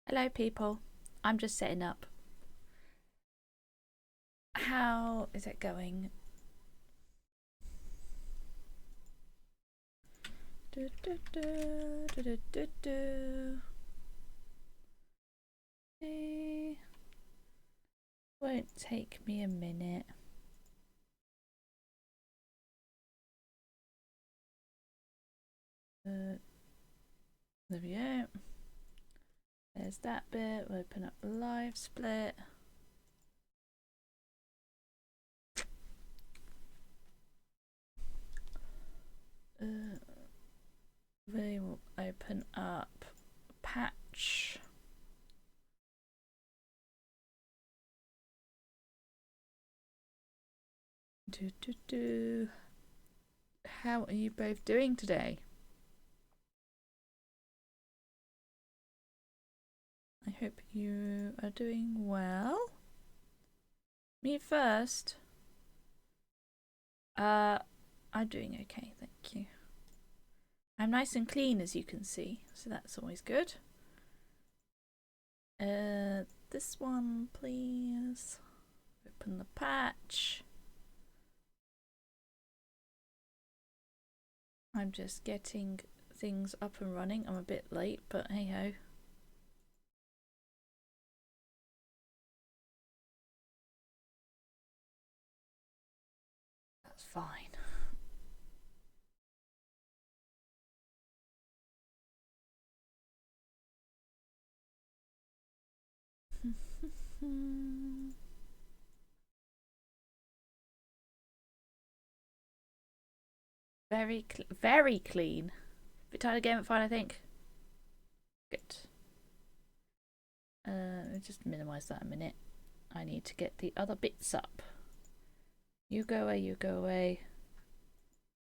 Hello people, I'm just setting up. How is it going? Okay. Won't take me a minute. There we go. There's that bit. We'll open up live split. We will open up patch. How are you both doing today? I hope you are doing well. Me first. I'm doing okay, thank you. I'm nice and clean, as you can see, so that's always good. This one, please. Open the patch. I'm just getting things up and running. I'm a bit late, but hey ho. That's fine. Very clean. Bit tired again, but fine, I think. Good. Just minimize that a minute. I need to get the other bits up. You go away, you go away.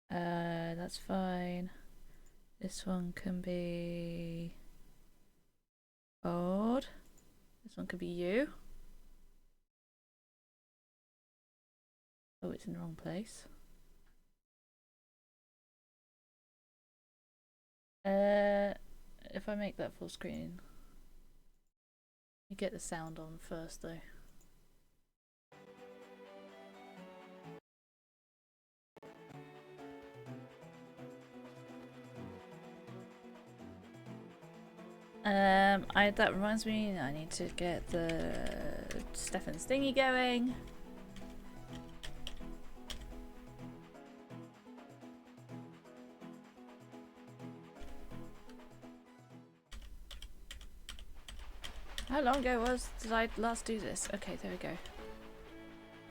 That's fine. This one can be old. This one could be you. Oh, it's in the wrong place. If I make that full screen, you get the sound on first though. That reminds me, I need to get the Steffan's thingy going. How long ago did I last do this? Okay, there we go.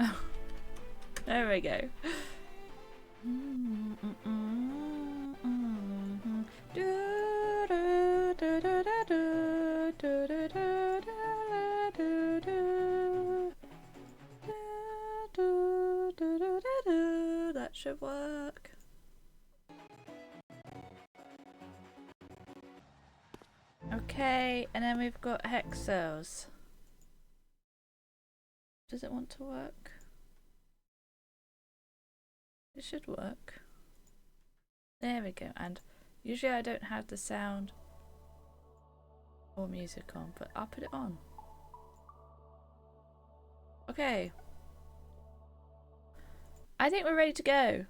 Oh, there we go. That should work. Okay, and then we've got hex cells. Does it want to work? It should work. There we go. And usually I don't have the sound or music on, but I'll put it on. Okay. I think we're ready to go.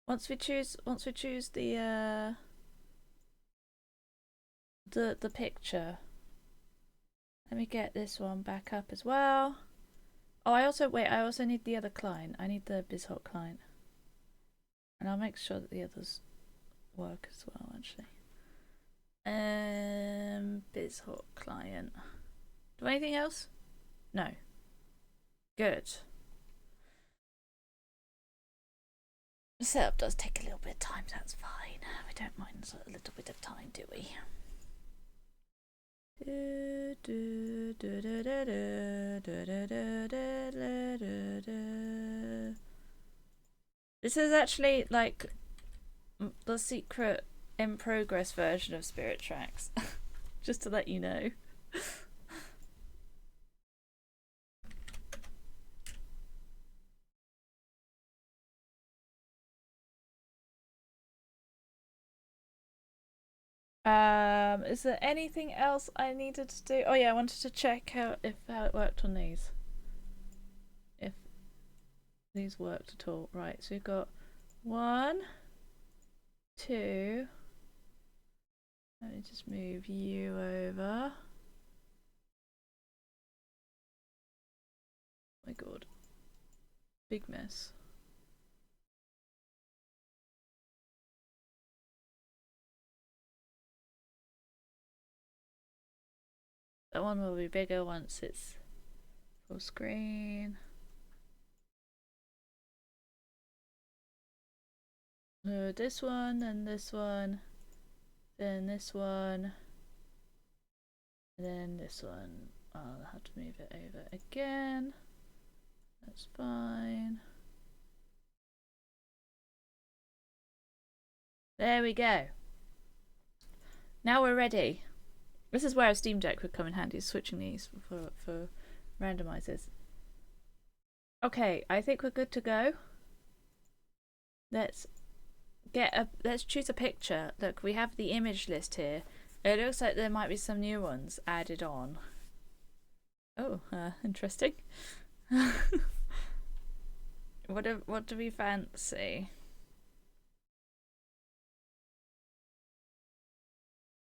Once we choose the picture. Let me get this one back up as well. Oh, I also need the other client. I need the BizHot client. And I'll make sure that the others work as well, actually. BizHot client. Do anything else? No. Good. The setup does take a little bit of time, that's fine. We don't mind a little bit of time, do we? This is actually like the secret in progress version of Spirit Tracks. Just to let you know. Is there anything else I needed to do? Oh yeah, I wanted to check how it worked on these. If these worked at all. Right, so we've got 1, 2. Let me just move you over. Oh my god. Big mess. That one will be bigger once it's full screen. This one, and this one, then this one, and then this one. I'll have to move it over again. That's fine. There we go. Now we're ready. This is where a Steam Deck would come in handy, switching these for randomizers. Okay, I think we're good to go. Let's choose a picture. Look, we have the image list here. It looks like there might be some new ones added on. Oh, interesting. What do we fancy?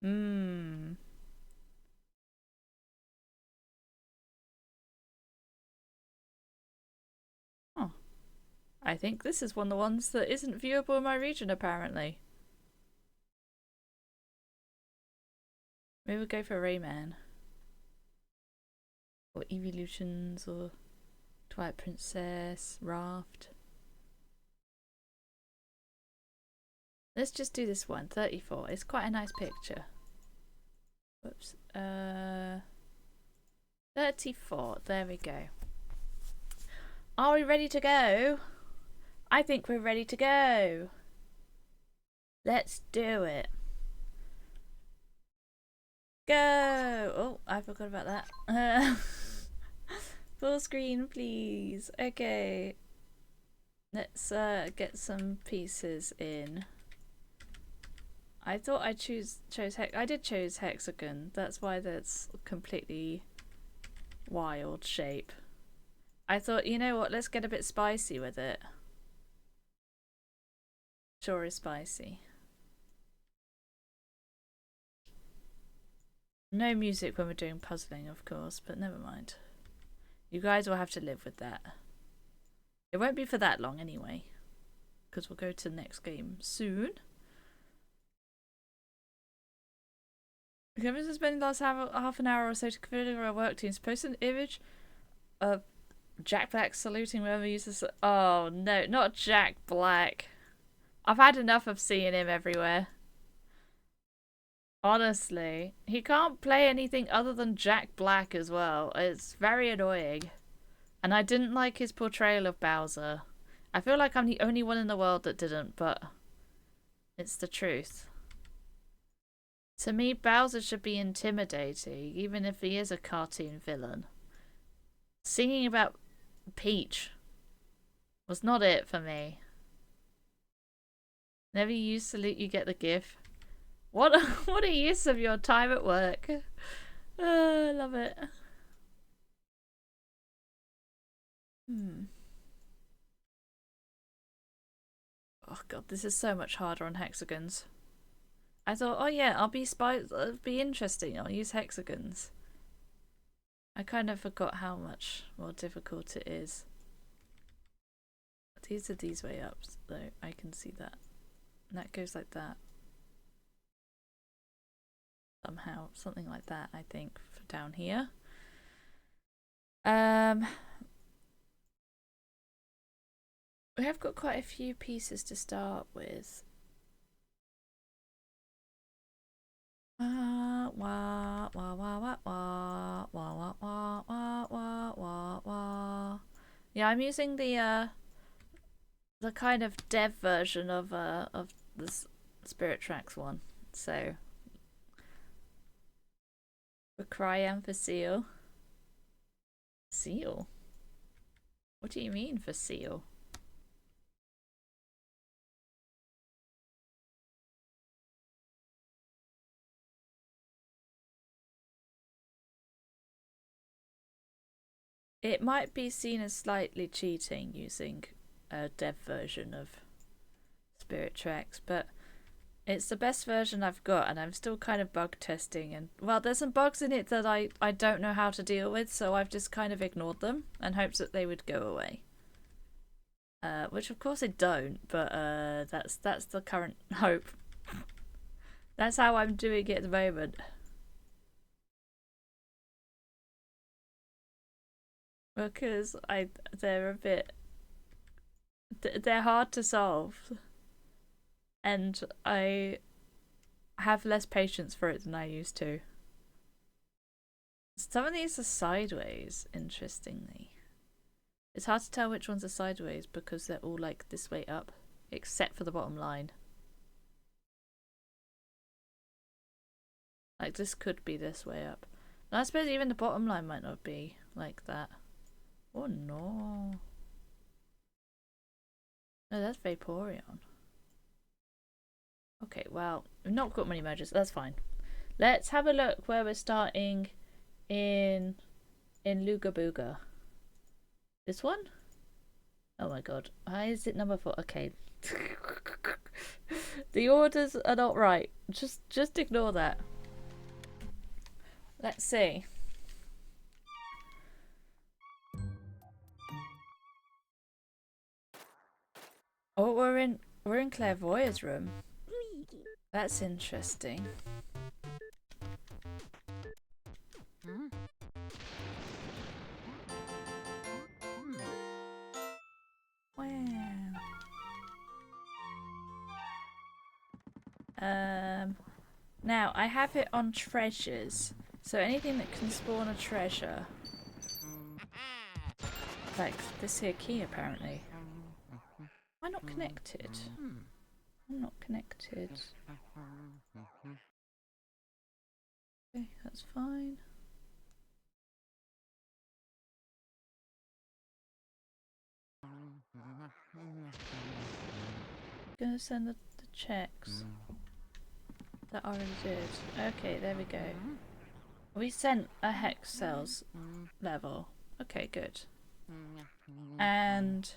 Hmm. Oh. I think this is one of the ones that isn't viewable in my region, apparently. Maybe we'll go for Rayman. Or Evolutions, or Twilight Princess, Raft. Let's just do this one, 34. It's quite a nice picture. Whoops. 34. There we go. Are we ready to go? I think we're ready to go. Let's do it. Go! Oh, I forgot about that. Full screen, please. Okay. Let's get some pieces in. I thought I chose I did choose hexagon. That's why that's completely wild shape. I thought, you know what, let's get a bit spicy with it. Sure is spicy. No music when we're doing puzzling, of course, but never mind. You guys will have to live with that. It won't be for that long anyway, because we'll go to the next game soon. Kevin's spending the last half an hour or so to configure our work teams. Post an image of Jack Black saluting whoever uses. Oh no, not Jack Black. I've had enough of seeing him everywhere. Honestly, he can't play anything other than Jack Black as well. It's very annoying. And I didn't like his portrayal of Bowser. I feel like I'm the only one in the world that didn't, but it's the truth. To me, Bowser should be intimidating, even if he is a cartoon villain. Singing about Peach was not it for me. Never use salute, you get the gif. What a use of your time at work. I love it. Oh god, this is so much harder on hexagons. I thought, oh yeah, I'll be interesting. I'll use hexagons. I kind of forgot how much more difficult it is. These are these way up, though. I can see that. And that goes like that. Somehow, something like that, I think, for down here. We have got quite a few pieces to start with. Yeah, I'm using the kind of dev version of this Spirit Tracks one. So for Cryan for Seal. Seal? What do you mean for Seal? It might be seen as slightly cheating using a dev version of Spirit Tracks, but it's the best version I've got, and I'm still kind of bug testing. And well, there's some bugs in it that I don't know how to deal with, so I've just kind of ignored them and hoped that they would go away. Which of course they don't, but that's the current hope. That's how I'm doing it at the moment. Because they're a bit, they're hard to solve, and I have less patience for it than I used to. Some of these are sideways, interestingly. It's hard to tell which ones are sideways because they're all like this way up, except for the bottom line. Like this could be this way up. And I suppose even the bottom line might not be like that. Oh no. No, that's Vaporeon. Okay, well, we've not got many mergers. That's fine. Let's have a look where we're starting in Luga Booga. This one? Oh my god. Why is it number 4? Okay. The orders are not right. Just ignore that. Let's see. Oh, we're in Clairvoyant's room. That's interesting. Wow. Now I have it on treasures, so anything that can spawn a treasure, like this here key apparently. Am I not connected? I'm not connected. Okay, that's fine. Gonna send the checks that I already did. Okay, there we go. We sent a hex cells level. Okay, good. And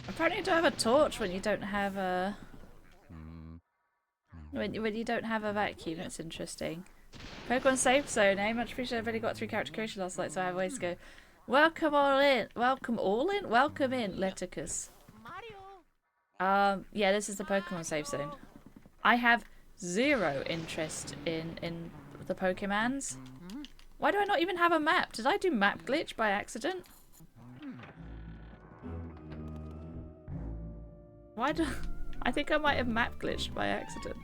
apparently you don't have a torch when you don't have a when you don't have a vacuum. That's interesting. Pokemon safe zone, eh? Much appreciated. I've only got 3 character creation last night, so I have ways to go. Welcome all in. Welcome all in. Welcome in, Leticus. Yeah, this is the Pokemon safe zone. I have 0 interest in the Pokemans. Why do I not even have a map? Did I do map glitch by accident? Why do I think I might have map glitched by accident.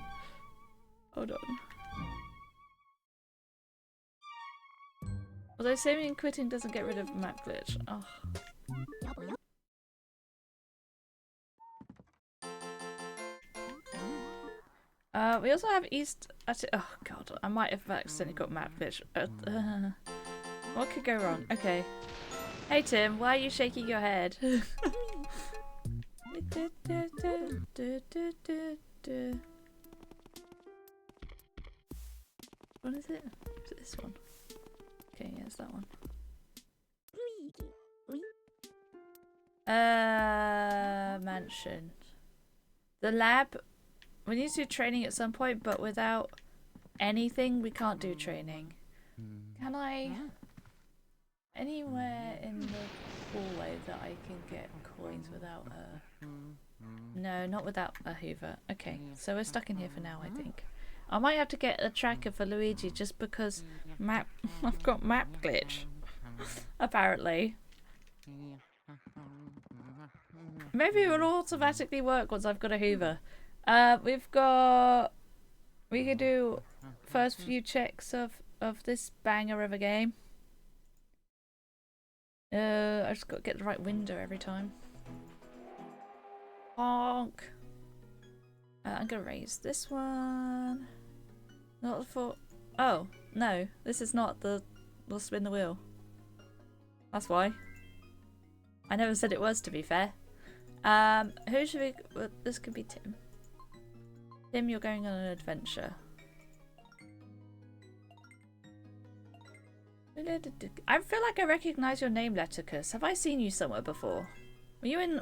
Hold on. Although saving and quitting doesn't get rid of map glitch. Oh. We also have East. Oh god, I might have accidentally got map glitch. What could go wrong? Okay. Hey Tim, why are you shaking your head? What is it? Is it this one? Okay, yeah, it's that one. Mansion. The lab. We need to do training at some point, but without anything, we can't do training. Can I? Anywhere in the hallway that I can get coins without a... No, not without a Hoover. Okay, so we're stuck in here for now, I think. I might have to get a tracker for Luigi just because I've got map glitch. Apparently. Maybe it will automatically work once I've got a Hoover. We could do first few checks of this banger of a game. I just got to get the right window every time. Honk. I'm gonna raise this one. Not for. Oh no, this is not the. We'll spin the wheel. That's why. I never said it was, to be fair. Who should we? Well, this could be Tim. Tim, you're going on an adventure. I feel like I recognize your name, Leticus. Have I seen you somewhere before? Were you in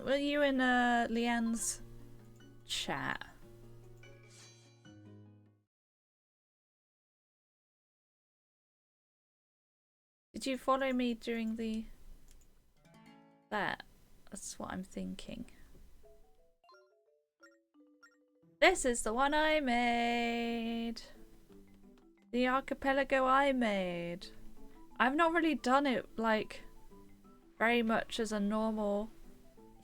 Leanne's chat? Did you follow me during the That's what I'm thinking. This is the one I made. The archipelago I made. I've not really done it like very much as a normal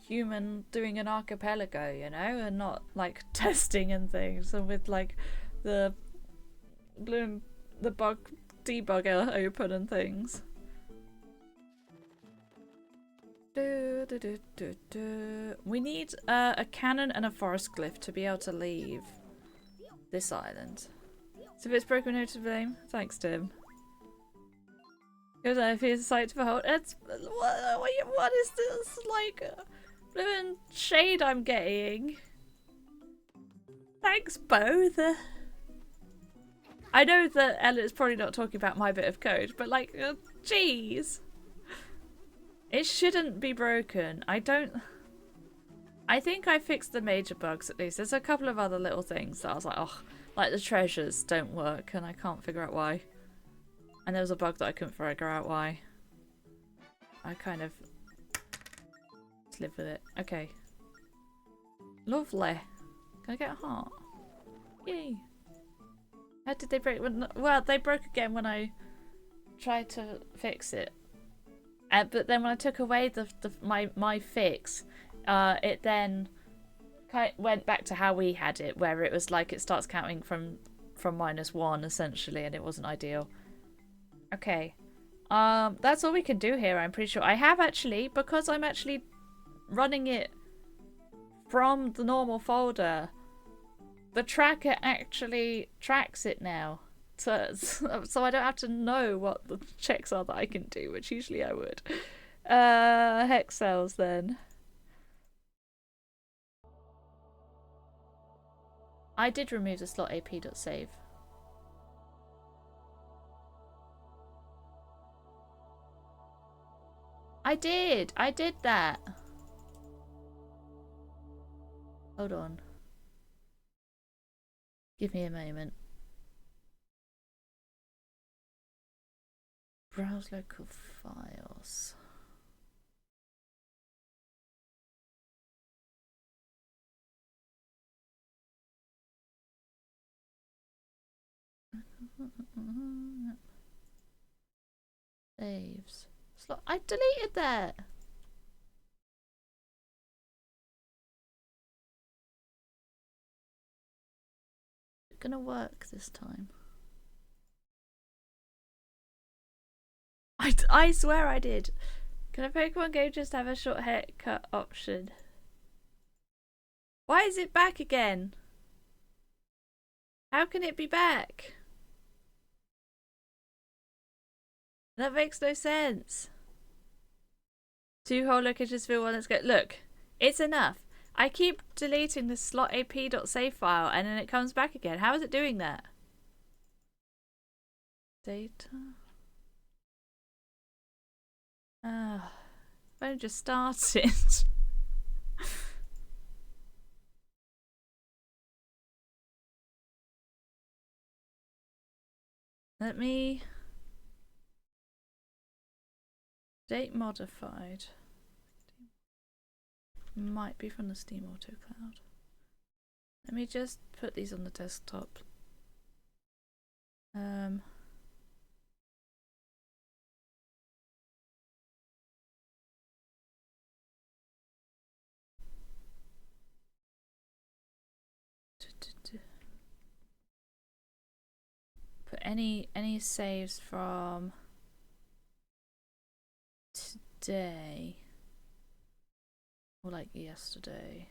human doing an archipelago, you know, and not like testing and things, and with like the bug debugger open and things. We need a cannon and a forest glyph to be able to leave this island. So if it's broken, no to blame. Thanks, Tim. Because if it's a sight to behold, it's what is this like blue shade I'm getting? Thanks, both. I know that Ella's probably not talking about my bit of code, but like, jeez. It shouldn't be broken. I think I fixed the major bugs at least. There's a couple of other little things that I was like, oh, like the treasures don't work and I can't figure out why. And there was a bug that I couldn't figure out why. I kind of just live with it. Okay. Lovely. Can I get a heart? Yay. How did they break? Well, they broke again when I tried to fix it. But then when I took away my fix, it then went back to how we had it, where it was like it starts counting from -1 essentially, and it wasn't ideal. Okay, that's all we can do here. I'm pretty sure I have actually, because I'm actually running it from the normal folder. The tracker actually tracks it now. So I don't have to know what the checks are that I can do, which usually I would. Hex cells then. I did remove the slot ap.save. I did that. Hold on. Give me a moment. Browse local files. Saves. I deleted that. It's gonna work this time. I swear I did. Can a Pokemon game just have a short haircut option? Why is it back again? How can it be back? That makes no sense. 2 whole locations fill one. Let's go. Look, it's enough. I keep deleting the slot ap.save file and then it comes back again. How is it doing that? Data. I've only just started. Let me... Date modified. Might be from the Steam Auto Cloud. Let me just put these on the desktop. Put any saves from today or like yesterday.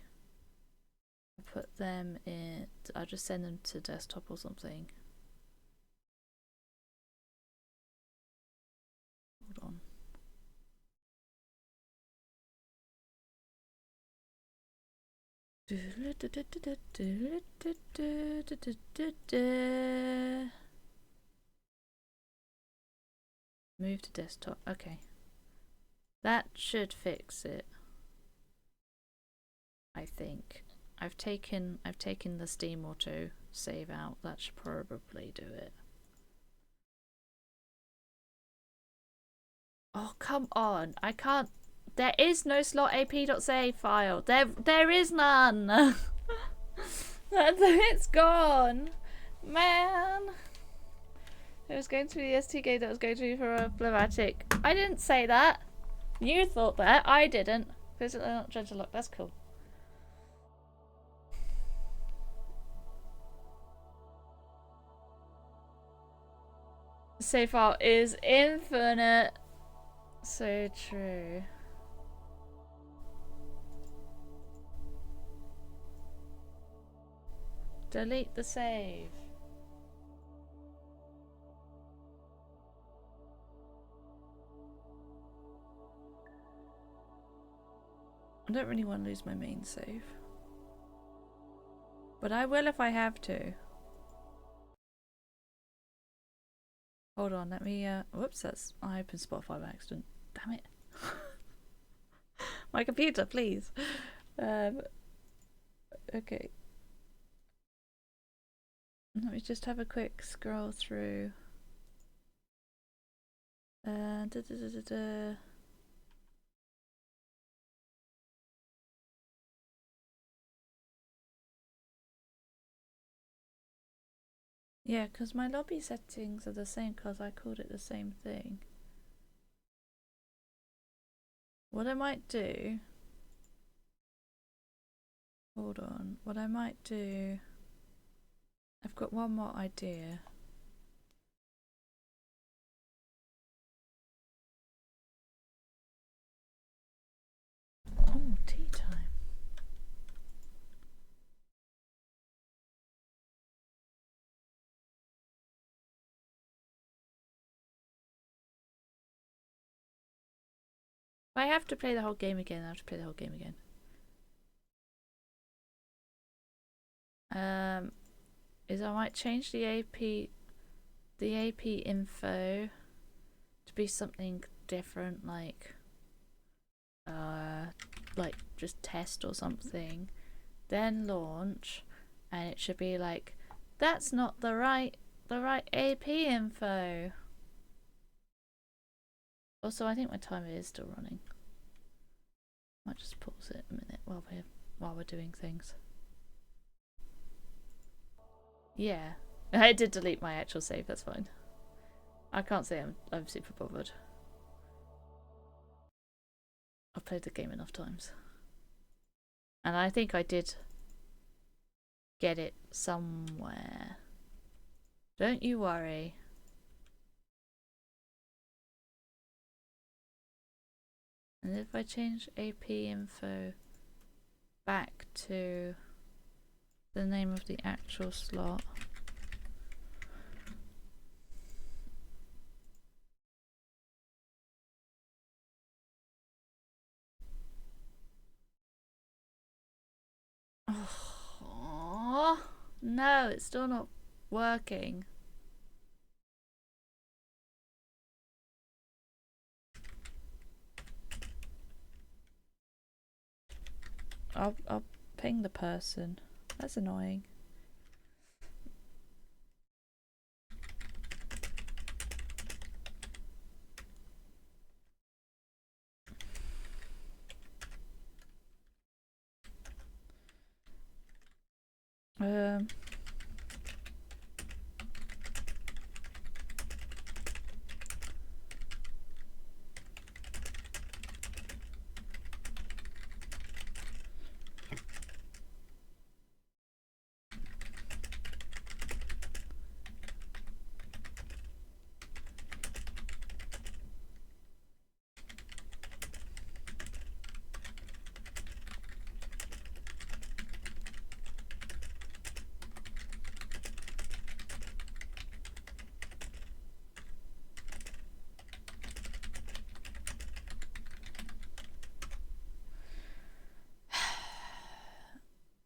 I'll put them in. I'll just send them to desktop or something. Hold on. Move to desktop. Okay. That should fix it. I think. I've taken the Steam Auto save out. That should probably do it. Oh, come on. I can't. There is no slot ap.save file. There is none. It's gone. Man. It was going to be the STK that was going to be for a Blavatic. I didn't say that. You thought that. I didn't. Physically not gentle lock. That's cool. Save file is infinite. So true. Delete the save. I don't really want to lose my main save. But I will if I have to. Hold on, let me, whoops, I opened Spotify by accident. Damn it. My computer, please. Okay. Let me just have a quick scroll through. Yeah, because my lobby settings are the same because I called it the same thing. What I might do... Hold on. What I might do... I've got one more idea. Oh, tea time. If I have to play the whole game again, I have to play the whole game again. Is I might change the AP info to be something different, like just test or something, then launch, and it should be like, that's not the right AP info. Also, I think my timer is still running. Might just pause it a minute while we're doing things. Yeah, I did delete my actual save. That's fine. I can't say I'm super bothered. I've played the game enough times, and I think I did get it somewhere. Don't you worry. And if I change AP info back to the name of the actual slot. Oh, no, it's still not working. I'll ping the person. That's annoying.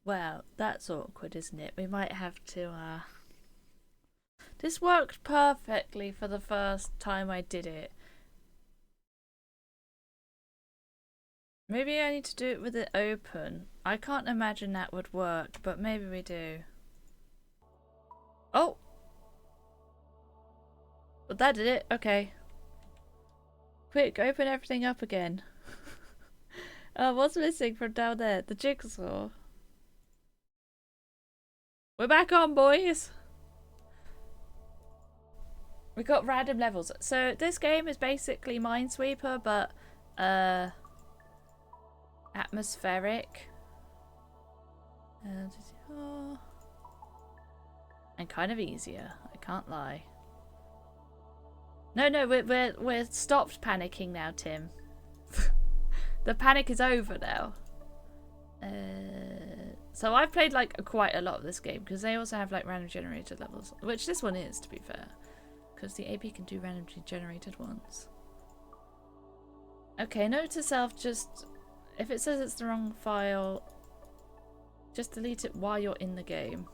Well, that's awkward, isn't it? We might have to, This worked perfectly for the first time I did it. Maybe I need to do it with it open. I can't imagine that would work, but maybe we do. Oh! But that did it. Okay. Quick, open everything up again. What's missing from down there? The jigsaw. We're back on, boys! We got random levels. So this game is basically Minesweeper, but atmospheric. And kind of easier, I can't lie. No, we're stopped panicking now, Tim. The panic is over now. So I've played like quite a lot of this game because they also have like random generated levels, which this one is, to be fair, because the AP can do randomly generated ones. Okay, note to self: just if it says it's the wrong file, just delete it while you're in the game.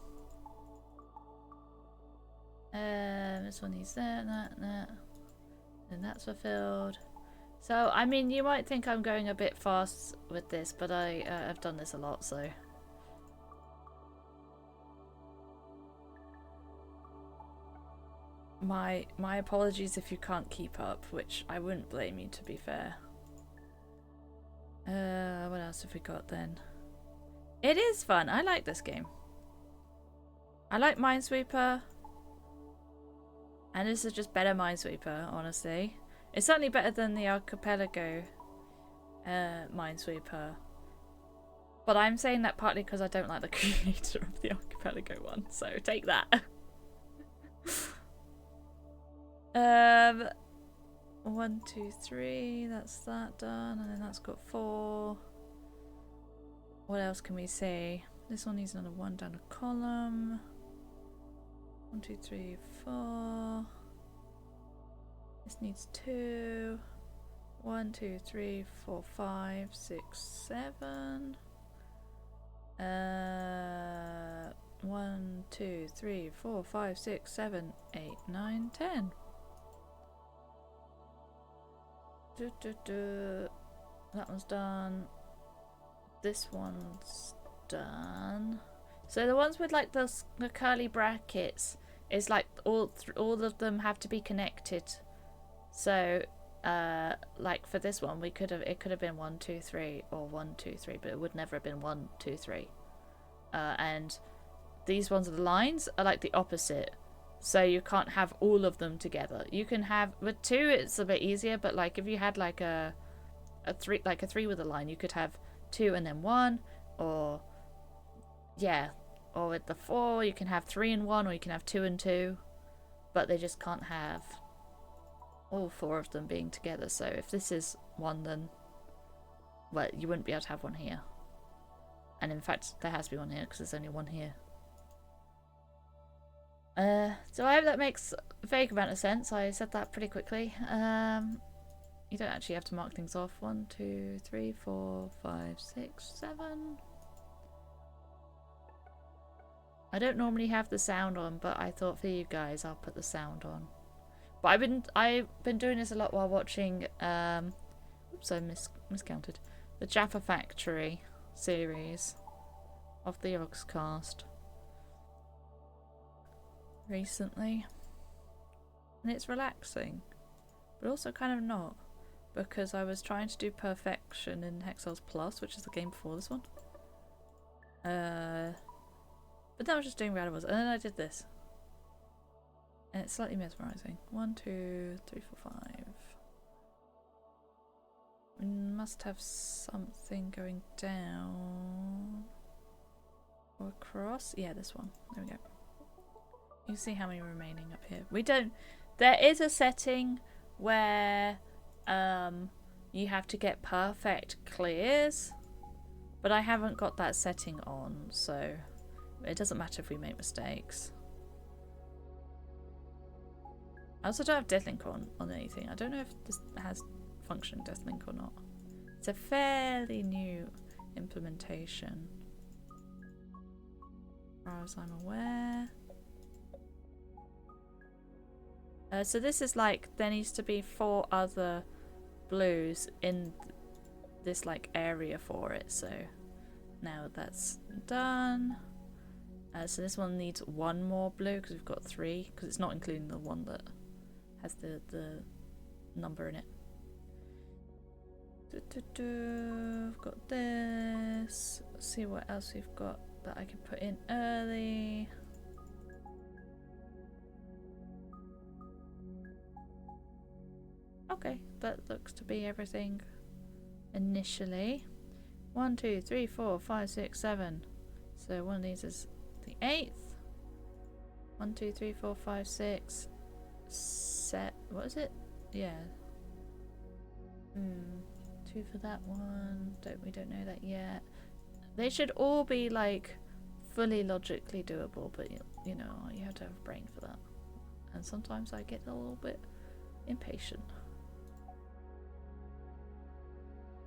This one needs that, and that's fulfilled. So, I mean, you might think I'm going a bit fast with this, but I've done this a lot, so. My apologies if you can't keep up, which I wouldn't blame you, to be fair. What else have we got then? It is fun. I like this game. I like Minesweeper. And this is just better Minesweeper, honestly. It's certainly better than the Archipelago Minesweeper. But I'm saying that partly because I don't like the creator of the Archipelago one, so take that. 1, 2, 3, that's that done, and then that's got 4. What else can we see? This one needs another 1 down a column. 1, 2, 3, 4. This needs 2. 1, 2, 3, 4, 5, 6, 7. 1, 2, 3, 4, 5, 6, 7, 8, 9, 10. That one's done. This one's done. So the ones with like the curly brackets is like all of them have to be connected. So like for this one it could have been 1, 2, 3 or 1, 2, 3, but it would never have been 1, 2, 3. And these ones are the lines are like the opposite. So you can't have all of them together. You can have with 2 it's a bit easier, but like if you had like a 3 with a line, you could have 2 and then 1, or yeah, or with the 4 you can have 3 and 1, or you can have 2 and 2, but they just can't have all 4 of them being together. So if this is 1, then well, you wouldn't be able to have 1 here, and in fact there has to be 1 here because there's only 1 here. So I hope that makes a vague amount of sense. I said that pretty quickly. You don't actually have to mark things off. 1, 2, 3, 4, 5, 6, 7. I don't normally have the sound on, but I thought for you guys I'll put the sound on. But I've been doing this a lot while watching oops, I miscounted. The Jaffa Factory series of the Oxcast recently. And it's relaxing, but also kind of not, because I was trying to do perfection in Hexels Plus, which is the game before this one. But then I was just doing randomers, and then I did this. And it's slightly mesmerizing. 1, 2, 3, 4, 5. We must have something going down or across. Yeah, this one. There we go. You see how many remaining up here. We don't. There is a setting where you have to get perfect clears, but I haven't got that setting on, so it doesn't matter if we make mistakes. I also don't have Deathlink on anything. I don't know if this has functioning Deathlink or not. It's a fairly new implementation, as far as I'm aware. So this is like, there needs to be 4 other blues in this like area for it. So now that's done. So this one needs one more blue because we've got 3, because it's not including the one that has the number in it. I've got this. Let's see what else we've got that I can put in early. Okay, that looks to be everything initially. 1, 2, 3, 4, 5, 6, 7. So one of these is the 8th. 1, 2, 3, 4, 5, 6. What is it? Yeah. 2 for that one. We don't know that yet. They should all be like fully logically doable, but you know, you have to have a brain for that. And sometimes I get a little bit impatient.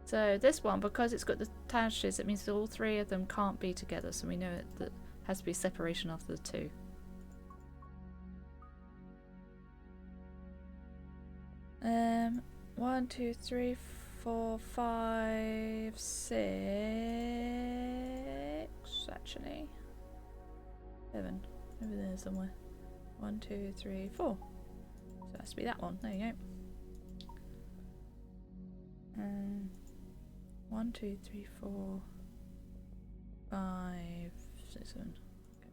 So this one, because it's got the dashes, it means that all 3 of them can't be together, so we know that has to be separation after the 2. One, 2, 3, 4, 5, 6. Actually, 7 over there somewhere. 1, 2, 3, 4. So it has to be that one. There you go. 1, 2, 3, 4, 5, 6, 7. Okay.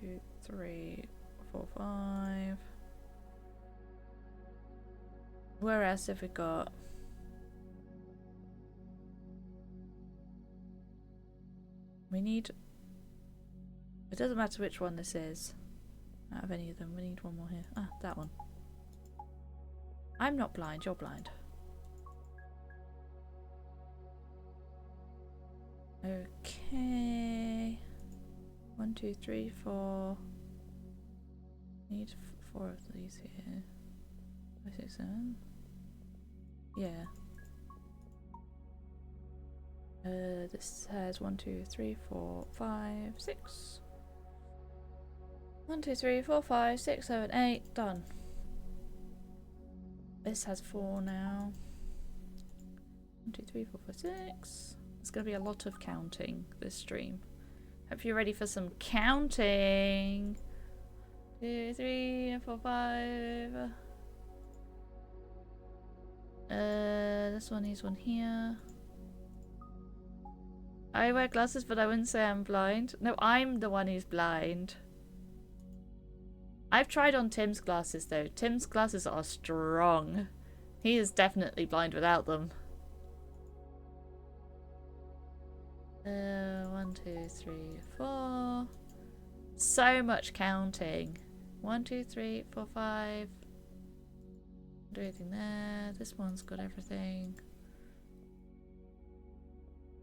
2, 3, 4, 5. Where else have we got? We need... It doesn't matter which one this is. Out of any of them, we need one more here. Ah, that one. I'm not blind, you're blind. Okay. 1, 2, 3, 4. Need 4 of these here. 5, 6, 7. Yeah. This has 1, 2, 3, 4, 5, 6. 1, 2, 3, 4, 5, 6, 7, 8. Done. This has 4 now. 1, 2, 3, 4, 5, 6. It's going to be a lot of counting this stream. Hope you're ready for some counting. 2, 3, 4, 5. This one needs one here. I wear glasses, but I wouldn't say I'm blind. No, I'm the one who's blind. I've tried on Tim's glasses though. Tim's glasses are strong. He is definitely blind without them. 1, 2, 3, 4. So much counting. 1, 2, 3, 4, 5. Do anything there. This one's got everything.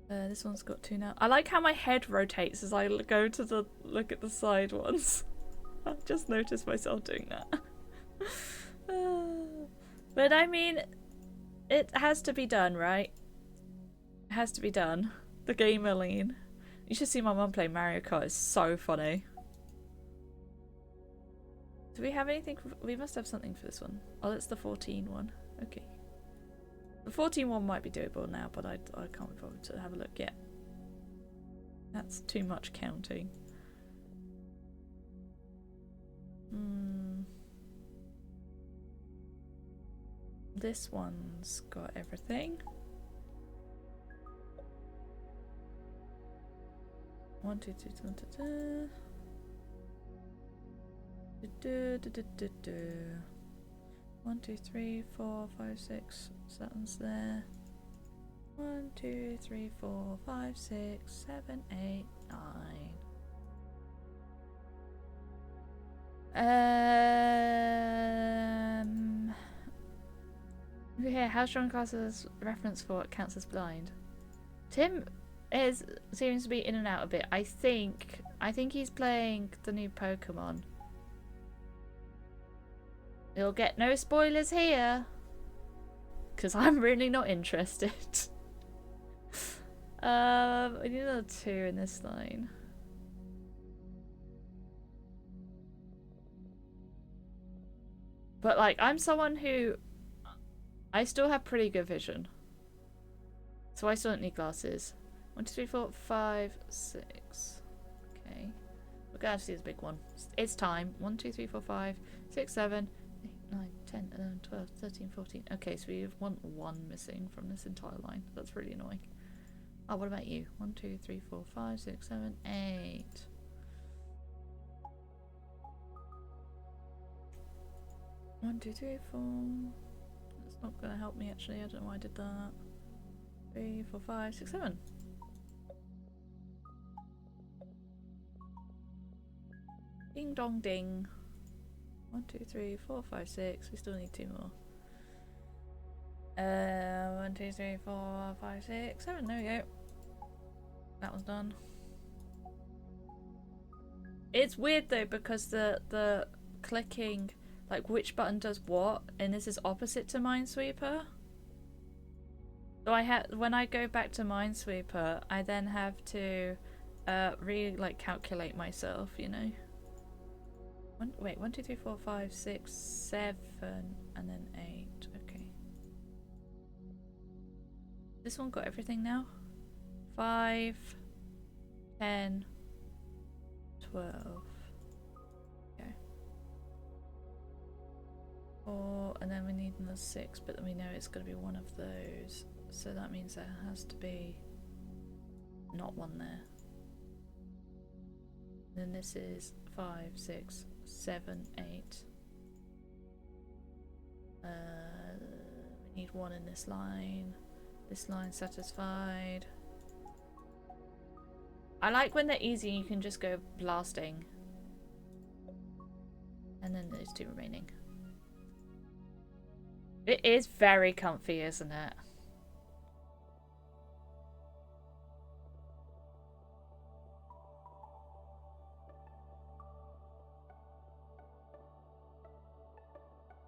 This one's got 2 now. I like how my head rotates as I go to look at the side ones. I just noticed myself doing that. But I mean, it has to be done, right? It has to be done. The gamer lean. You should see my mum play Mario Kart. It's so funny. Do we have anything? We must have something for this one. Oh, that's the 14 one. Okay. The 14 one might be doable now, but I can't be bothered to have a look yet. That's too much counting. This one's got everything. 1, 2, 3, 1, 2, 3, 4, 5, 6. So that one's there. 1, 2, 3, 4, 5, 6, 7, 8, 9. Yeah, how strong classes reference for what counts as blind? Tim seems to be in and out a bit. I think he's playing the new Pokemon. You'll get no spoilers here, because I'm really not interested. We need another 2 in this line. But like, I'm someone who I still have pretty good vision. So I still don't need glasses. 1, 2, 3, 4, 5, 6. Okay. We're going to see this big one. It's time. 1, 2, 3, 4, 5, 6, 7, 8, 9, 10, 11, 12, 13, 14. Okay, so we want 1 missing from this entire line. That's really annoying. Oh, what about you? 1, 2, 3, 4, 5, 6, 7, 8. One, two, three, 4. That's not going to help me actually. I don't know why I did that. 3, 4, 5, 6, 7. Ding dong ding. 1, 2, 3, 4, 5, 6. We still need 2 more. 1, 2, 3, 4, 5, 6, 7. There we go. That one's done. It's weird though because the clicking, like which button does what, and this is opposite to Minesweeper. So when I go back to Minesweeper, I then have to really like calculate myself, you know. Wait, 1, 2, 3, 4, 5, 6, 7, and then 8. Okay. This one got everything now. 5, 10, 12. Okay. 4, and then we need another 6, but then we know it's going to be one of those. So that means there has to be not one there. Then this is 5, 6, 7, 8. We need 1 in this line. This line satisfied. I like when they're easy and you can just go blasting. And then there's 2 remaining. It is very comfy, isn't it?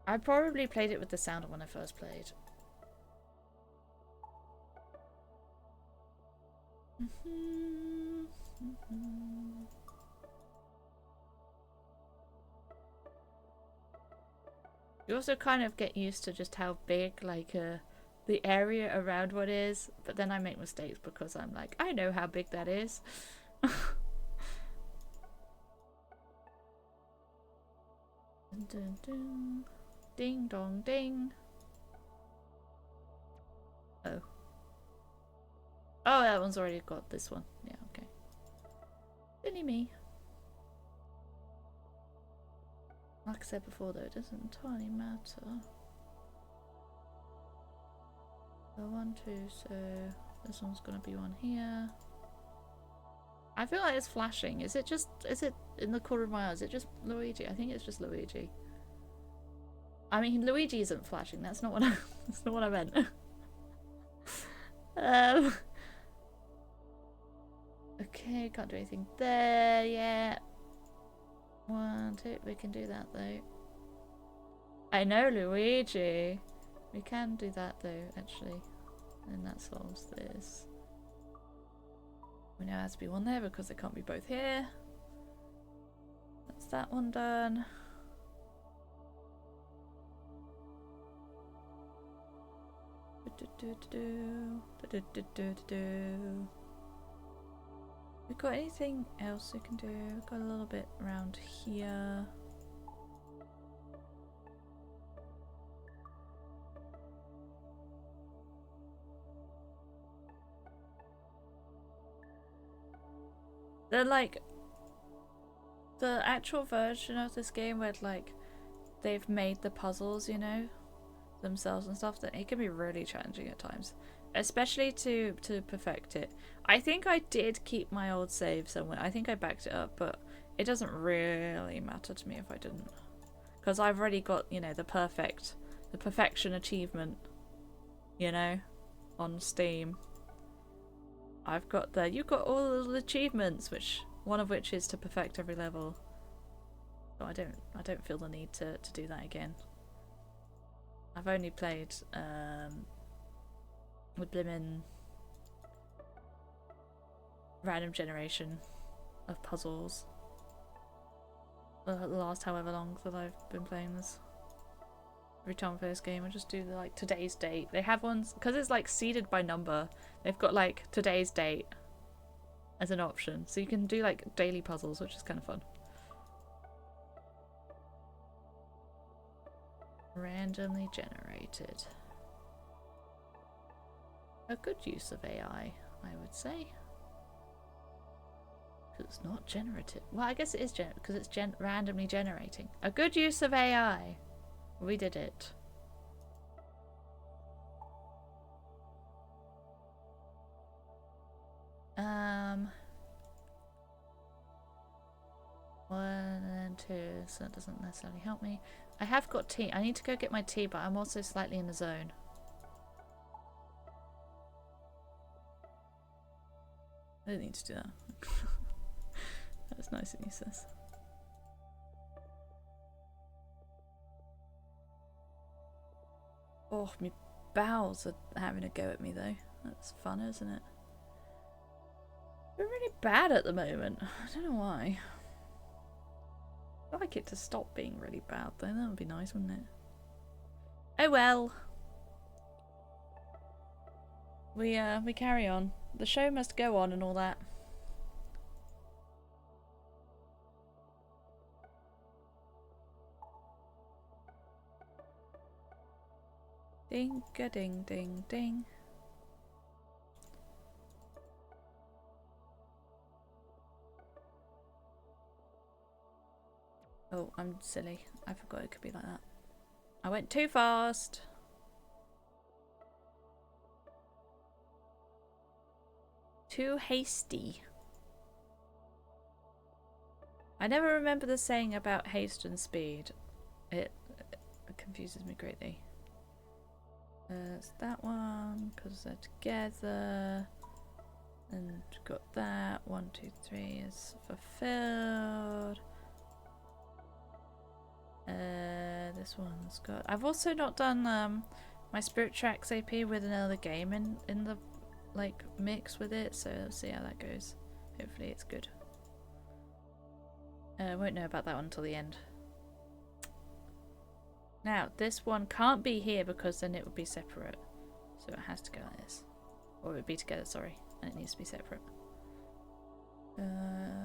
I probably played it with the sound when I first played. You also kind of get used to just how big like the area around one is, but then I make mistakes because I'm like, I know how big that is. Dun, dun, dun. Ding dong ding. Oh. Oh, that one's already got this one. Yeah, okay. Silly me. Like I said before though, it doesn't entirely matter. So 1, 2, so this one's gonna be 1 here. I feel like it's flashing. Is it in the corner of my eye? Is it just Luigi? I think it's just Luigi. I mean, Luigi isn't flashing. That's not what that's not what I meant. Okay, can't do anything there yet. 1, 2. We can do that though. I know, Luigi. We can do that though, actually. And that solves this. We know there has to be 1 there because there can't be both here. That's that one done. We got anything else we can do? We've got a little bit around here. They're like the actual version of this game where like they've made the puzzles, you know, themselves and stuff, that it can be really challenging at times, especially to perfect it. I think I did keep my old save somewhere. I think I backed it up, but it doesn't really matter to me if I didn't, because I've already got, you know, the perfection achievement, you know, on Steam. I've got you've got all the achievements, which one of which is to perfect every level. So I don't feel the need to do that again. I've only played with blimmin' random generation of puzzles for the last however long that I've been playing this. every time first game. I'll just do the like today's date. They have ones because it's like seeded by number. They've got like today's date as an option, so you can do like daily puzzles, which is kind of fun. Randomly generated. A good use of AI, I would say. Because it's not generative. Well, I guess it is because it's randomly generating. A good use of AI. We did it. One and two, so that doesn't necessarily help me. I have got tea. I need to go get my tea, but I'm also slightly in the zone. I didn't need to do that. That's nice and useless. Oh, my bowels are having a go at me though. That's fun, isn't it? They're really bad at the moment. I don't know why. I'd like it to stop being really bad though. That would be nice, wouldn't it? Oh well. We carry on. The show must go on and all that. Ding-a-ding, ding, ding. Oh, I'm silly. I forgot it could be like that. I went too fast. Too hasty. I never remember the saying about haste and speed. It confuses me greatly. It's that one, because they're together. And got that. 1, 2, 3 is fulfilled. This one's got... I've also not done my Spirit Tracks AP with another game in the like mix with it, so let's see how that goes. Hopefully it's good. I won't know about that one until the end. Now, this one can't be here because then it would be separate. So it has to go like this. Or it would be together, sorry. And it needs to be separate.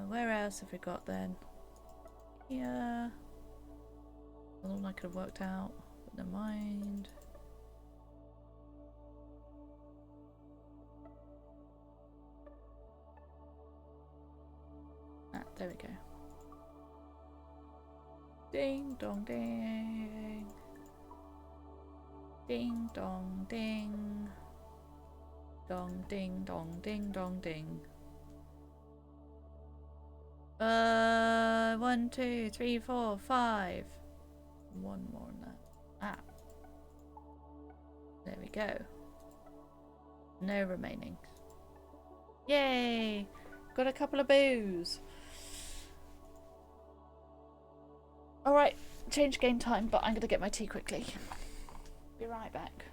Where else have we got then? Here. Another one I could have worked out, but never mind. Ah, there we go. Ding dong ding. Ding dong ding. Dong ding dong ding dong ding. 1, 2, 3, 4, 5. One more than that. Ah. There we go. No remaining. Yay! Got a couple of boos. Alright, change game time, but I'm gonna get my tea quickly. Be right back.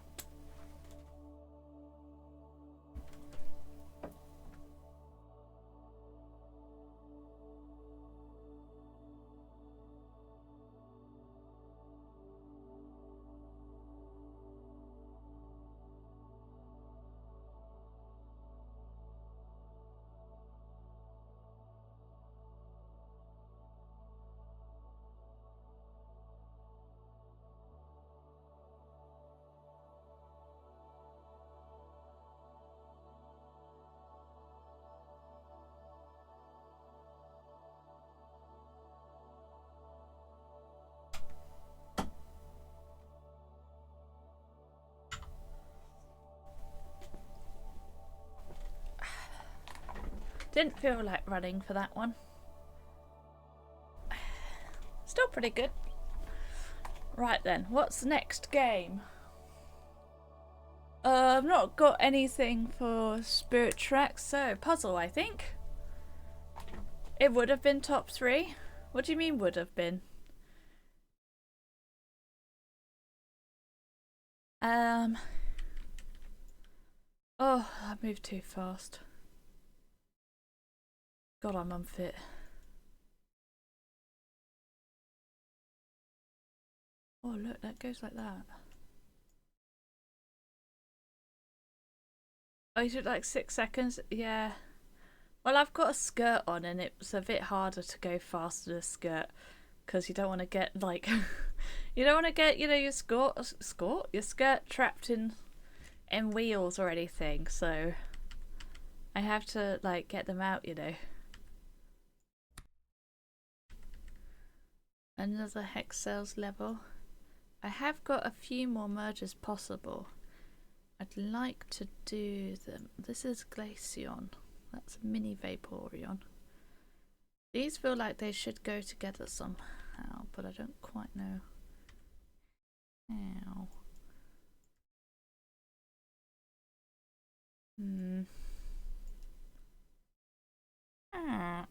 Didn't feel like running for that one. Still pretty good. Right then, what's the next game? I've not got anything for Spirit Tracks, so puzzle, I think. It would have been top 3. What do you mean would have been? Oh, I moved too fast. God, I'm unfit. Oh look, that goes like that. Oh, you took like 6 seconds? Yeah. Well, I've got a skirt on and it's a bit harder to go faster with a skirt because you don't want to get like you don't want to get, you know, your skirt trapped in wheels or anything, so I have to like get them out, you know. Another hex sales level. I have got a few more mergers possible. I'd like to do them. This is Glaceon. That's a mini Vaporeon. These feel like they should go together somehow, but I don't quite know how. Ah.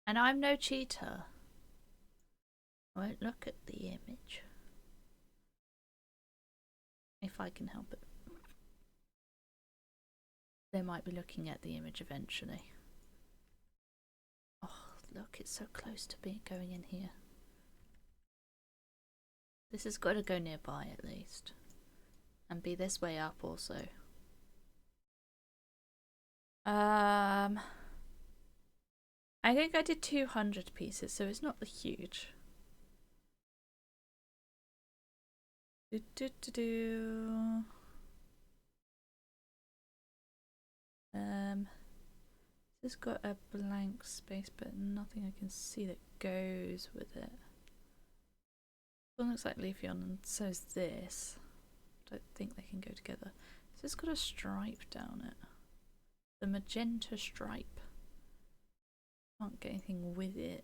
And I'm no cheater. I won't look at the image. If I can help it. They might be looking at the image eventually. Oh, look, it's so close to going in here. This has got to go nearby at least. And be this way up also. I think I did 200 pieces, so it's not the huge. This has got a blank space, but nothing I can see that goes with it. One looks like Leafeon, and so is this. I don't think they can go together. So it's got a stripe down it. The magenta stripe. Can't get anything with it.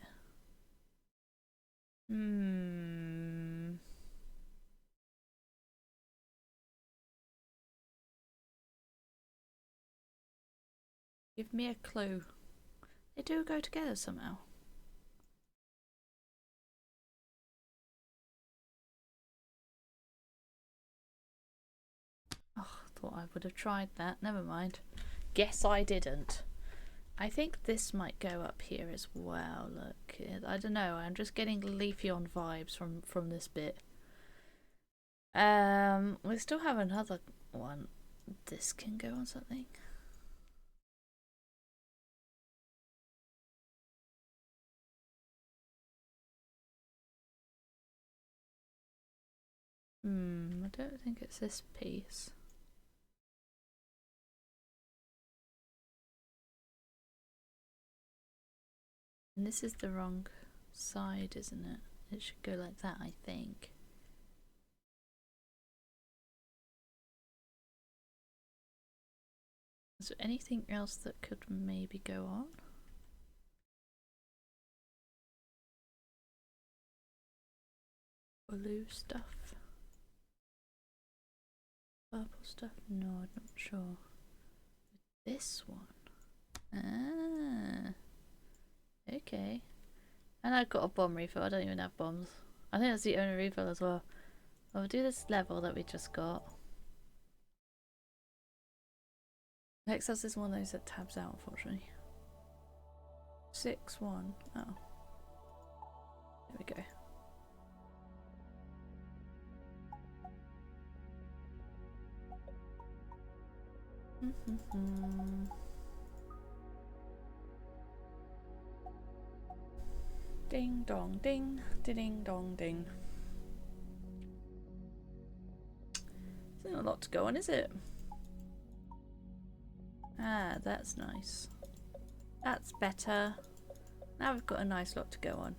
Give me a clue. They do go together somehow. Oh, I thought I would have tried that. Never mind. Guess I didn't. I think this might go up here as well. Look, I don't know. I'm just getting Leafeon vibes from this bit. We still have another one. This can go on something. I don't think it's this piece. And this is the wrong side, isn't it? It should go like that, I think. Is there anything else that could maybe go on? Blue stuff? Purple stuff? No, I'm not sure. This one? Ah. Okay. And I've got a bomb refill. I don't even have bombs. I think that's the only refill as well. We'll do this level that we just got. Next up is one of those that tabs out, unfortunately. 6-1. Oh. There we go. Ding dong ding, ding dong ding. There's not a lot to go on, is it? Ah, that's nice. That's better. Now we've got a nice lot to go on.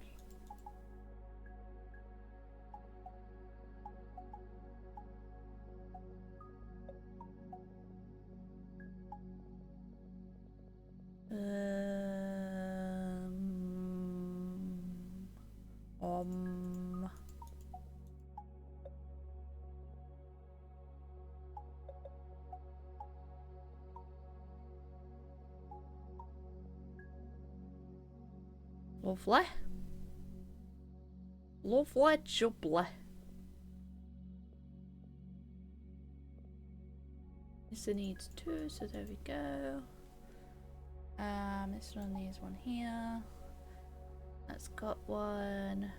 Lovely. Lovely jubbly. This needs 2, so there we go. This one needs one here. That's got one.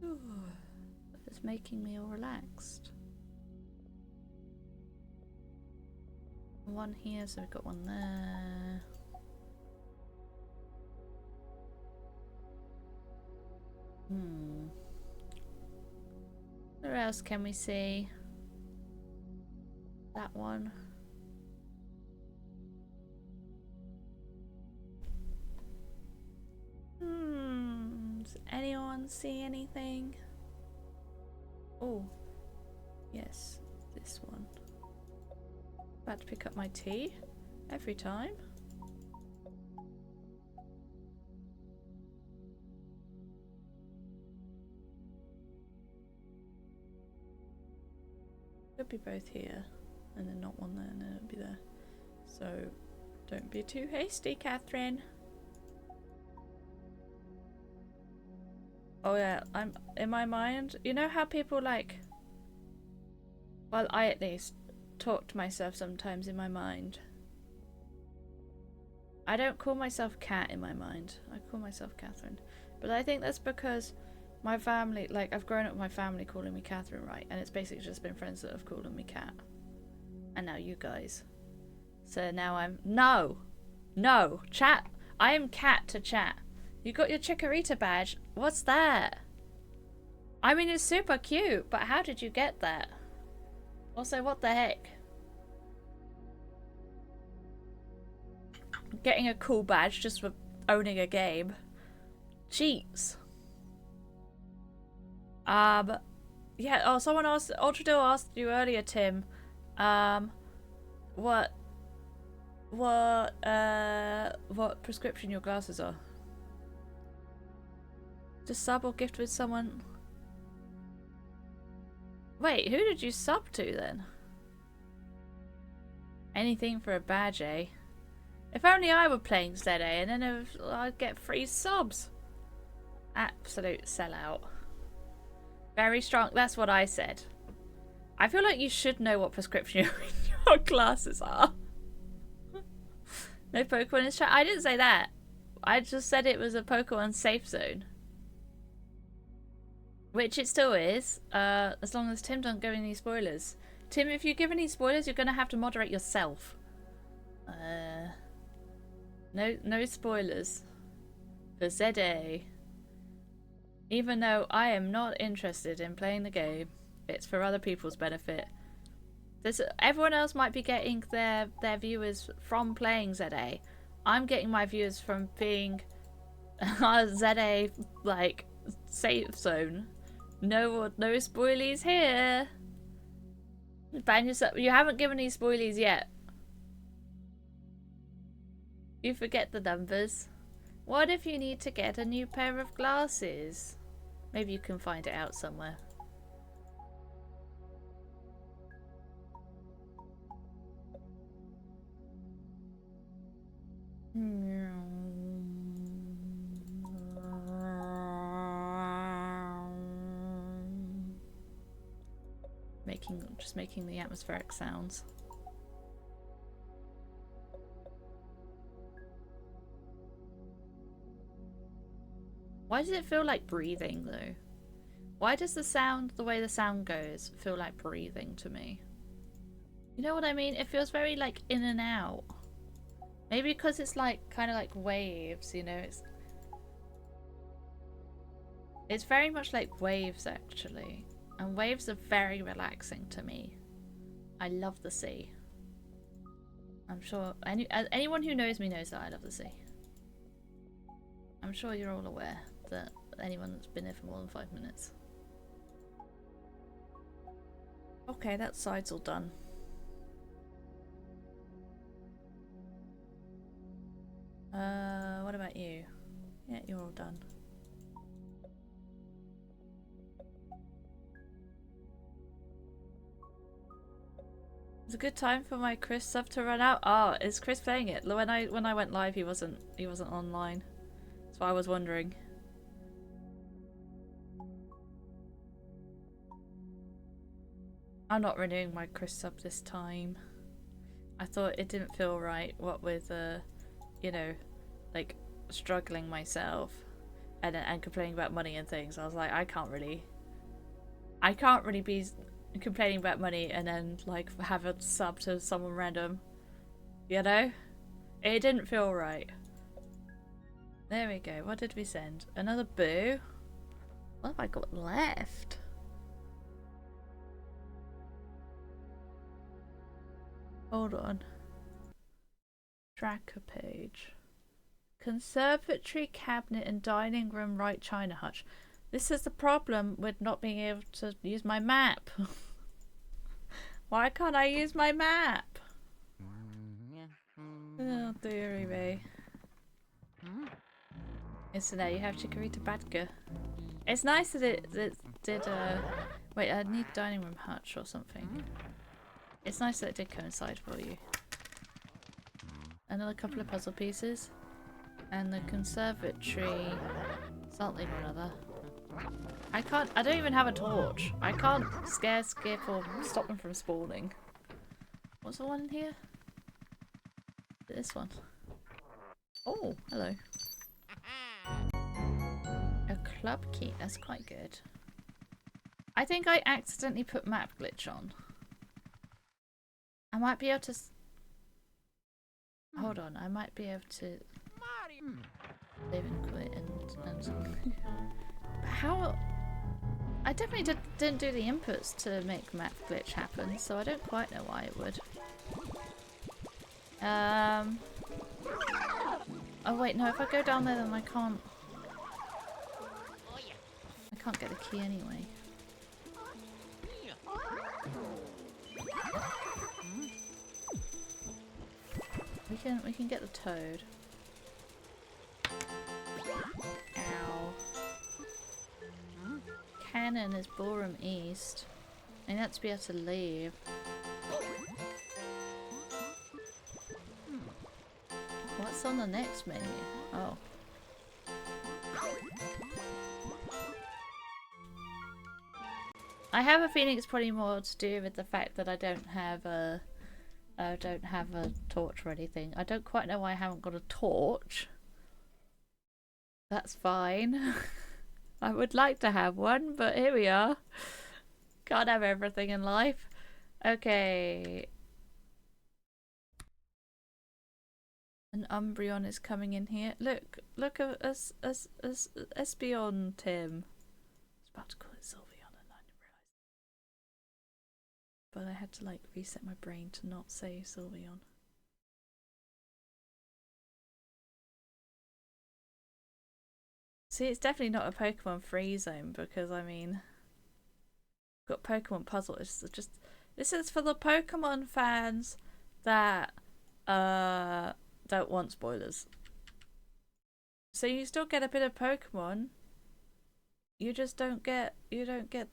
Ooh, it's making me all relaxed. One here, so we've got one there. Where else can we see? That one. Does anyone see anything? Oh, yes, this one. About to pick up my tea every time. Could be both here, and then not one there, and then it'll be there. So, don't be too hasty, Catherine. Oh yeah, I'm in my mind. You know how people like, well, I at least talk to myself sometimes in my mind. I don't call myself Cat in my mind. I call myself Catherine. But I think that's because my family, like, I've grown up with my family calling me Catherine, right? And it's basically just been friends that have called me Cat. And now you guys. So now I'm... No! No! Chat! I am Cat to chat. You got your Chikorita badge. What's that? I mean, it's super cute, but how did you get that? Also, what the heck? Getting a cool badge just for owning a game. Cheats. Yeah, oh, someone asked, Ultradil asked you earlier, Tim, what prescription your glasses are. Just sub or gift with someone. Wait, who did you sub to then? Anything for a badge, eh? If only I were playing ZA and then I'd get free subs. Absolute sellout. Very strong. That's what I said. I feel like you should know what prescription your glasses are. No Pokemon is chat. I didn't say that. I just said it was a Pokemon safe zone. Which it still is, as long as Tim doesn't give any spoilers. Tim, if you give any spoilers, you're going to have to moderate yourself. No spoilers for ZA. Even though I am not interested in playing the game, it's for other people's benefit. Everyone else might be getting their viewers from playing ZA. I'm getting my viewers from being a ZA, like, safe zone. No spoilies here. Ban yourself. You haven't given any spoilies yet. You forget the numbers. What if you need to get a new pair of glasses? Maybe you can find it out somewhere. Just making the atmospheric sounds. Why does it feel like breathing though? Why does the way the sound goes, feel like breathing to me? You know what I mean? It feels very like in and out. Maybe because it's like kind of like waves, you know? It's very much like waves actually. And waves are very relaxing to me. I love the sea. I'm sure anyone who knows me knows that I love the sea. I'm sure you're all aware that anyone that's been here for more than 5 minutes. Okay, that side's all done. What about you? Yeah, you're all done. It's a good time for my Chris sub to run out. Oh, is Chris playing it? When I went live, he wasn't online. That's why I was wondering. I'm not renewing my Chris sub this time. I thought it didn't feel right, what with, you know, like, struggling myself and complaining about money and things. I was like, I can't really be complaining about money and then, like, have a sub to someone random. You know? It didn't feel right. There we go. What did we send? Another boo? What have I got left? Hold on. Tracker page. Conservatory, cabinet and dining room right china hutch. This is the problem with not being able to use my map. Why can't I use my map? Oh dearie me. So now you have Chikorita Badger. It's nice that it did wait, I need dining room hutch or something. It's nice that it did coincide for you. Another couple of puzzle pieces. And the conservatory something or another. I don't even have a torch. I can't scare, skip or stop them from spawning. What's the one in here? This one. Oh, hello. A club key, that's quite good. I think I accidentally put map glitch on. I might be able to... Hold on, I might be able to... Live and quit and... But how... I definitely didn't do the inputs to make map glitch happen, so I don't quite know why it would. Oh wait, no, if I go down there then I can't get the key anyway. We can get the toad. Ow. Cannon is Ballroom East. I need that to be able to leave. What's on the next menu? Oh. I have a feeling it's probably more to do with the fact that I don't have a torch or anything. I don't quite know why I haven't got a torch. That's fine. I would like to have one, but here we are. Can't have everything in life. Okay. An Umbreon is coming in here. Look at us, Espeon Tim. I was about to call it Sylveon and I didn't realise. But I had to like reset my brain to not say Sylveon. See, it's definitely not a Pokemon free zone because I mean, got Pokemon Puzzle. It's just this is for the Pokemon fans that don't want spoilers. So you still get a bit of Pokemon. You just don't get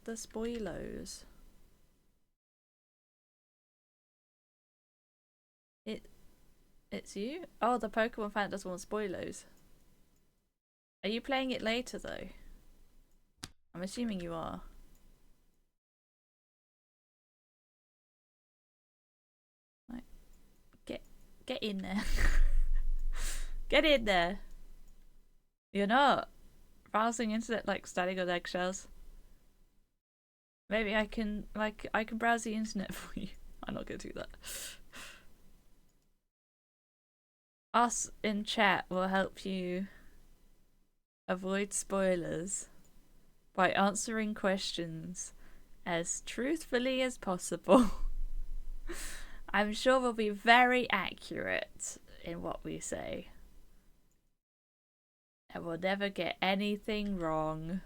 the spoilers. It's you? Oh, the Pokemon fan doesn't want spoilers. Are you playing it later though? I'm assuming you are. Right. Get in there. Get in there. You're not browsing internet like standing on eggshells. Maybe I can browse the internet for you. I'm not gonna do that. Us in chat will help you avoid spoilers by answering questions as truthfully as possible. I'm sure we'll be very accurate in what we say. And we'll never get anything wrong.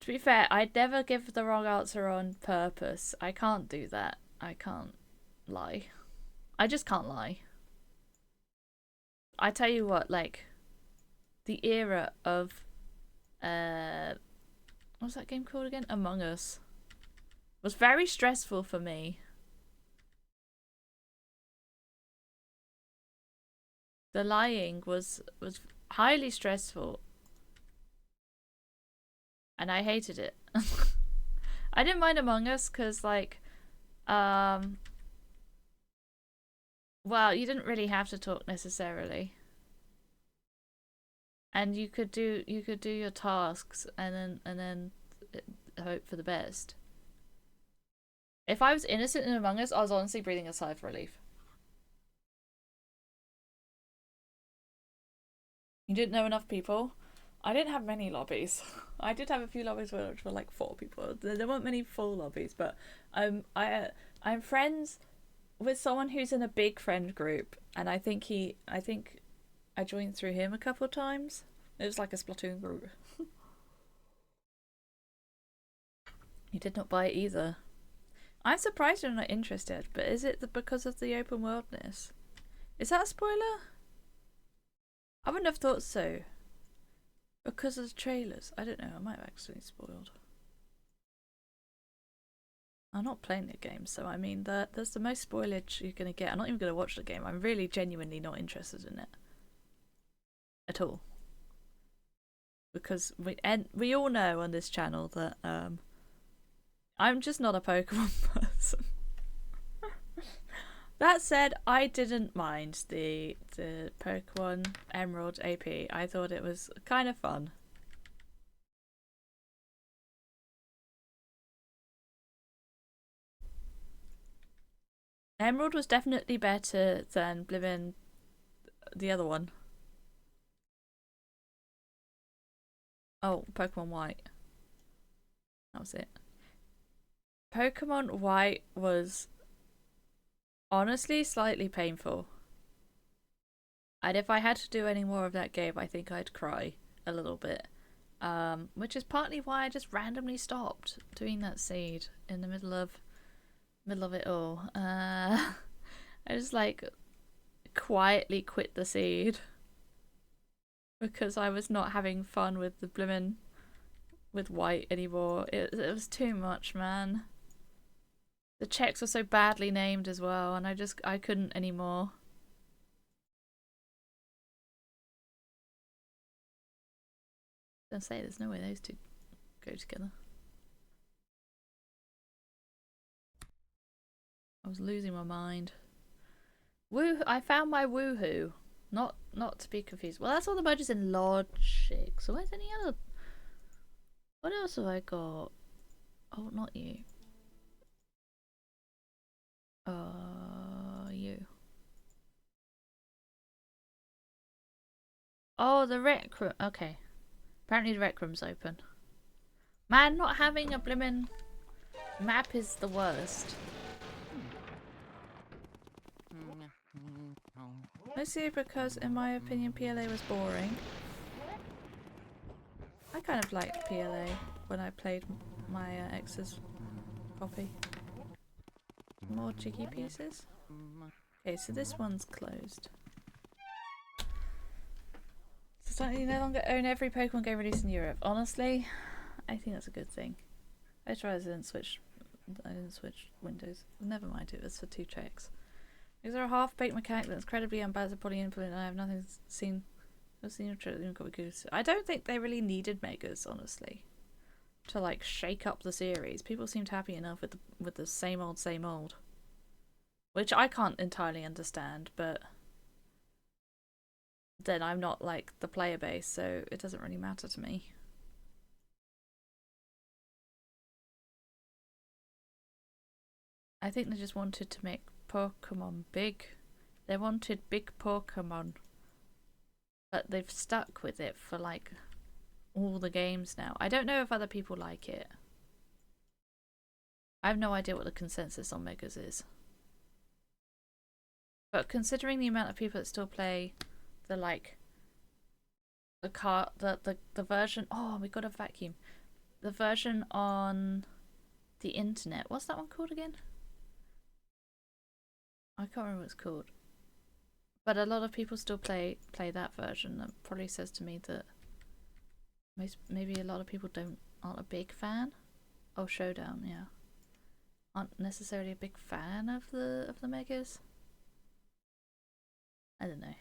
To be fair, I'd never give the wrong answer on purpose. I can't do that. I can't lie. I just can't lie. I tell you what, like, the era of, what's that game called again? Among Us. Was very stressful for me. The lying was highly stressful. and I hated it. I didn't mind Among Us because, like, well, you didn't really have to talk necessarily, and you could do your tasks and then hope for the best. If I was innocent in Among Us, I was honestly breathing a sigh of relief. You didn't know enough people. I didn't have many lobbies. I did have a few lobbies which were like 4 people. There weren't many full lobbies, but I'm friends with someone who's in a big friend group, and I think I joined through him a couple of times. It was like a Splatoon group. He did not buy it either. I'm surprised you're not interested, but is it because of the open worldness? Is that a spoiler? I wouldn't have thought so. Because of the trailers. I don't know, I might have actually spoiled. I'm not playing the game, so I mean, there's the most spoilage you're going to get. I'm not even going to watch the game. I'm really genuinely not interested in it. At all. Because we all know on this channel that I'm just not a Pokemon person. That said, I didn't mind the Pokemon Emerald AP. I thought it was kind of fun. Emerald was definitely better than Blimmin' the other one. Oh, Pokemon White. That was it. Pokemon White was honestly slightly painful. And if I had to do any more of that game, I think I'd cry a little bit. Which is partly why I just randomly stopped doing that seed in the middle of it all. I just like quietly quit the seed because I was not having fun with the blimmin' with White anymore. It was too much, man. The checks were so badly named as well, and I couldn't anymore. I was gonna say, there's no way those two go together. I was losing my mind. Woo! I found my woohoo. Not to be confused. Well, that's all the badges in Logic. So where's any other? What else have I got? Oh, not you. You. Oh, the rec room. Okay. Apparently the rec room's open. Man, not having a blimmin' map is the worst. Mostly because, in my opinion, PLA was boring. I kind of liked PLA when I played my ex's copy. More jiggy pieces. Okay, so this one's closed. So you no longer own every Pokemon game released in Europe. Honestly, I think that's a good thing. I didn't switch Windows. Never mind, it was for 2 checks. Is there a half-baked mechanic that's incredibly unbalanced and poorly implemented? I have nothing seen. I've seen your I don't think they really needed megas, honestly, to like shake up the series. People seemed happy enough with the same old, which I can't entirely understand. But then I'm not like the player base, so it doesn't really matter to me. I think they just wanted to make Pokemon big. They wanted big Pokemon. But they've stuck with it for like all the games now. I don't know if other people like it. I have no idea what the consensus on Megas is. But considering the amount of people that still play the like the version, oh, we got a vacuum. The version on the internet. What's that one called again? I can't remember what it's called. But a lot of people still play that version. That probably says to me that maybe a lot of people aren't a big fan. Oh, Showdown, yeah. Aren't necessarily a big fan of the Megas. I don't know.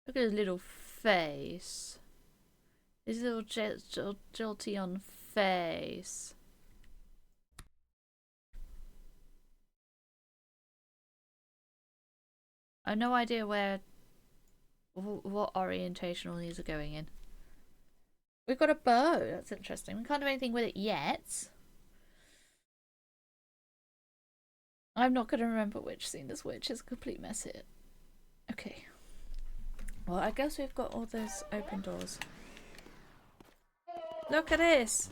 Look at his little face. His little jolty on face. I have no idea what orientational these are going in. We've got a bow. That's interesting. We can't do anything with it yet. I'm not going to remember which scene is which. It's a complete mess here. Okay. Well, I guess we've got all those open doors. Look at this!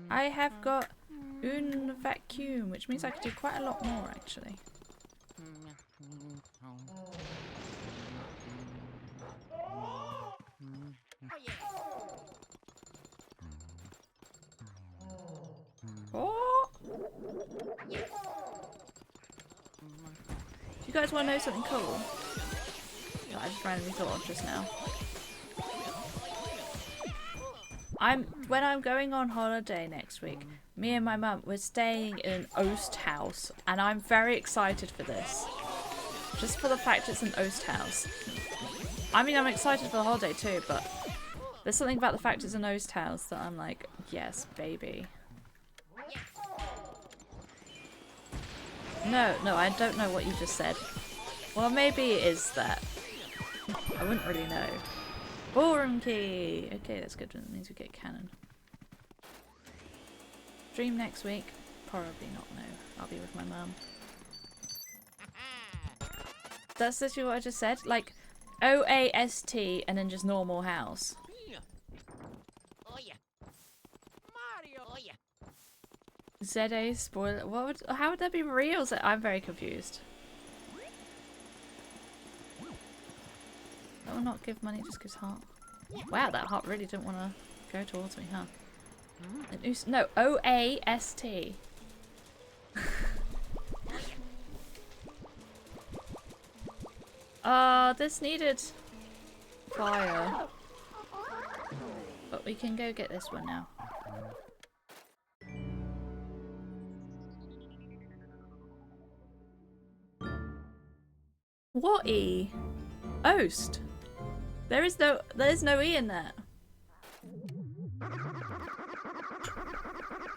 I have got un vacuum, which means I could do quite a lot more, actually. Oh! Do you guys want to know something cool? That I just randomly thought of just now. When I'm going on holiday next week, me and my mum, we're staying in an Oast house, and I'm very excited for this. Just for the fact it's an Oast house. I mean, I'm excited for the holiday too, but there's something about the fact it's an Oast house that I'm like, yes, baby. No, I don't know what you just said. Well, maybe it is that. I wouldn't really know. Ballroom key! Okay, that's good. That means we get cannon. Stream next week? Probably not, no. I'll be with my mum. That's literally what I just said. Like, O-A-S-T and then just normal house. Z-A spoiler. How would that be real? I'm very confused. That will not give money, it just gives heart. Wow, that heart really didn't want to go towards me, huh? No, O-A-S-T. This needed fire. But we can go get this one now. What E? Oast. There is no E in there.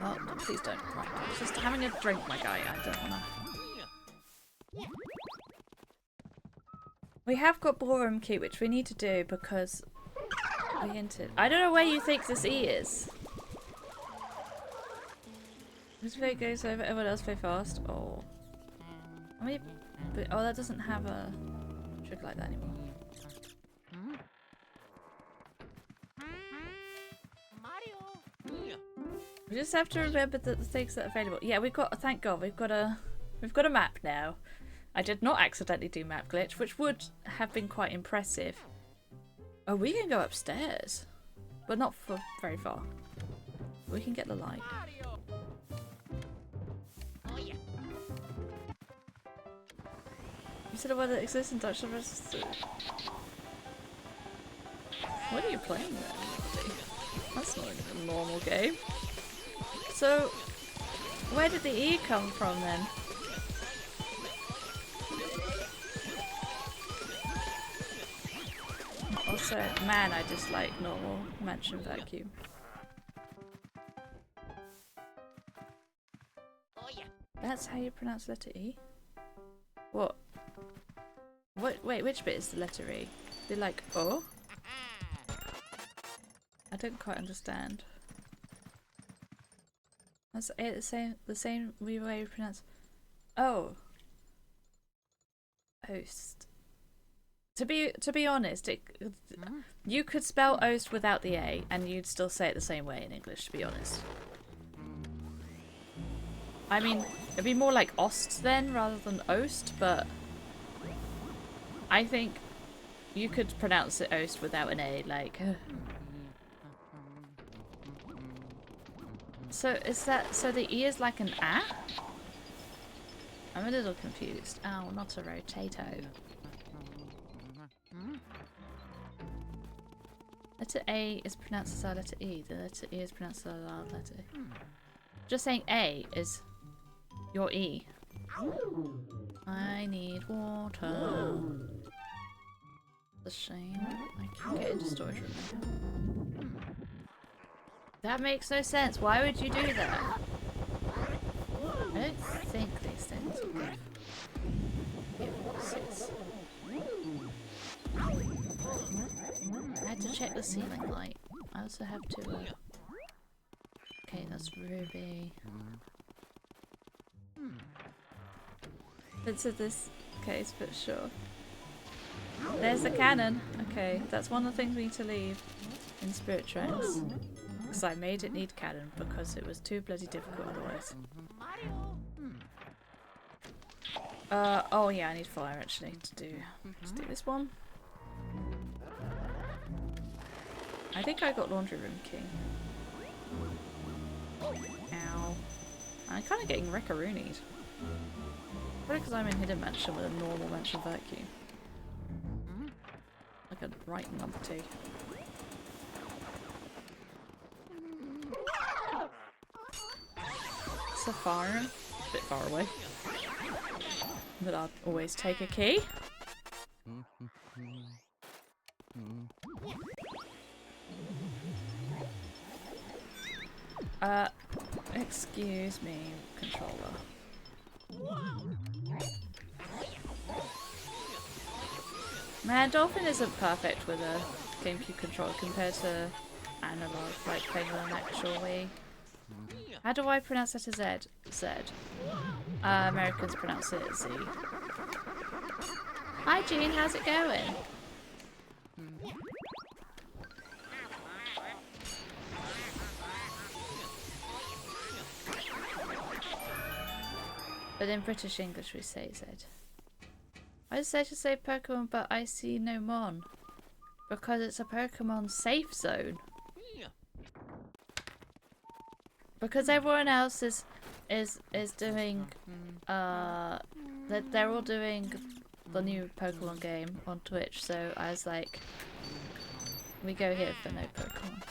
Oh, no, please don't. Right, I'm just having a drink, my guy. I don't wanna. We have got ballroom key, which we need to do because we hinted. I don't know where you think this E is. This play goes over, everyone else play fast. Oh. I mean, but, oh, that doesn't have a trick like that anymore. We just have to remember that the things that are available. Yeah, we've got. Thank God, we've got a map now. I did not accidentally do map glitch, which would have been quite impressive. Oh, we can go upstairs, but not for very far. We can get the light. You said a word that exists in Dutch. What are you playing then? That's not a normal game. So, where did the E come from then? Also, man, I dislike normal mansion vacuum. That's how you pronounce letter E? What? Wait, which bit is the letter E? They're like, oh? I don't quite understand. That's the same way we pronounce. Oh. Oast. To be honest, you could spell Oast without the A, and you'd still say it the same way in English. To be honest. I mean, it'd be more like Ost then rather than Oast, but I think you could pronounce it Oast without an A. Like. So is that so? The E is like an A? I'm a little confused. Oh, not a rotato. Letter A is pronounced as our letter E. The letter E is pronounced as our letter E. Just saying A is your E. I need water. The shame. I can get into storage room now. That makes no sense. Why would you do that? I don't think these things will give six. I had to check the ceiling light. I also have to. Okay, that's Ruby. It's in this case, but sure. There's the cannon. Okay, that's one of the things we need to leave in Spirit Tracks. Because I made it need cannon because it was too bloody difficult otherwise. Oh yeah, I need fire actually to do. Let's do this one. I think I got laundry room key. Ow. I'm kind of getting wreckaroonied. Probably because I'm in Hidden Mansion with a normal mansion vacuum. Like a right numpty. It's a farm. A bit far away. But I'll always take a key. Excuse me, controller. Man, Dolphin isn't perfect with a GameCube controller compared to analog, like playing with an actual Wii. How do I pronounce it as Z? Z. Americans pronounce it as Z. Hi Jean, how's it going? But in British English we say Z. I just said to say Pokemon, but I see no Mon. Because it's a Pokemon safe zone. Because everyone else is doing they're all doing the new Pokemon game on Twitch, so I was like, we go here for no Pokemon.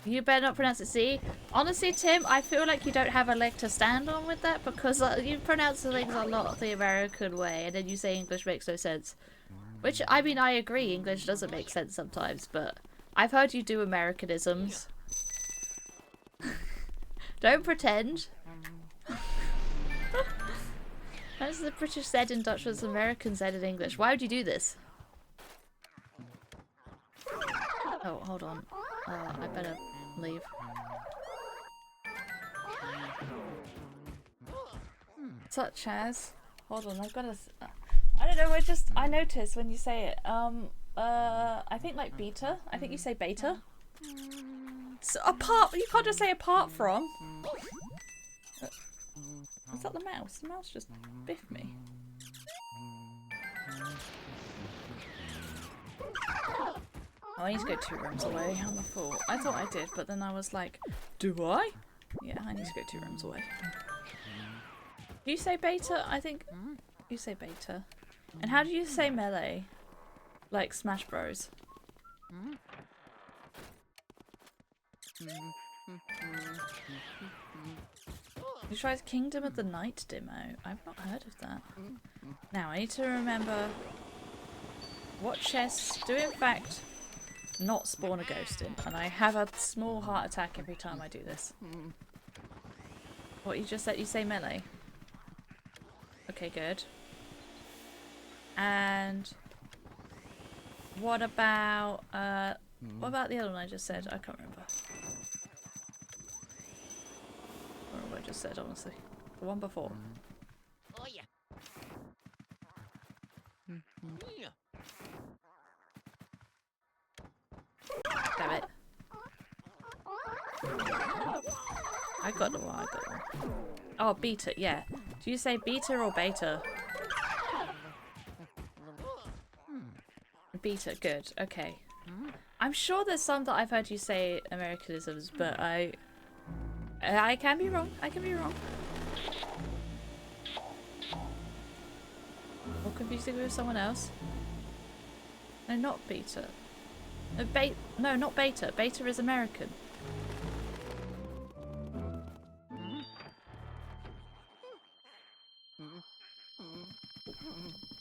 You better not pronounce it C. Honestly, Tim, I feel like you don't have a leg to stand on with that because you pronounce the things a lot the American way and then you say English makes no sense. Which, I mean, I agree, English doesn't make sense sometimes, but I've heard you do Americanisms. Don't pretend. That's the British said in Dutch, was American said in English. Why would you do this? Oh, hold on. I better leave. Such as... Hold on, I've got to... I don't know, I noticed when you say it. I think like beta. I think you say beta. So apart... You can't just say apart from. Is that the mouse? The mouse just biffed me. Oh, I need to go 2 rooms away. I'm a fool. I thought I did, but then I was like, do I? Yeah, I need to go 2 rooms away. Do you say beta? I think you say beta. And how do you say melee? Like Smash Bros. You tried Kingdom of the Night demo. I've not heard of that. Now I need to remember what chests do in fact not spawn a ghost in, and I have a small heart attack every time I do this. What you just said? You say melee. Okay, good. And what about the other one I just said? I can't remember. What I just said, honestly. The one before. Oh yeah. Damn it. I got the one, Oh, beta, yeah. Do you say beta or beta? Beta, good, okay. I'm sure there's some that I've heard you say Americanisms, but I can be wrong. I can be wrong. Or confusing with someone else. No, not beta. No, not beta. Beta is American.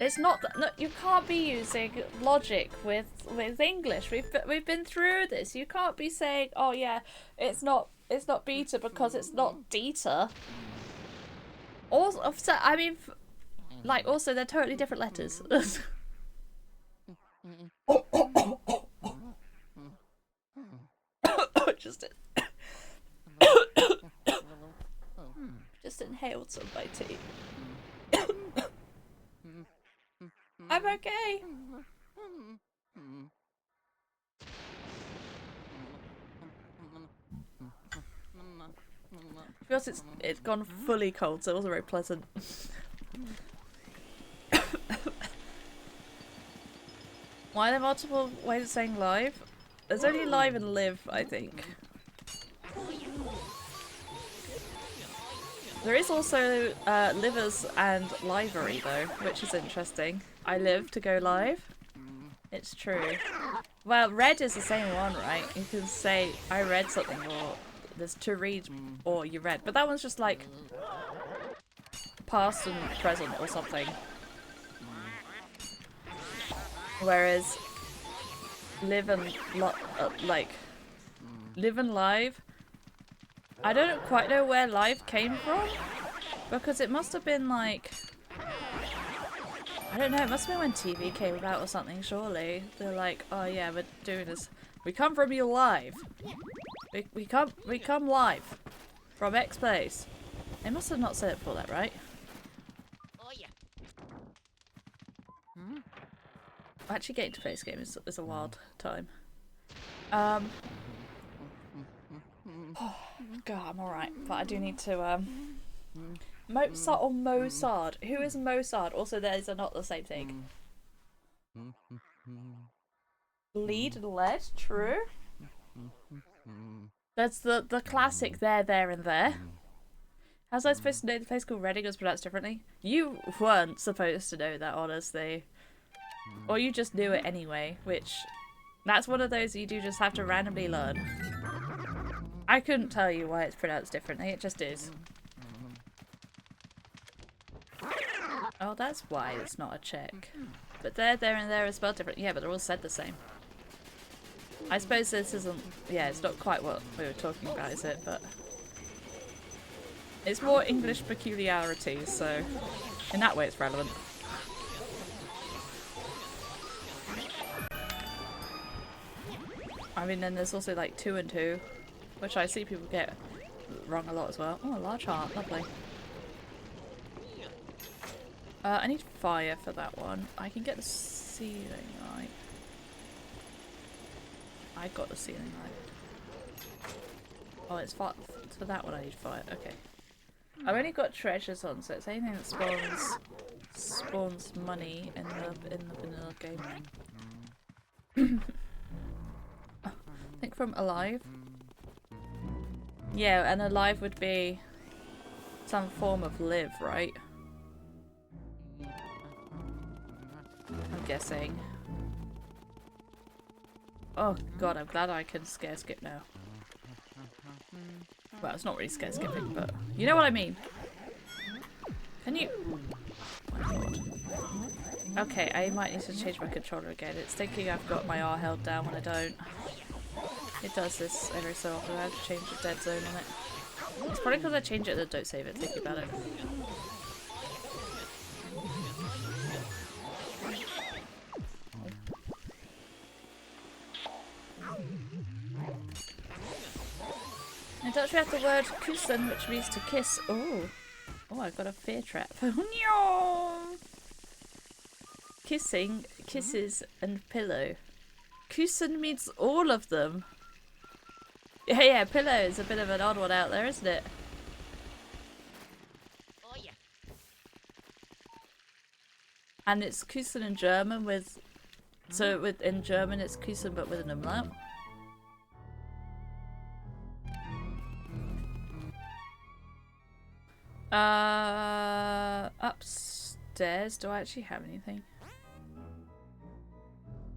It's not. No, you can't be using logic with English. We've been through this. You can't be saying, "Oh yeah, it's not beta because it's not data." Also, I mean, like, also they're totally different letters. Just inhaled some of my tea. I'm okay. Because it's gone fully cold, so it wasn't very pleasant. Why are there multiple ways of saying live? There's only live and live, I think. There is also livers and livery though, which is interesting. I live to go live. It's true. Well, read is the same one, right? You can say I read something, or there's to read, or you read. But that one's just like past and present or something. Whereas live and like live and live, I don't quite know where live came from, because it must have been like, I don't know, it must have been when TV came about or something, surely. They're like, oh yeah, we're doing this. We come from you live. We come live from X place. They must have not said it before that, right? Oh yeah. Actually, getting to play this game is a wild time. Oh, God, I'm alright, but I do need to Mozart or Mozart? Who is Mozart? Also, those are not the same thing. Lead and lead, true. That's the classic there and there. How was I supposed to know the place called Reading was pronounced differently? You weren't supposed to know that, honestly. Or you just knew it anyway, which... That's one of those you do just have to randomly learn. I couldn't tell you why it's pronounced differently, it just is. Oh, that's why it's not a check. But there and there is spelled different. Yeah, but they're all said the same. I suppose this isn't... Yeah, it's not quite what we were talking about, is it? But... It's more English peculiarities, so... In that way it's relevant. I mean, then there's also like 2 and 2, which I see people get wrong a lot as well. Oh, a large heart, lovely. I need fire for that one. I can get the ceiling right. I got the ceiling right. Oh, it's fire. For that one I need fire. Okay. I've only got treasures on, so it's anything that spawns money in the vanilla game. I think from alive. Yeah, and alive would be some form of live, right? I'm guessing. Oh god, I'm glad I can scare skip now. Well, it's not really scare skipping, but you know what I mean. Can you... Oh my god. Okay, I might need to change my controller again. It's thinking I've got my R held down when I don't. It does this every so often. I have to change the dead zone on it. It's probably because I change it and don't save it, thinking about it. In Dutch we have the word kussen, which means to kiss. Oh, oh, I got a fear trap. Kissing, kisses, and pillow. Kussen means all of them. Yeah, pillow is a bit of an odd one out there, isn't it? Oh yeah. And it's kussen in German with... So in German it's kussen but with an umlaut. Upstairs, do I actually have anything?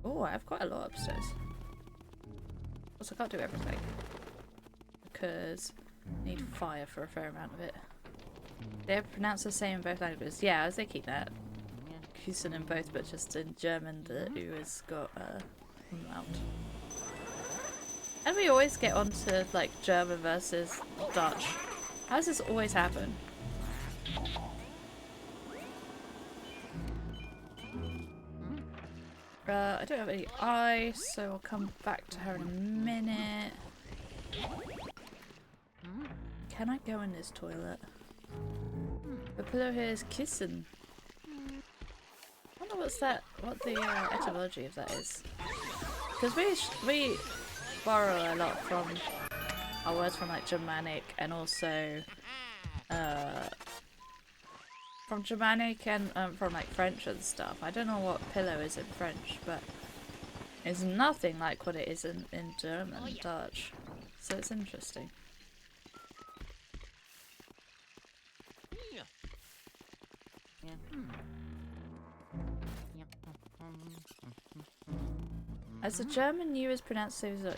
Oh, I have quite a lot upstairs. Also, I can't do everything. Because I need fire for a fair amount of it. They're pronounced the same in both languages. Yeah, I was thinking that. Küssen in both, but just in German the U has got umlaut. And we always get onto like German versus Dutch. How does this always happen? I don't have any ice, so I'll come back to her in a minute. Can I go in this toilet? The pillow here is kissing. I wonder what the etymology of that is. Because we borrow a lot from our words from like Germanic and also from Germanic and from like French and stuff. I don't know what pillow is in French, but it's nothing like what it is in German and Dutch. So it's interesting. As a German, U is pronounced so as I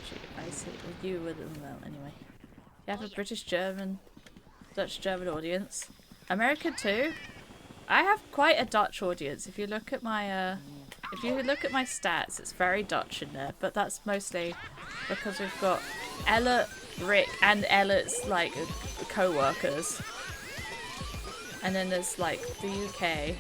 see it with U with them well anyway. You have a British German, Dutch German audience. American too. I have quite a Dutch audience. If you look at my stats, it's very Dutch in there, but that's mostly because we've got Ella, Rick, and Ella's like co-workers. And then there's like the UK.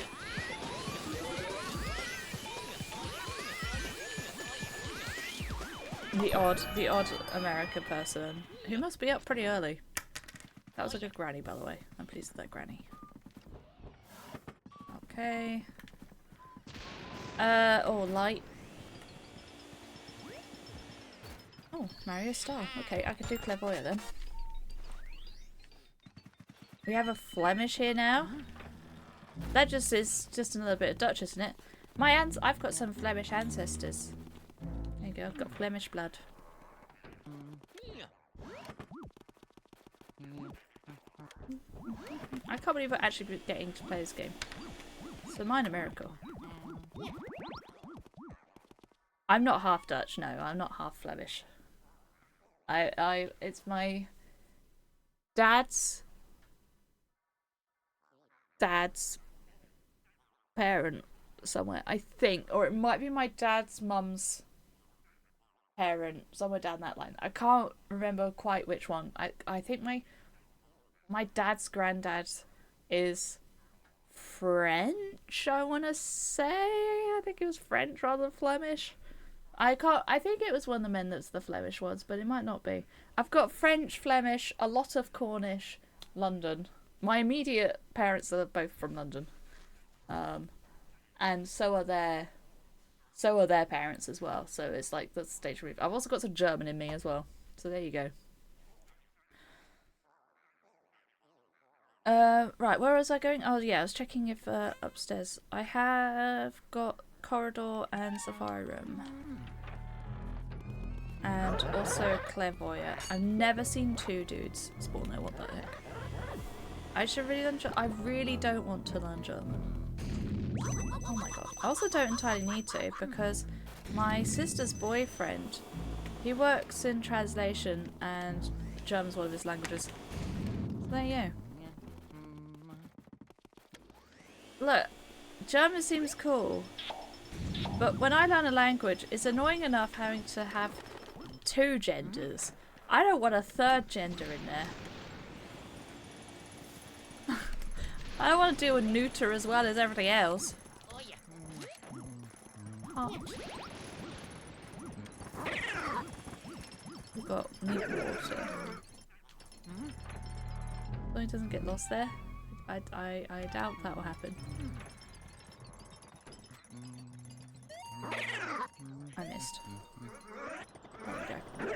The odd American person who must be up pretty early. That was a good granny, by the way. I'm pleased with that granny. Okay. Oh, light. Oh, Mario Star. Okay, I could do Clairvoyant then. We have a Flemish here now. That just is just another bit of Dutch, isn't it? I've got some Flemish ancestors. There you go, I've got Flemish blood. I can't believe we're actually getting to play this game. It's a minor miracle. I'm not half Dutch, no, I'm not half Flemish. It's my dad's parent somewhere, I think, or it might be my dad's mum's parent, somewhere down that line. I can't remember quite which one. I think my dad's granddad is French, I want to say. I think it was French rather than Flemish. I think it was one of the men that's the Flemish ones, but it might not be. I've got French, Flemish, a lot of Cornish, London. My immediate parents are both from London. And so are their parents as well. So it's like the stage of. I've also got some German in me as well. So there you go. Right, where was I going? Oh yeah, I was checking if upstairs. I have got corridor and safari room. And also clairvoyant. I've never seen two dudes spawn there, what the heck. I should really learn I really don't want to learn German. Oh my god. I also don't entirely need to because my sister's boyfriend, he works in translation and German's one of his languages. So there you go. Look, German seems cool, but when I learn a language, it's annoying enough having to have two genders. I don't want a third gender in there. I don't want to deal with neuter as well as everything else. Oh. We've got need water. So he doesn't get lost there. I doubt that will happen. I missed. There we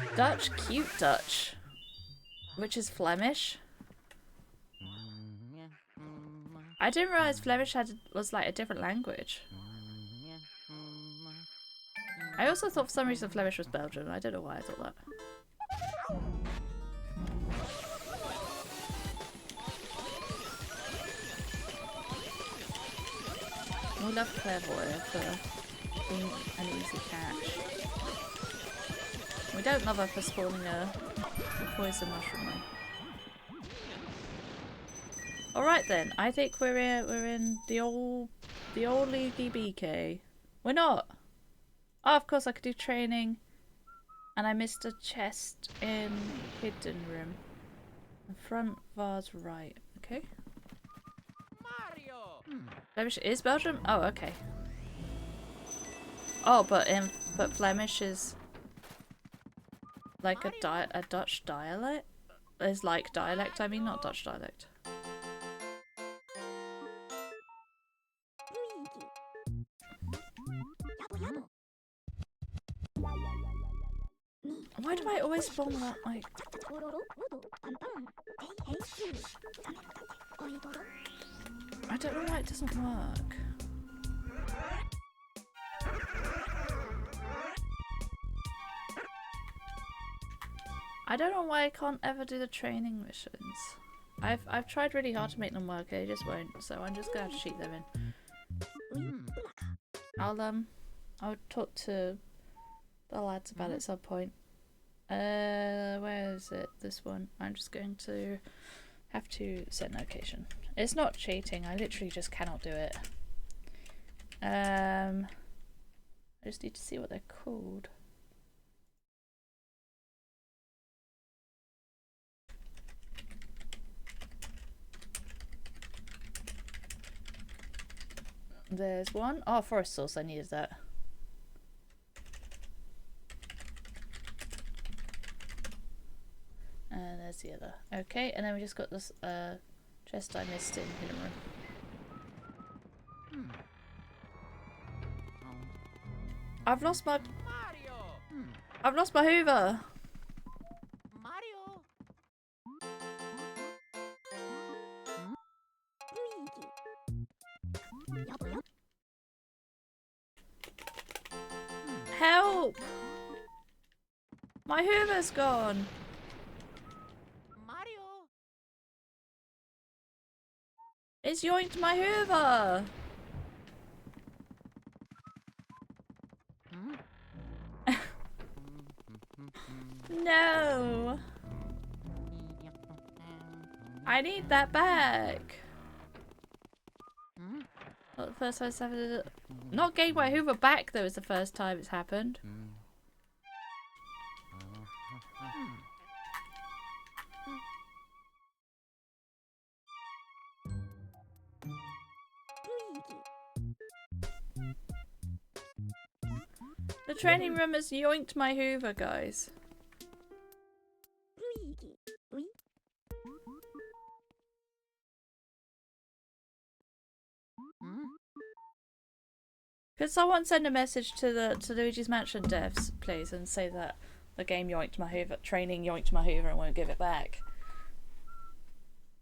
go. Dutch, cute Dutch. Which is Flemish. I didn't realise Flemish was like a different language. I also thought for some reason Flemish was Belgian. I don't know why I thought that. We love clairvoyant for being an easy catch. We don't love her for spawning a poison mushroom though. All right then. I think we're in the old Luigi BK. We're not. Oh, of course I could do training, and I missed a chest in hidden room. The front vase right. Okay. Mario. Flemish is Belgium. Oh, okay. Oh, but Flemish is like a Dutch dialect. Is like dialect. I mean, not Dutch dialect. Why do I always spawn that like? I don't know why it doesn't work. I don't know why I can't ever do the training missions. I've tried really hard to make them work, they just won't. So I'm just gonna have to cheat them in. I'll talk to the lads about it at some point. Where is it? This one. I'm just going to have to set an location. It's not cheating. I literally just cannot do it. I just need to see what they're called. There's one. Oh, forest source. I needed that. And there's the other. Okay, and then we just got this chest I missed in hidden room. I've lost my Mario. I've lost my Hoover. Mario. Help! My Hoover's gone. Mario. It's yoinked my Hoover. No. I need that back. Not the first time it's happened. Not getting my Hoover back though is the first time it's happened. The training room has yoinked my Hoover, guys. Could someone send a message to Luigi's Mansion devs, please, and say that the game yoinked my Hoover, training yoinked my Hoover and won't give it back?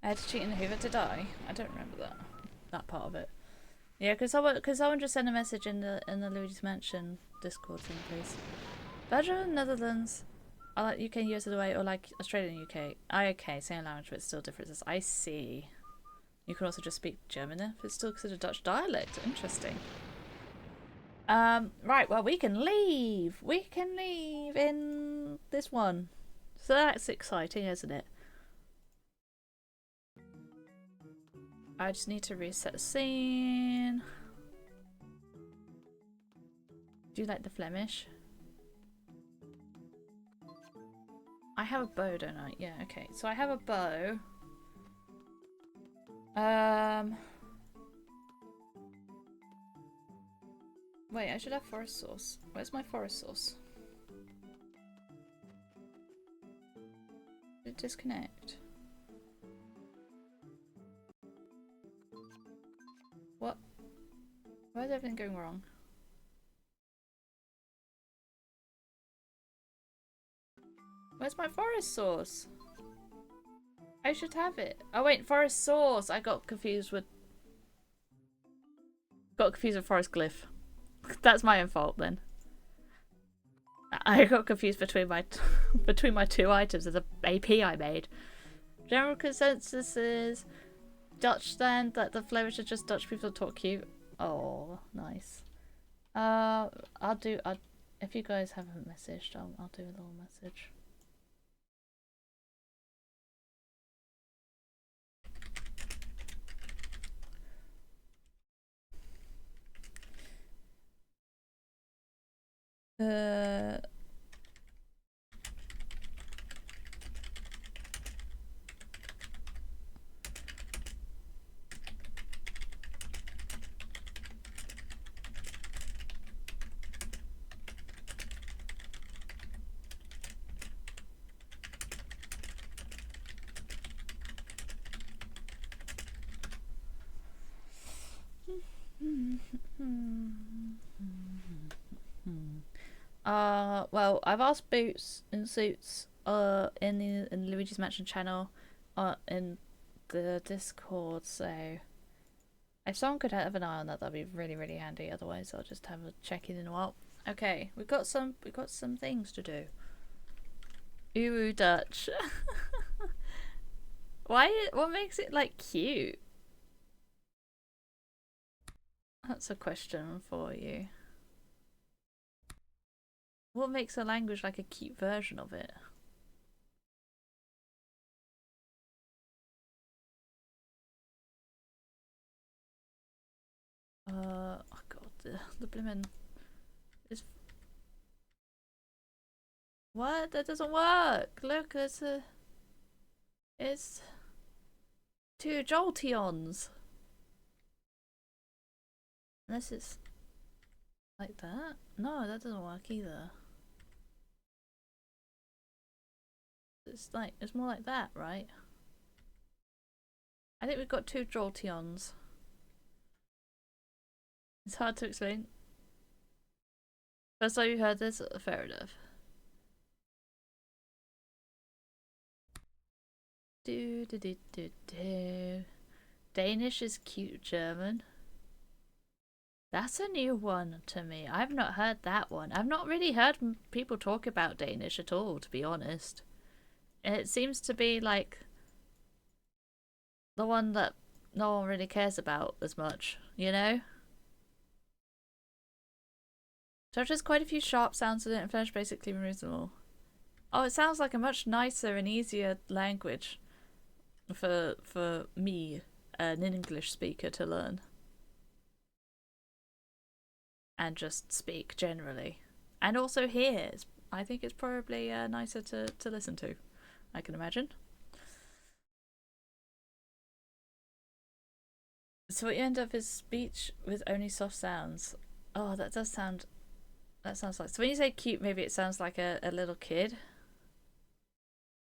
I had to cheat in the Hoover to die. I don't remember that part of it. Yeah, could someone just send a message in the Luigi's Mansion Discord thing, please? Belgium and Netherlands are like UK and US of the way, or like Australia and UK. Okay, same language but still differences. I see. You can also just speak German if it's still considered Dutch dialect. Interesting. Right, well we can leave. We can leave in this one. So that's exciting, isn't it? I just need to reset the scene. Do you like the Flemish? I have a bow, don't I? Yeah, okay. So I have a bow. Wait, I should have forest sauce. Where's my forest sauce? Did it disconnect? What? Why is everything going wrong? Where's my forest sauce? I should have it. Oh wait, forest sauce. I got confused with forest glyph. That's my own fault then. I got confused between my two items as a AP I made. General consensus is Dutch stand that the Flemish are just Dutch people talk cute. Oh, nice. If you guys haven't messaged, I'll do a little message. Uh, well, I've asked Boots and Suits in Luigi's Mansion channel in the Discord, so if someone could have an eye on that, that'd be really, really handy. Otherwise, I'll just have a check in a while. Okay, we've got some things to do. Ooh, Dutch. What makes it like cute? That's a question for you. What makes a language like a cute version of it? Oh god, the blimmin' is. What? That doesn't work! Look, it's two Jolteons. Unless it's like that? No, that doesn't work either. It's more like that, right? I think we've got two Jolteons. It's hard to explain. First time you heard this, fair enough. Do do do do do. Danish is cute German. That's a new one to me. I've not heard that one. I've not really heard people talk about Danish at all, to be honest. It seems to be like the one that no one really cares about as much, you know? Josh has quite a few sharp sounds in it and French basically removes them all. Oh, it sounds like a much nicer and easier language for me, an English speaker, to learn. And just speak generally. And also hear. I think it's probably nicer to listen to, I can imagine. So what you end up is speech with only soft sounds. Oh, that does sound... That sounds like... So when you say cute, maybe it sounds like a little kid.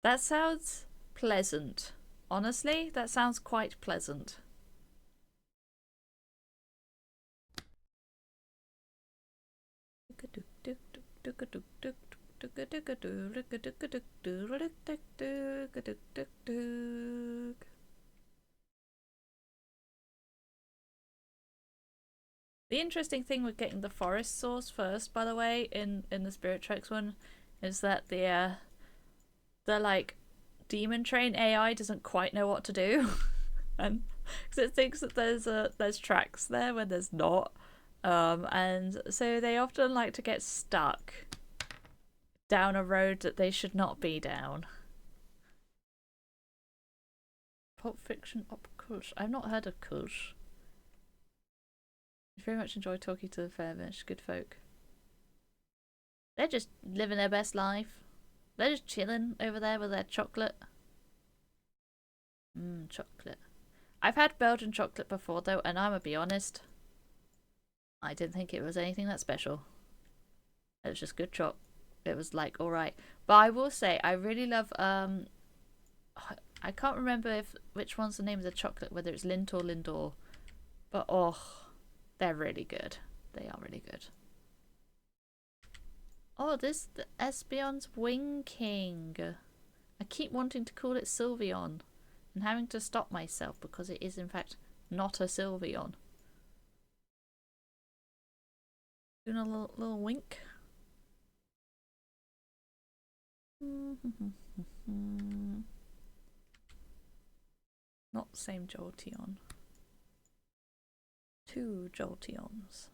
That sounds pleasant. Honestly, that sounds quite pleasant. The interesting thing with getting the forest source first, by the way, in the Spirit Tracks one, is that the like demon train AI doesn't quite know what to do, and because it thinks that there's tracks there when there's not, and so they often like to get stuck down a road that they should not be down. Pulp Fiction op Kush. I've not heard of Kush. I very much enjoy talking to the Fairmish, good folk. They're just living their best life. They're just chilling over there with their chocolate. Chocolate. I've had Belgian chocolate before though, and I'm gonna be honest, I didn't think it was anything that special. It was just good chocolate. It was like alright. But I will say I really love I can't remember which one's the name of the chocolate, whether it's Lindt or Lindor. But oh, they're really good. They are really good. Oh, the Espeon's winking. I keep wanting to call it Sylveon and having to stop myself because it is in fact not a Sylveon. Doing a little wink. Not the same Jolteon. Two Jolteons.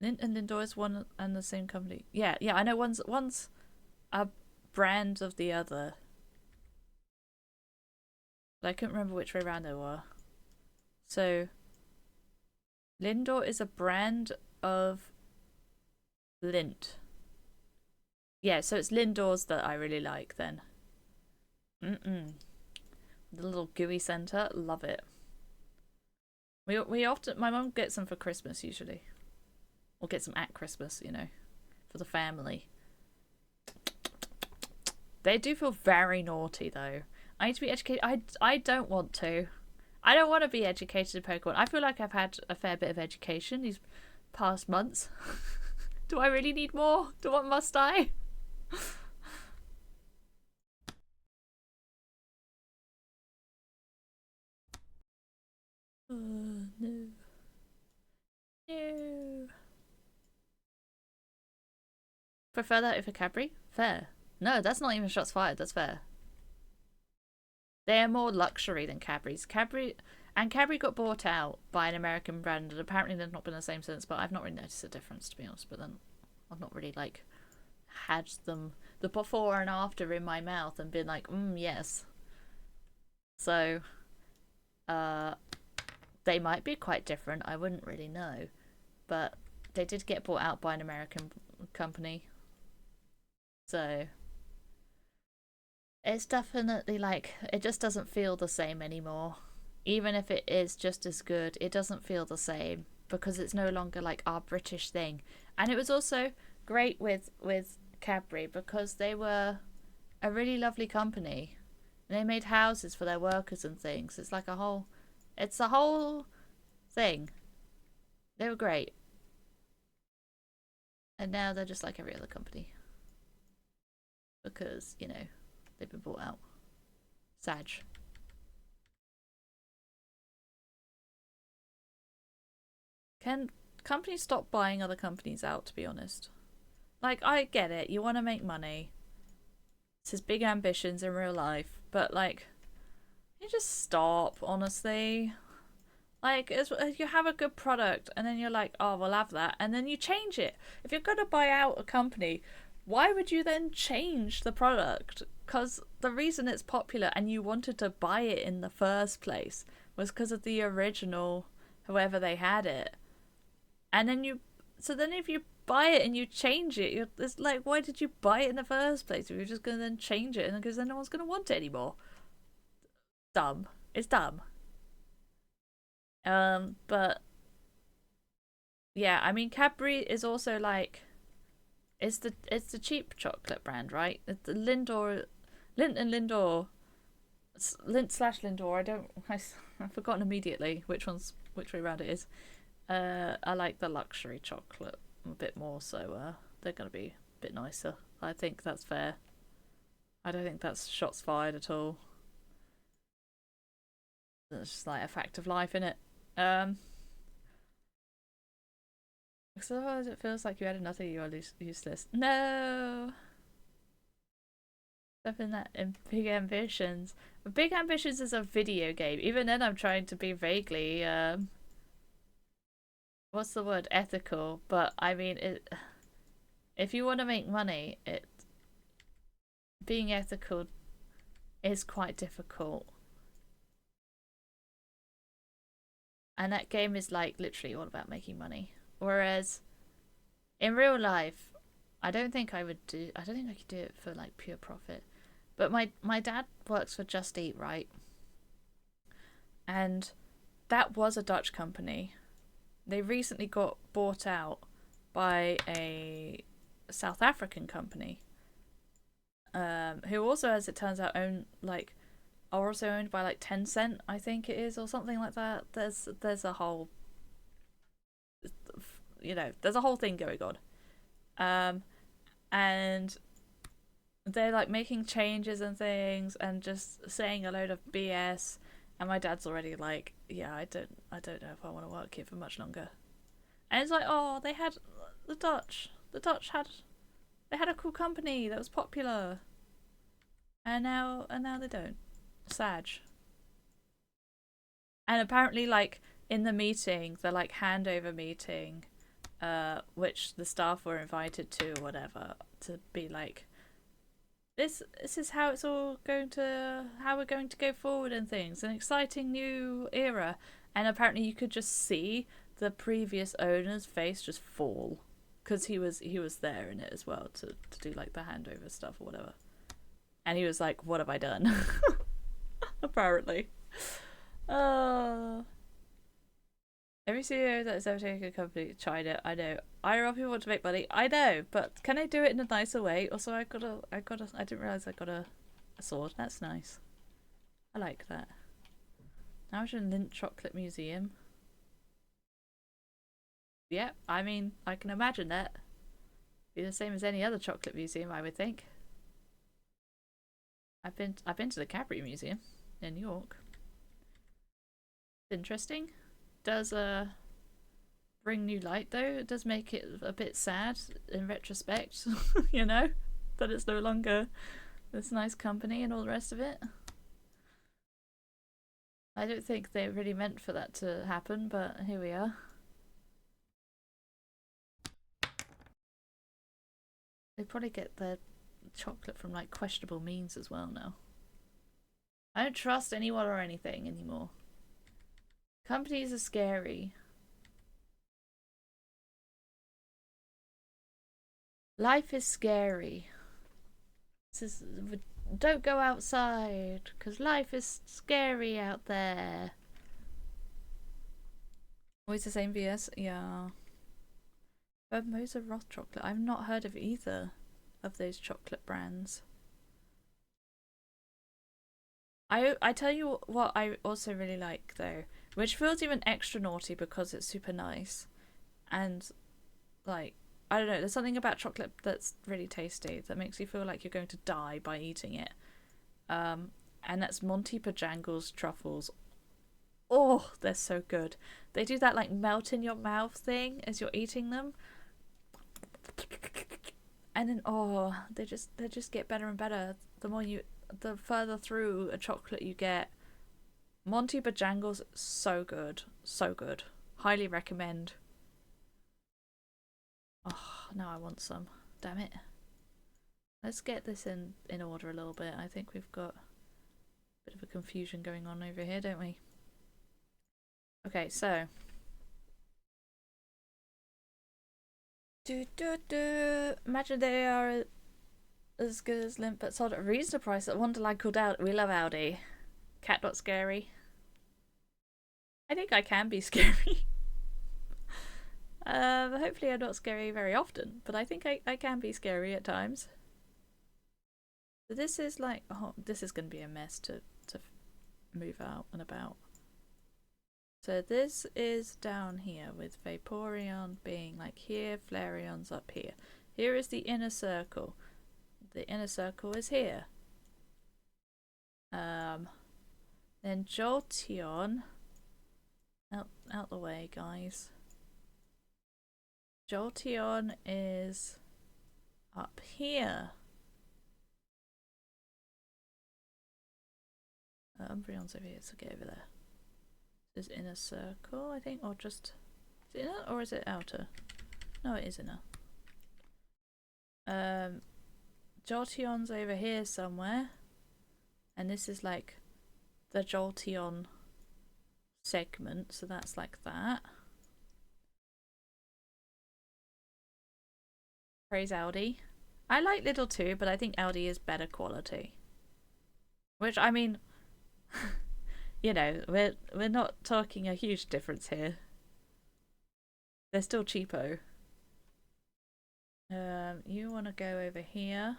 Lindt and Lindor is one and the same company. Yeah, I know one's a brand of the other. But I couldn't remember which way around they were. So Lindor is a brand of Lint. Yeah, so it's Lindor's that I really like then. The little gooey centre, love it. We often, my mum gets them for Christmas usually. Or gets them at Christmas, you know, for the family. They do feel very naughty though. I need to be educated. I don't want to. I don't want to be educated in Pokemon. I feel like I've had a fair bit of education these past months. Do I really need more? What must I? Oh, no. No. Prefer that over Cadbury? Fair. No, that's not even shots fired. That's fair. They are more luxury than Cadbury's. Cadbury got bought out by an American brand, and apparently they've not been the same since. But I've not really noticed a difference, to be honest. But then I've not really like had them the before and after in my mouth and been like, yes. So, they might be quite different. I wouldn't really know, but they did get bought out by an American company. So it's definitely like, it just doesn't feel the same anymore. Even if it is just as good, it doesn't feel the same because it's no longer like our British thing. And it was also great with Cadbury because they were a really lovely company. And they made houses for their workers and things. It's like a whole thing. They were great. And now they're just like every other company. Because, you know, they've been bought out. Sag. Can companies stop buying other companies out, to be honest? Like, I get it. You want to make money. This is big ambitions in real life. But, like, you just stop, honestly. Like, you have a good product, and then you're like, oh, we'll have that. And then you change it. If you're going to buy out a company, why would you then change the product? Because the reason it's popular and you wanted to buy it in the first place was because of the original, whoever they had it. And then if you buy it and you change it, it's like, why did you buy it in the first place? If you're just going to then change it, and because then no one's going to want it anymore. Dumb. It's dumb. But yeah, I mean, Cadbury is also like, it's the cheap chocolate brand, right? It's the Lindor, Lint and Lindor, Lint/Lindor. I've forgotten immediately which way around it is. I like the luxury chocolate a bit more, so they're gonna be a bit nicer. I think that's fair. I don't think that's shots fired at all. It's just like a fact of life, innit? Because otherwise it feels like you had nothing, you are useless. No! Stepping that in Big Ambitions. Big Ambitions is a video game. Even then I'm trying to be vaguely, what's the word? Ethical. But, I mean, if you want to make money, being ethical is quite difficult. And that game is, like, literally all about making money. Whereas in real life, I don't think I could do it for like pure profit. But my dad works for Just Eat, right? And that was a Dutch company. They recently got bought out by a South African company. Who also, as it turns out, are also owned by like Tencent, I think it is, or something like that. There's a whole, you know, there's a whole thing going on. And they're like making changes and things and just saying a load of BS. And my dad's already like, yeah, I don't know if I want to work here for much longer. And it's like, oh, they had the Dutch had a cool company that was popular, and now they don't. Sag. And apparently, like in the meeting, the like handover meeting, which the staff were invited to or whatever, to be like, this is how it's all how we're going to go forward and things, an exciting new era. And apparently you could just see the previous owner's face just fall. because he was there in it as well to do like the handover stuff or whatever, and he was like, "What have I done?" Apparently. Every CEO that has ever taken a company tried it. I know. IRL people want to make money. I know, but can I do it in a nicer way? Also, I didn't realize I got a sword. That's nice. I like that. Now we're in Lindt Chocolate Museum. Yeah, I mean, I can imagine that. Be the same as any other chocolate museum, I would think. I've been to the Cadbury Museum in New York. It's interesting. Does bring new light though. It does make it a bit sad in retrospect, you know, that it's no longer this nice company and all the rest of it. I don't think they really meant for that to happen, but here we are. They probably get their chocolate from like questionable means as well now. I don't trust anyone or anything anymore. Companies are scary. Life is scary. Don't go outside, because life is scary out there. Always the same VS? Yeah. Moser Roth chocolate. I've not heard of either of those chocolate brands. I tell you what I also really like though, which feels even extra naughty because it's super nice, and like, I don't know, there's something about chocolate that's really tasty that makes you feel like you're going to die by eating it. And that's Monty Pajangles truffles. Oh, they're so good. They do that like melt in your mouth thing as you're eating them. And then they just get better and better the further through a chocolate you get. Monty Pajangles, so good. So good. Highly recommend. Oh, now I want some. Damn it. Let's get this in order a little bit. I think we've got a bit of a confusion going on over here, don't we? Okay, so. Imagine they are as good as Lindt but sold at a reasonable price at Wonderland called out. We love Audi. Cat not scary. I think I can be scary. Hopefully I'm not scary very often, but I think I can be scary at times. So this is like, this is going to be a mess to move out and about. So this is down here with Vaporeon being like here, Flareon's up here. Here is the inner circle. The inner circle is here. Then Jolteon, out the way, guys. Jolteon is up here. Umbreon's over here, so get over there. This is inner circle, I think, or just, is it inner or is it outer? No, it is inner. Jolteon's over here somewhere, and this is like the Jolteon segment, so that's like that. Praise Audi. I like Little too, but I think Audi is better quality. Which, I mean, you know, we're not talking a huge difference here. They're still cheapo. You want to go over here.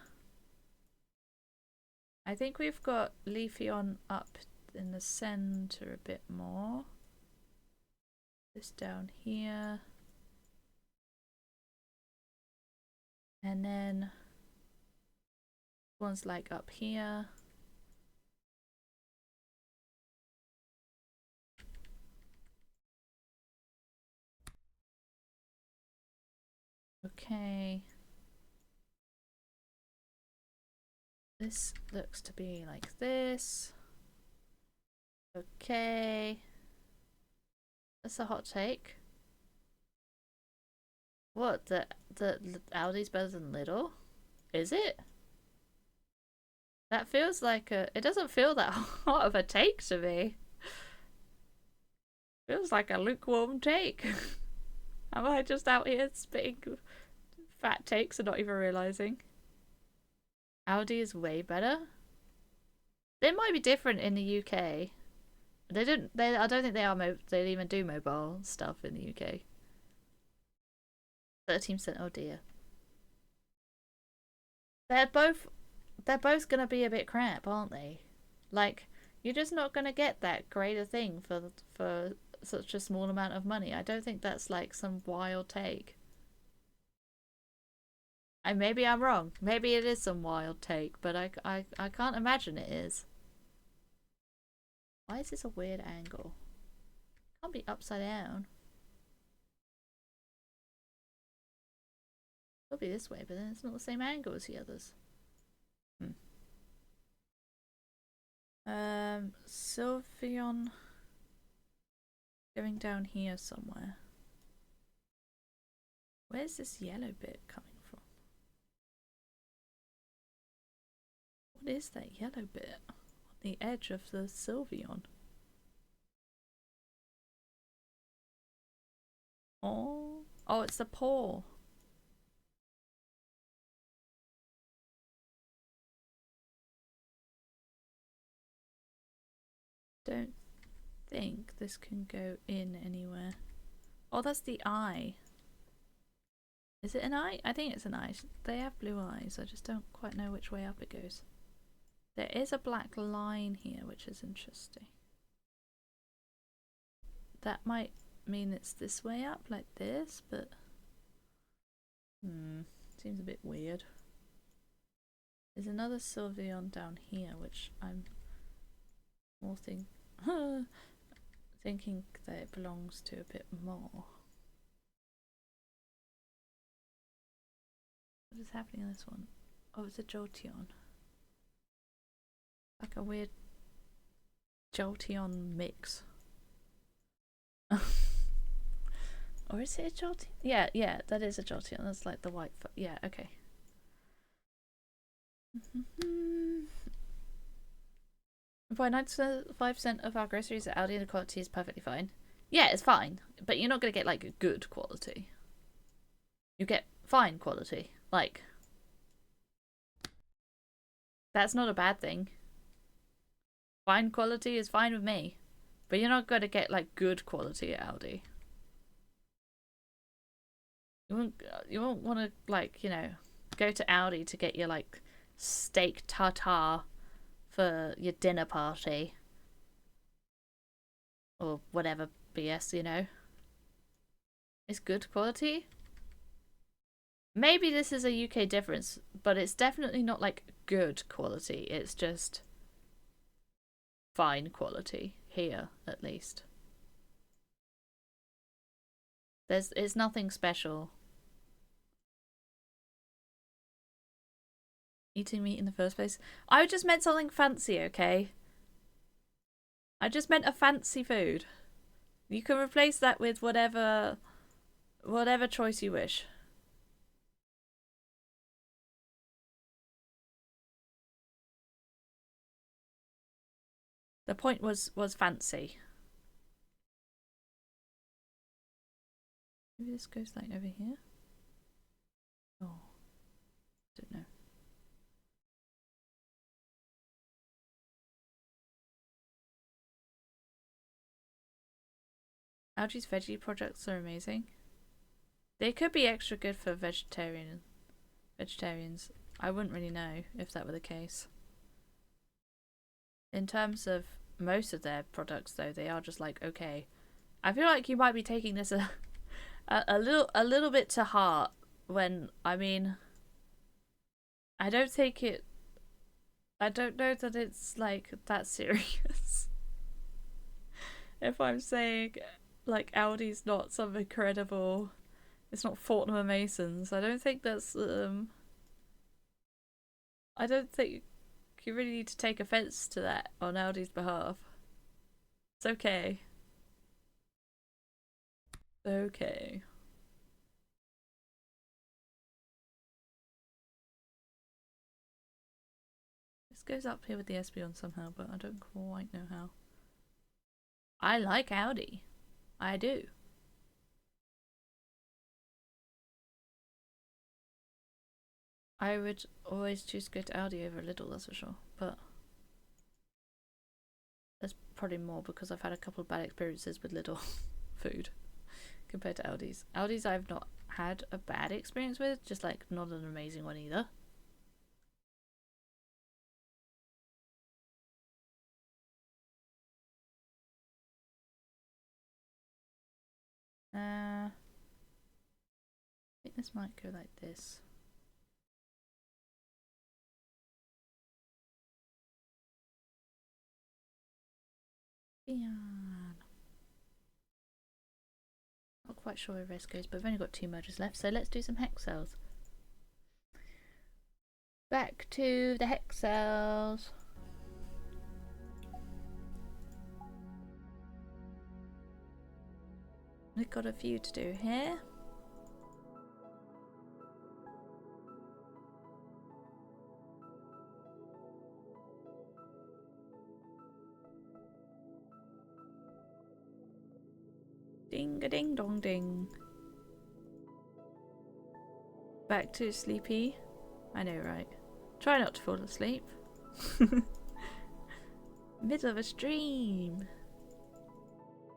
I think we've got Leafeon up in the center a bit more. This down here. And then one's like up here. Okay. This looks to be like this. Okay. That's a hot take. What, the Audi's better than Little? Is it? That feels like it doesn't feel that hot of a take to me. Feels like a lukewarm take. Am I just out here spitting Fat takes and not even realizing. Audi is way better. They might be different in the UK. They don't. I don't think they are. They even do mobile stuff in the UK. 13%. Oh dear. They're both gonna be a bit crap, aren't they? Like, you're just not gonna get that great a thing for such a small amount of money. I don't think that's like some wild take. And maybe I'm wrong. Maybe it is some wild take, but I can't imagine it is. Why is this a weird angle? It can't be upside down. It'll be this way, but then it's not the same angle as the others. Sylveon going down here somewhere. Where's this yellow bit coming from? What is that yellow bit on the edge of the Sylveon? Oh, it's the paw. Don't think this can go in anywhere. Oh, that's the eye. Is it an eye? I think it's an eye. They have blue eyes. I just don't quite know which way up it goes. There is a black line here, which is interesting. That might mean it's this way up, like this, but seems a bit weird. There's another Sylveon down here, which I'm more thinking that it belongs to a bit more. What is happening in this one? Oh, it's a Jolteon. Like a weird Jolteon mix. Or is it a Jolteon? Yeah, that is a Jolteon. That's like the white foot. Yeah, okay. By 95% of our groceries are Aldi and the quality is perfectly fine. Yeah, it's fine, but you're not going to get like good quality. You get fine quality. Like, that's not a bad thing. Fine quality is fine with me, but you're not going to get like good quality at Aldi. You won't want to, like, you know, go to Aldi to get your like steak tartare for your dinner party or whatever BS, you know. It's good quality. Maybe this is a UK difference, but it's definitely not like good quality. It's just fine quality here, at least. It's nothing special. Eating meat in the first place. I just meant something fancy, okay? I just meant a fancy food. You can replace that with whatever choice you wish. The point was fancy. Maybe this goes like over here. Oh, don't know. Algae's veggie products are amazing. They could be extra good for vegetarians. I wouldn't really know if that were the case. In terms of most of their products, though, they are just like, okay. I feel like you might be taking this a little bit to heart. When, I mean, I don't know that it's like that serious. If I'm saying like Audi's not some incredible, it's not Fortnum & Masons. I don't think that's I don't think you really need to take offense to that on Audi's behalf. It's okay. Okay. This goes up here with the Espeon somehow, but I don't quite know how. I like Audi. I do. I would always choose to go to Aldi over Lidl, that's for sure. But that's probably more because I've had a couple of bad experiences with Lidl food compared to Aldi's. Aldi's I've not had a bad experience with, just like not an amazing one either. I think this might go like this. Not quite sure where this goes, but I've only got 2 merges left, so let's do some hex cells. Back to the hex cells. We've got a few to do here. Ding-a-ding-dong-ding. Back to sleepy. I know, right? Try not to fall asleep. Middle of a stream.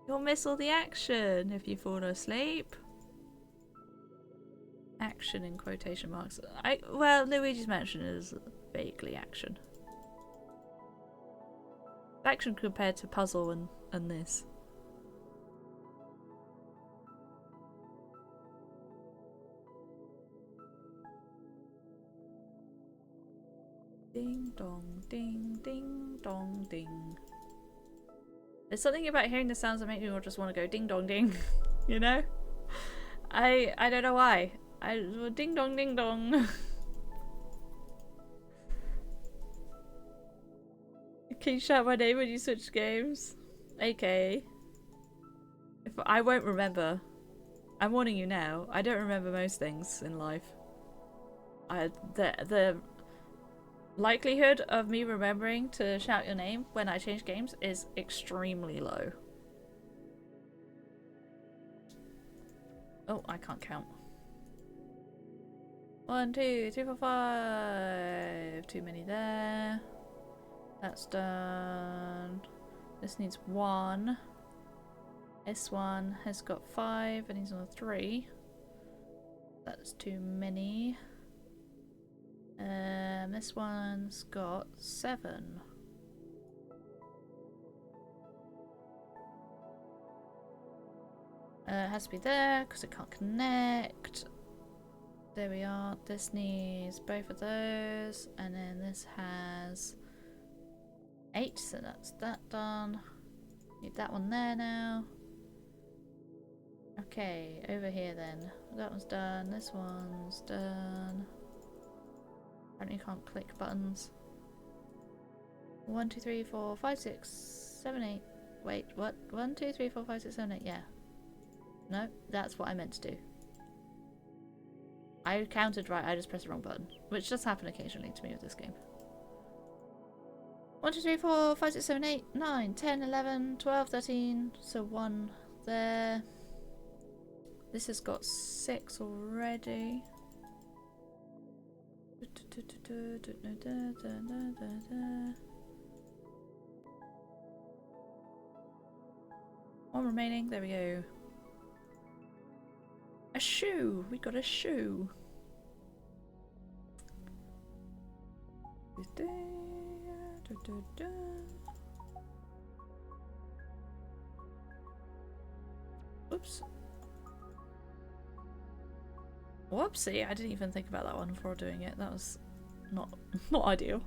You'll miss all the action if you fall asleep. Action in quotation marks. Well, Luigi's Mansion is vaguely action. Action compared to puzzle and this. Ding dong ding ding dong ding. There's something about hearing the sounds that make me just want to go ding dong ding. You know? I don't know why. Ding dong ding dong. Can you shout my name when you switch games? AK. If I won't remember. I'm warning you now. I don't remember most things in life. The likelihood of me remembering to shout your name when I change games is extremely low. Oh, I can't count. 1, 2, 3, 4, 5. Too many there. That's done. This needs 1. This one has got 5 and he's on a 3. That's too many. This one's got 7. It has to be there because it can't connect. There we are. This needs both of those, and then this has 8, so that's that done. Need that one there now. Okay, over here then. That one's done. This one's done. Apparently you can't click buttons. 1, 2, 3, 4, 5, 6, 7, 8. Wait, what? 1, 2, 3, 4, 5, 6, 7, 8. Yeah. No, that's what I meant to do. I counted right, I just pressed the wrong button. Which does happen occasionally to me with this game. 1, 2, 3, 4, 5, 6, 7, 8, 9, 10, 11, 12, 13. So 1 there. This has got 6 already. One remaining, there we go. A shoe! We got a shoe! Oops. Whoopsie, I didn't even think about that one before doing it. That was not ideal.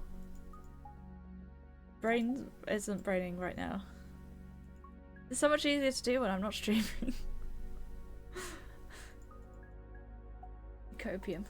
Brain isn't braining right now. It's so much easier to do when I'm not streaming. Copium.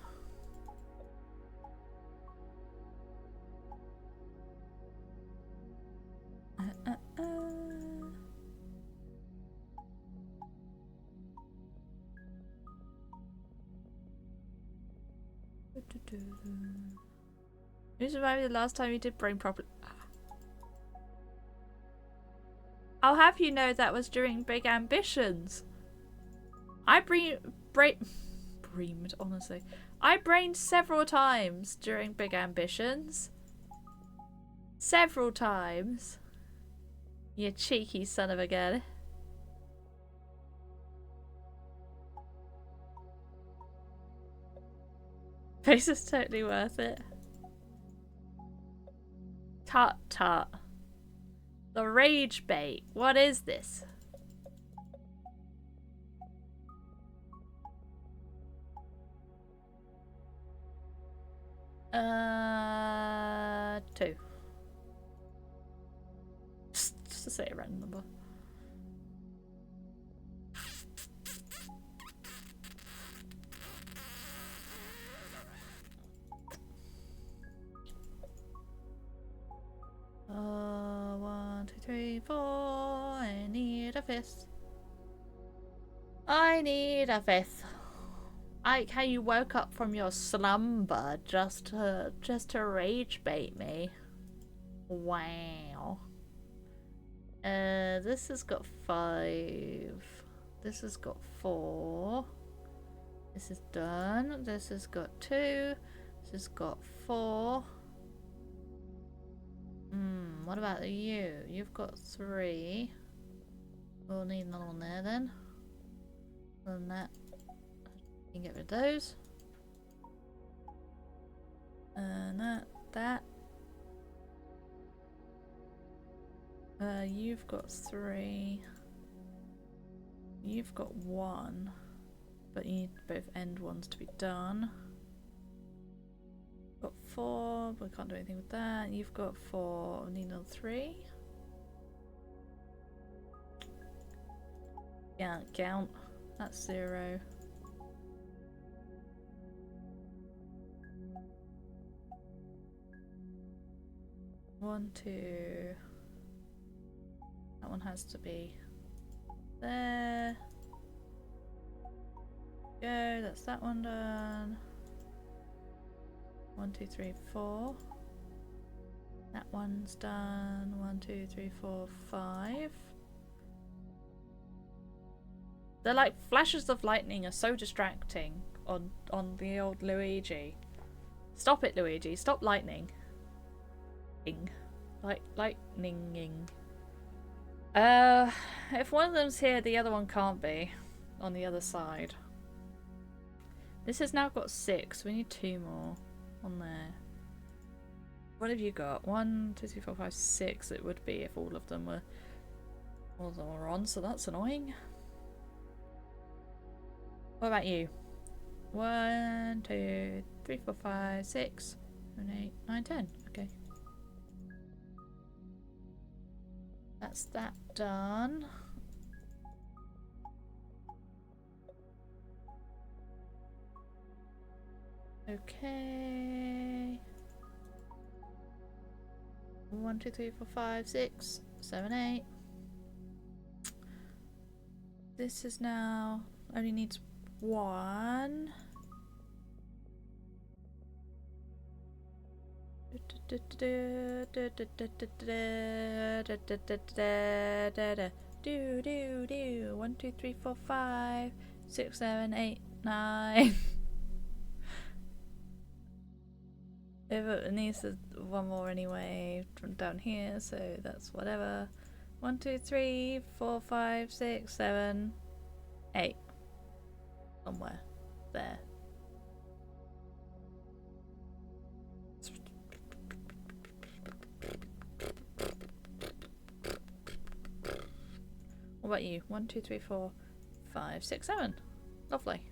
Who's reminded me the last time you did brain properly? I'll have you know that was during Big Ambitions. I breamed, honestly. I brained several times during Big Ambitions. Several times. You cheeky son of a gun. Face is totally worth it. Tut tut. The rage bait. What is this? Two. Just to say a random number. One, two, three, four. I need a fifth. I need a fifth. Like how you woke up from your slumber just to rage bait me. Wow. This has got 5. This has got 4. This is done. This has got 2. This has got 4. What about you? You've got 3. We'll need another one there then. Other than that, you can get rid of those. And that. You've got 3. You've got 1. But you need both end ones to be done. Got 4, but we can't do anything with that. You've got 4, we need another 3. Can't count. That's 0. One, 2. That one has to be there. Go, that's that one done. 1, 2, 3, 4. That one's done. 1, 2, 3, 4, 5. The like flashes of lightning are so distracting on the old Luigi. Stop it, Luigi. Stop lightning. Lightninging. If one of them's here, the other one can't be. On the other side. This has now got 6. We need 2 more on there. What have you got? 1, 2, 3, 4, 5, 6. It would be if all of them were on. So that's annoying. What about you? 1, 2, 3, 4, 5, 6, 7, 8, 9, 10. Okay. That's that done. Okay. 1, 2, 3, 4, 5, 6, 7, 8. This is now only needs 1. Do 1, 2, 3, 4, 5, 6, 7, 8, 9. If it needs one more anyway from down here, so that's whatever. 1, 2, 3, 4, 5, 6, 7, 8. Somewhere there. What about you? 1, 2, 3, 4, 5, 6, 7. Lovely.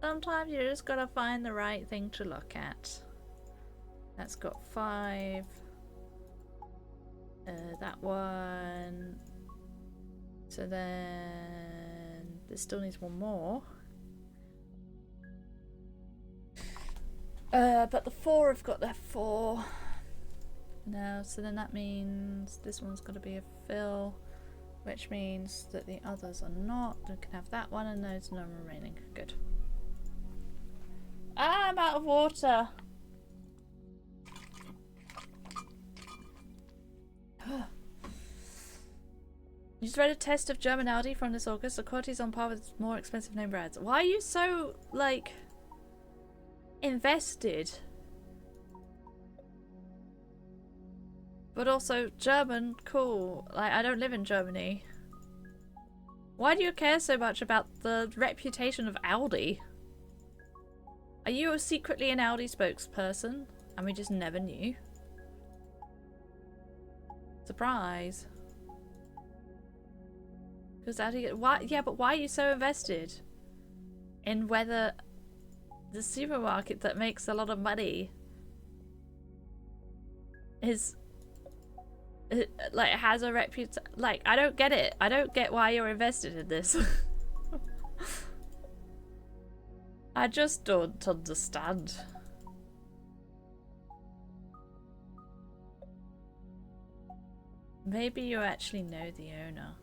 Sometimes you just gotta find the right thing to look at. That's got 5. That one. So then this still needs one more. But the 4 have got their 4 now, so then that means this one's got to be a fill, which means that the others are not. We can have that one and there's none remaining. Good. Ah, I'm out of water. You just read a test of German Aldi from this August. The quality's on par with more expensive name brands. Why are you so, like... invested. But also, German, cool. Like, I don't live in Germany. Why do you care so much about the reputation of Audi? Are you secretly an Audi spokesperson? And we just never knew? Surprise. Because Audi... Why, yeah, but why are you so invested in whether the supermarket that makes a lot of money is... like, has a reputation? Like, I don't get it. I don't get why you're invested in this. I just don't understand. Maybe you actually know the owner.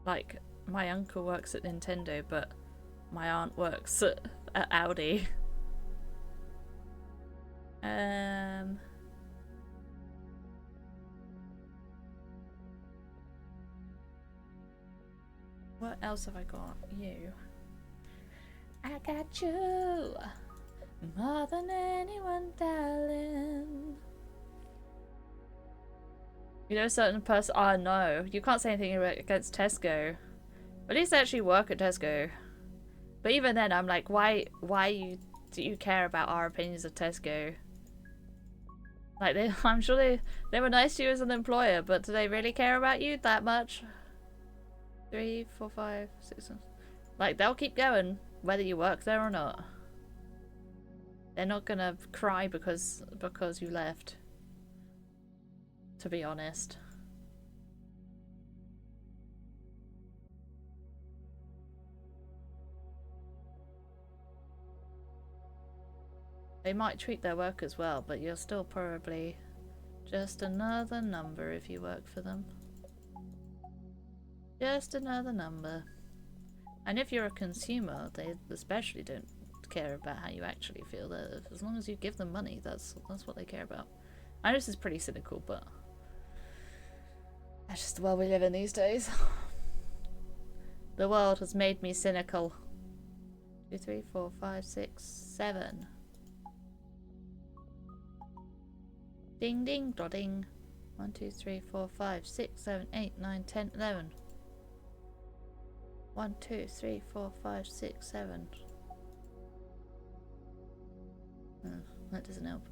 Like, my uncle works at Nintendo, but my aunt works at Audi. What else have I got? You. I got you more than anyone, darling. You know, a certain person. Oh no, you can't say anything against Tesco. At least I actually work at Tesco. But even then, I'm like, why do you care about our opinions of Tesco? Like, I'm sure they were nice to you as an employer, but do they really care about you that much? 3, 4, 5, 6. Like, they'll keep going whether you work there or not. They're not gonna cry because you left. To be honest. They might treat their workers well, but you're still probably just another number if you work for them. Just another number. And if you're a consumer, they especially don't care about how you actually feel. As long as you give them money, that's what they care about. I know this is pretty cynical, but that's just the world we live in these days. The world has made me cynical. 2, 3, 4, 5, 6, 7. Ding ding ding. 1, 2, 3, 4, 5, 6, 7, 8, 9, 10, 11. 1, 2, 3, 4, 5, 6, 7. Oh, that doesn't help.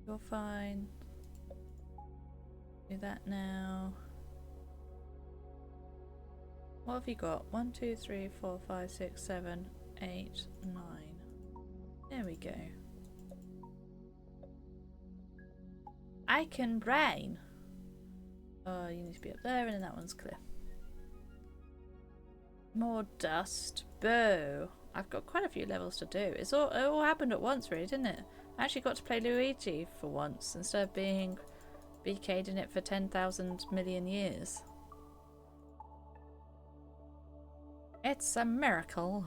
You're fine. Do that now. What have you got? 1, 2, 3, 4, 5, 6, 7, 8, 9. There we go. I can rain. Oh, you need to be up there, and then that one's clear. More dust. Boo. I've got quite a few levels to do. It all happened at once, really, didn't it? I actually got to play Luigi for once instead of being BK'd in it for 10,000 million years. It's a miracle.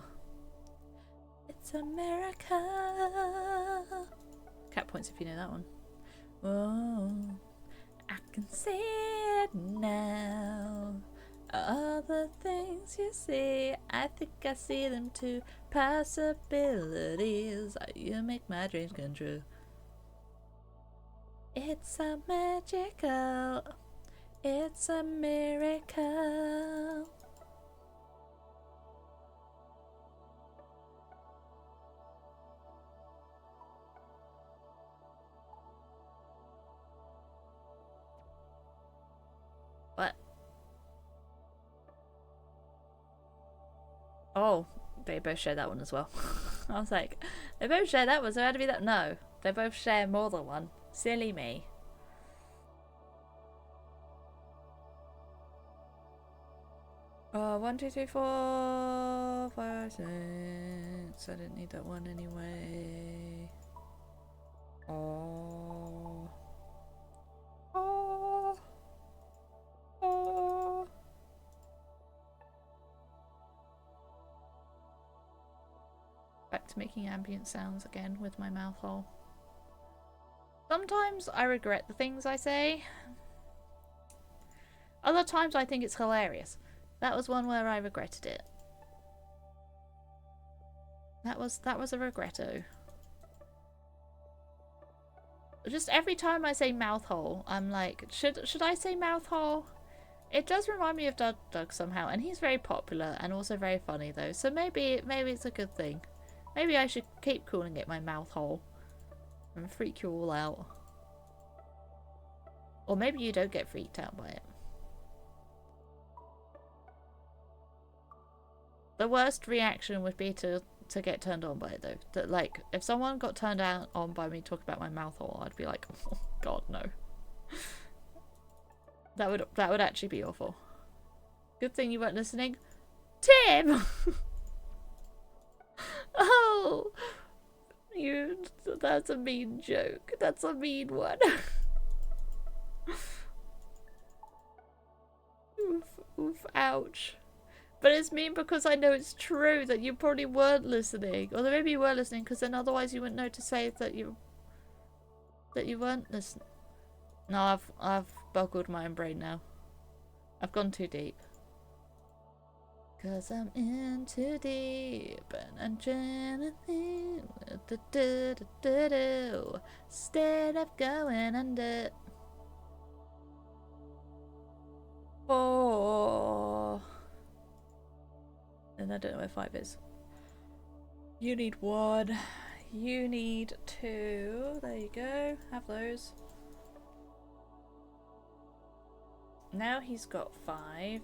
It's a miracle. Cat points if you know that one. Oh, I can see it now. All the things you see, I think I see them too. Possibilities, you make my dreams come true. It's a magical, it's a miracle. What? Oh, they both share that one as well. I was like, they both share that one, so it had to be that. No, they both share more than one. Silly me. Oh, 1, 2, 3, 4, 5, 6. I didn't need that one anyway. Oh. Oh. Oh. Back to making ambient sounds again with my mouth hole. Sometimes I regret the things I say. Other times I think it's hilarious. That was one where I regretted it. That was a regretto. Just every time I say mouth hole, I'm like, should I say mouth hole? It does remind me of Doug somehow, and he's very popular and also very funny though. So maybe it's a good thing. Maybe I should keep calling it my mouth hole and freak you all out. Or maybe you don't get freaked out by it. The worst reaction would be to get turned on by it though. That, like, if someone got turned on by me talking about my mouth hole, I'd be like, oh god, no. That would actually be awful. Good thing you weren't listening. Tim! Oh! That's a mean joke. That's a mean one. Oof, oof, ouch. But it's mean because I know it's true that you probably weren't listening. Or maybe you were listening because then otherwise you wouldn't know to say that you weren't listening. No, I've boggled my own brain now. I've gone too deep. Cause I'm in too deep and I'm trying to think instead of going under. Oh. And I don't know where 5 is. You need 1. You need 2. There you go. Have those. Now he's got 5.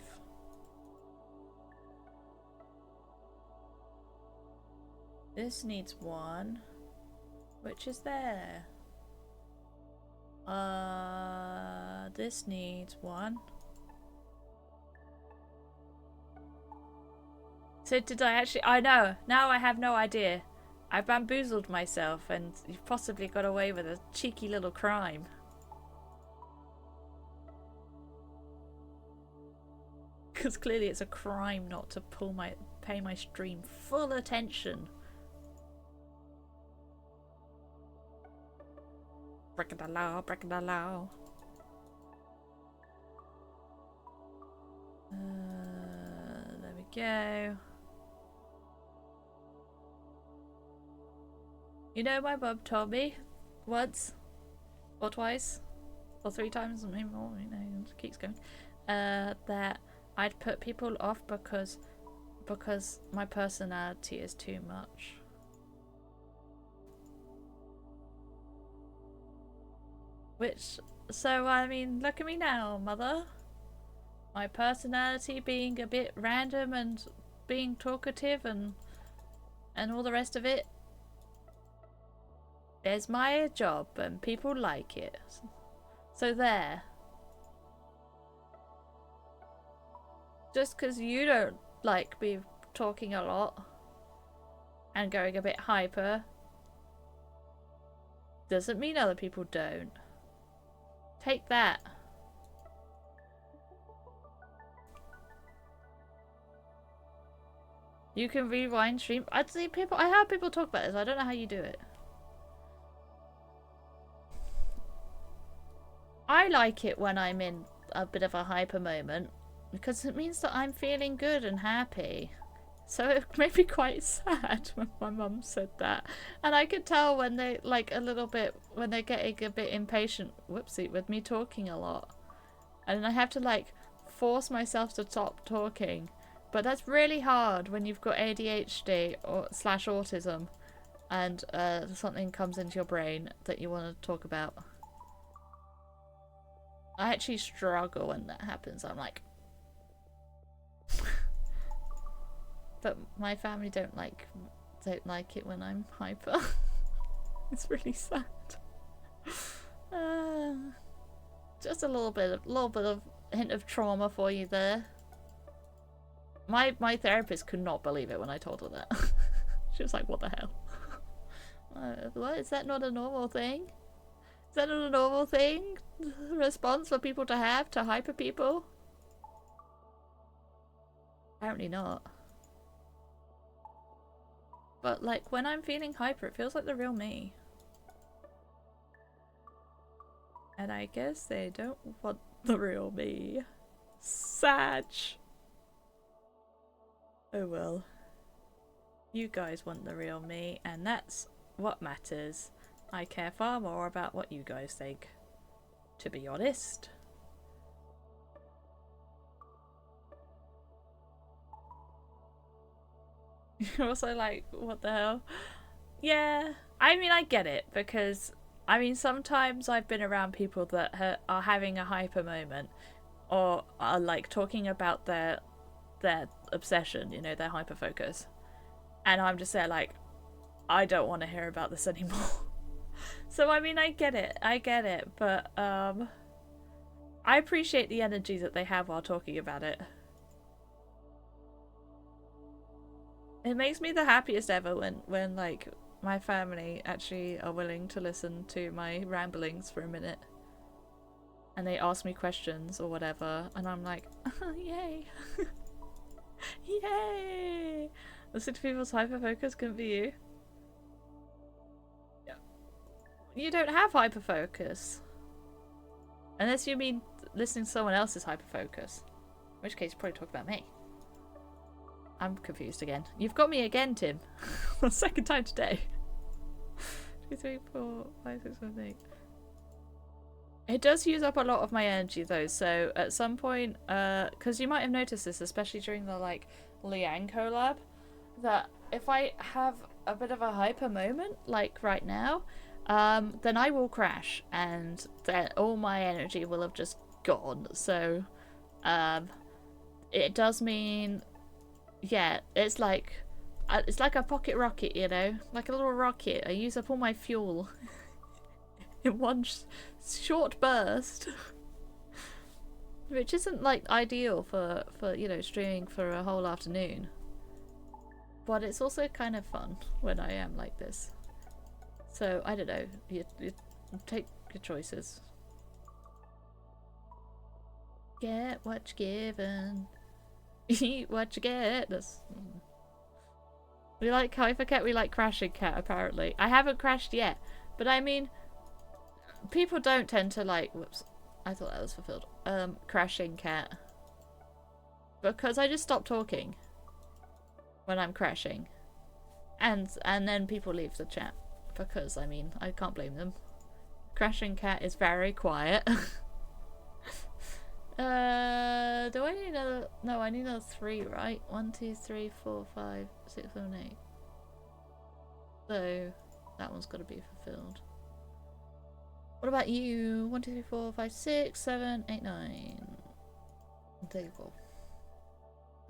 This needs 1. Which is there. This needs 1. So did I actually... I know. Now I have no idea. I bamboozled myself and you've possibly got away with a cheeky little crime. Because clearly it's a crime not to pay my stream full attention. Breaking the law, breaking the law. There we go. You know, my mum told me once, or twice, or 3 times, maybe more, you know, it keeps going, that I'd put people off because my personality is too much. Which, so I mean, look at me now, mother. My personality being a bit random and being talkative and all the rest of it. There's my job and people like it. So there. Just because you don't like me talking a lot and going a bit hyper doesn't mean other people don't. Take that. You can rewind stream. I have people talk about this. I don't know how you do it. I like it when I'm in a bit of a hyper moment because it means that I'm feeling good and happy. So it made me quite sad when my mum said that. And I could tell when they when they're getting a bit impatient, whoopsie, with me talking a lot. And I have to like force myself to stop talking. But that's really hard when you've got ADHD or / autism and something comes into your brain that you want to talk about. I actually struggle when that happens. I'm like... But my family don't like it when I'm hyper. It's really sad. Just a little bit of hint of trauma for you there. My therapist could not believe it when I told her that. She was like, "What the hell? What, is that not a normal thing? Is that not a normal thing? Response for people to have to hyper people?" Apparently not. But like when I'm feeling hyper, it feels like the real me. And I guess they don't want the real me. Sag. Oh well. You guys want the real me, and that's what matters. I care far more about what you guys think, to be honest. You're also like, what the hell? Yeah, I mean, I get it, because, I mean, sometimes I've been around people that are having a hyper moment, or are, like, talking about their obsession, you know, their hyper focus. And I'm just there like, I don't want to hear about this anymore. So, I mean, I get it, but, I appreciate the energy that they have while talking about it. It makes me the happiest ever when like, my family actually are willing to listen to my ramblings for a minute. And they ask me questions or whatever, and I'm like, oh, yay. Yay! Listen to people's hyperfocus couldn't be you. Yeah. You don't have hyperfocus. Unless you mean listening to someone else's hyperfocus. In which case, you probably talk about me. I'm confused again. You've got me again, Tim. The second time today. 2, 3, 4, 5, 6, 7, 8. It does use up a lot of my energy though, so at some point, because you might have noticed this, especially during the like Liang collab, that if I have a bit of a hyper moment, like right now, then I will crash, and then all my energy will have just gone. So, it does mean, yeah, it's like a pocket rocket, you know, like a little rocket. I use up all my fuel in one short burst, which isn't like ideal for you know, streaming for a whole afternoon, but it's also kind of fun when I am like this. So I don't know, you take your choices. Get what you're given, eat what you get. We like Hypercat, we like Crashing Cat apparently. I haven't crashed yet, but I mean, people don't tend to like, whoops, I thought that was fulfilled, Crashing Cat, because I just stop talking when I'm crashing, and then people leave the chat, because I mean, I can't blame them. Crashing Cat is very quiet. Do I need another? No, I need another 3, right? 1, 2, 3, 4, 5, 6, 7, 8. So that one's got to be fulfilled. What about you? 1, 2, 3, 4, 5, 6, 7, 8, 9. There you go.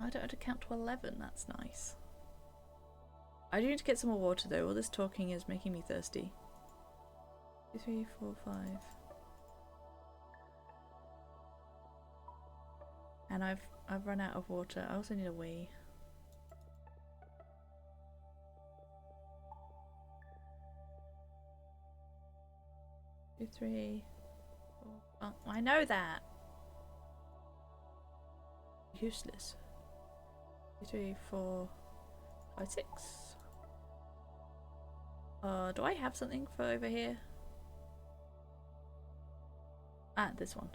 I don't have to count to 11. That's nice. I do need to get some more water though. All this talking is making me thirsty. 2, 3, 4, 5. And I've run out of water. I also need a wee. Two, 3, 4. Oh, I know that. Useless. 2, 3, 4, 5, 6. Do I have something for over here? Ah, this one.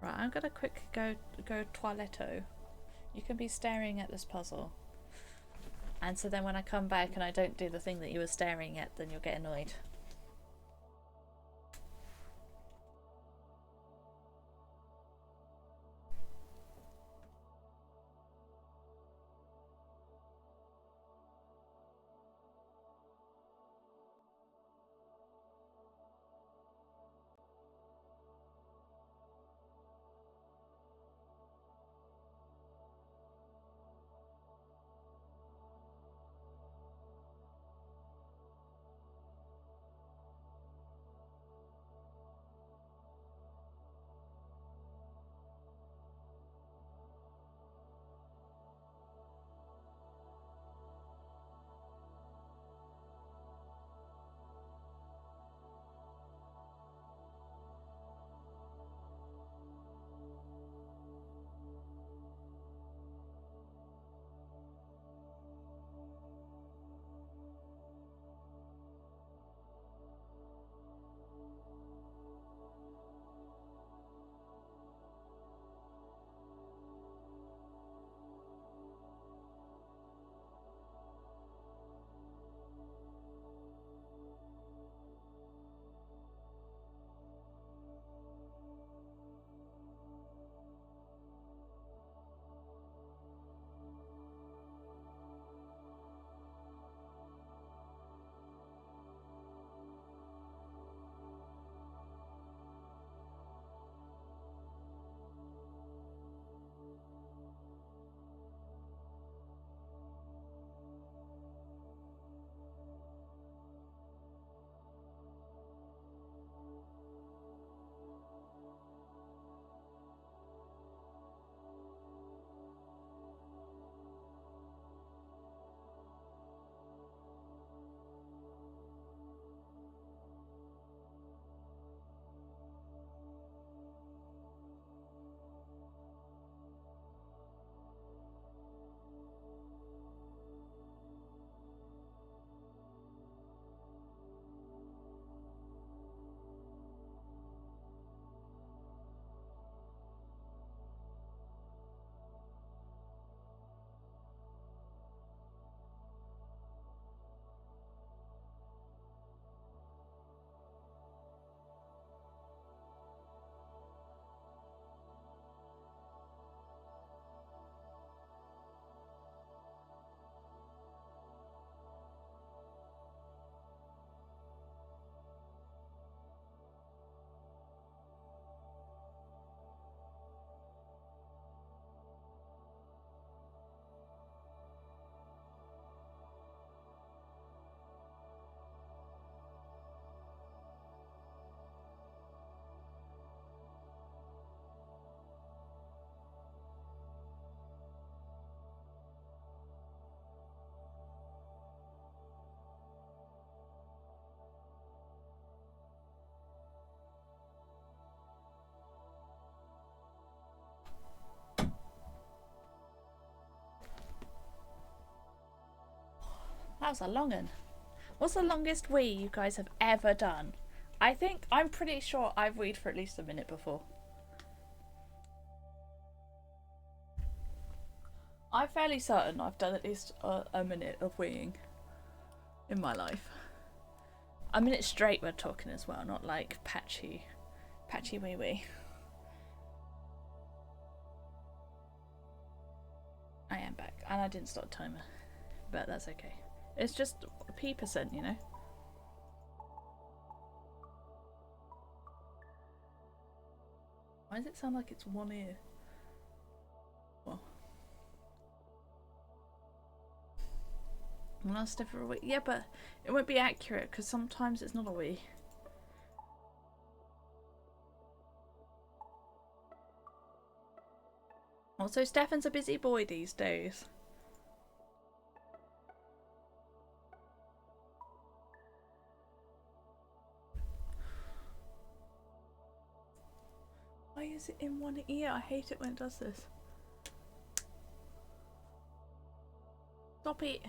Right, I'm gonna quick go toiletto. You can be staring at this puzzle. And so then when I come back and I don't do the thing that you were staring at, then you'll get annoyed. was a long one. What's the longest wee you guys have ever done? I'm pretty sure I've weed for at least a minute before. I'm fairly certain I've done at least a minute of weeing in my life. A minute straight we're talking as well, not like patchy wee wee. I am back, and I didn't start a timer, but that's okay. It's just a P%, you know? Why does it sound like it's one ear? Well. I'm gonna stiff for a wee. Yeah, but it won't be accurate because sometimes it's not a wee. Also, Steffan's a busy boy these days. Why is it in one ear? I hate it when it does this. Stop it.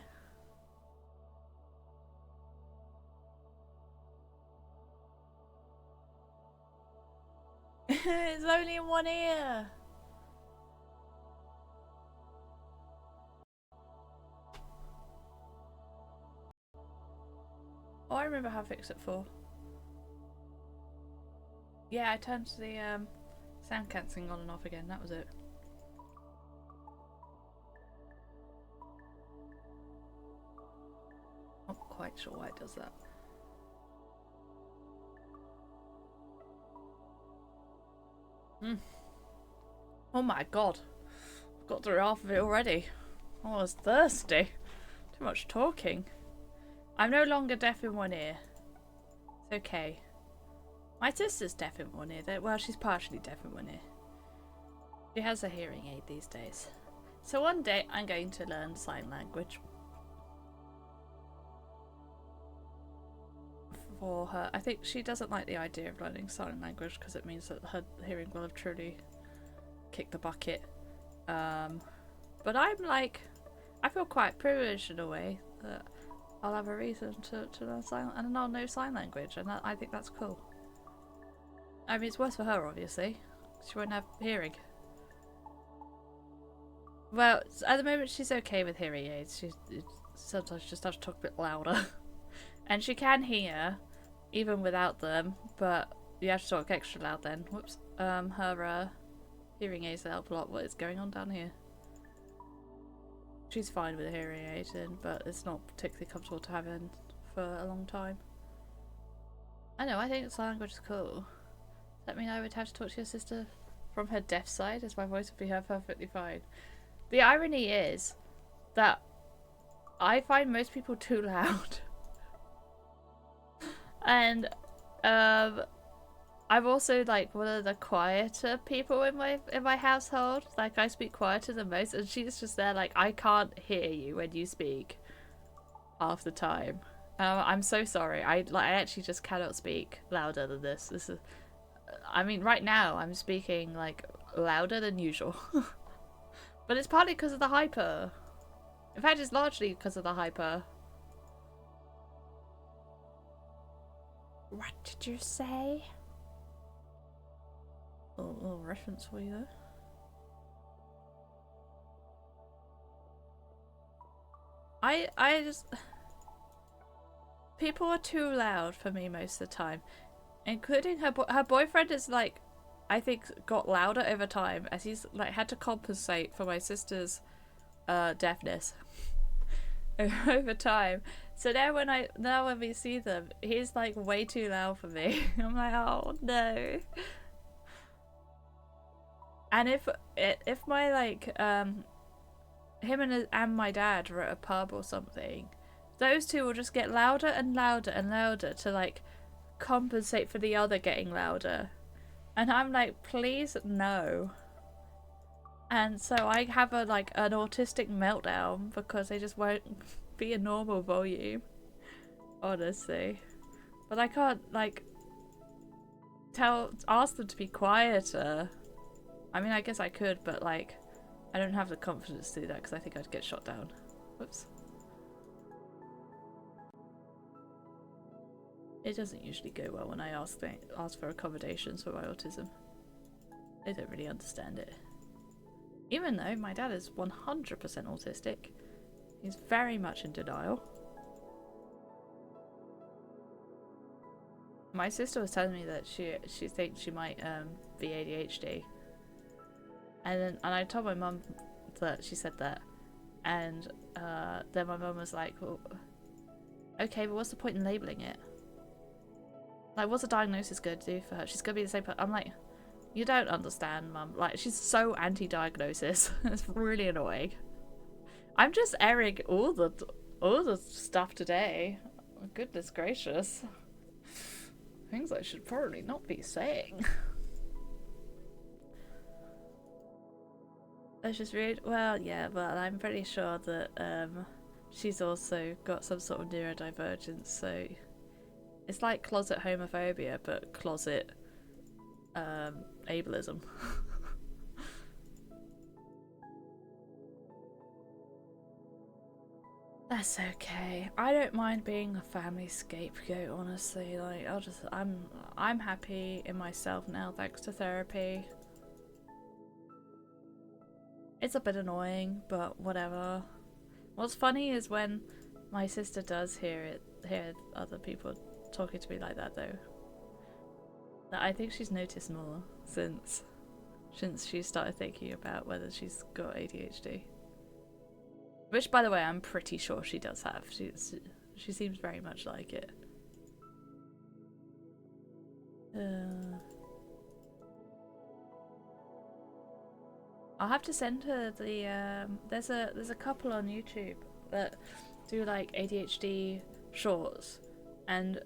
It's only in one ear. Oh, I remember how I fixed it for. Yeah, I turned the sound cancelling on and off again. That was it. Not quite sure why it does that. Oh my god. I've got through half of it already. I was thirsty. Too much talking. I'm no longer deaf in one ear. It's okay. My sister's deaf in one ear. Well, she's partially deaf in one ear. She has a hearing aid these days. So one day I'm going to learn sign language. For her. I think she doesn't like the idea of learning sign language because it means that her hearing will have truly kicked the bucket. But I'm like, I feel quite privileged in a way that I'll have a reason to learn sign and I'll know sign language, and I think that's cool. I mean, it's worse for her, obviously. She won't have hearing. Well, at the moment she's okay with hearing aids. She sometimes just has to talk a bit louder. And she can hear, even without them, but you have to talk extra loud then. Whoops. Her hearing aids help a lot. What is going on down here? She's fine with a hearing aid in, but it's not particularly comfortable to have in for a long time. I know, I think sign language is cool. Does that mean I would have to talk to your sister from her deaf side, as my voice would be her perfectly fine? The irony is that I find most people too loud. And I'm also like one of the quieter people in my household. Like, I speak quieter than most, and she's just there like, I can't hear you when you speak half the time. I'm so sorry. I actually just cannot speak louder than this. This is, I mean, right now I'm speaking like louder than usual. But it's partly because of the hyper. In fact, it's largely because of the hyper. What did you say? A little reference for you there. I just... People are too loud for me most of the time. Including her boyfriend is like, I think, got louder over time as he's like had to compensate for my sister's deafness over time. So now when we see them, he's like way too loud for me. I'm like, oh no. And if my like him and my dad were at a pub or something, those two will just get louder and louder and louder to like compensate for the other getting louder. And I'm like, please no. And so I have an autistic meltdown because they just won't be a normal volume, honestly. But I can't like ask them to be quieter. I mean, I guess I could, but like I don't have the confidence to do that because I think I'd get shot down. Whoops. It doesn't usually go well when I ask for accommodations for my autism. They don't really understand it. Even though my dad is 100% autistic, he's very much in denial. My sister was telling me that she thinks she might be ADHD, and I told my mum that she said that, and then my mum was like, well, okay, but what's the point in labelling it? Like, what's a diagnosis going to do for her? She's going to be the same person. I'm like, you don't understand, Mum. Like, she's so anti-diagnosis. It's really annoying. I'm just airing all the stuff today. Oh, goodness gracious. Things I should probably not be saying. Let's just read. Well, yeah, but I'm pretty sure that she's also got some sort of neurodivergence, so it's like closet homophobia, but closet ableism. That's okay. I don't mind being a family scapegoat, honestly. Like, I'm happy in myself now thanks to therapy. It's a bit annoying, but whatever. What's funny is when my sister does hear other people talking to me like that, though. That I think she's noticed more since she started thinking about whether she's got ADHD. Which, by the way, I'm pretty sure she does have. She seems very much like it. I'll have to send her the there's a couple on YouTube that do like ADHD shorts, and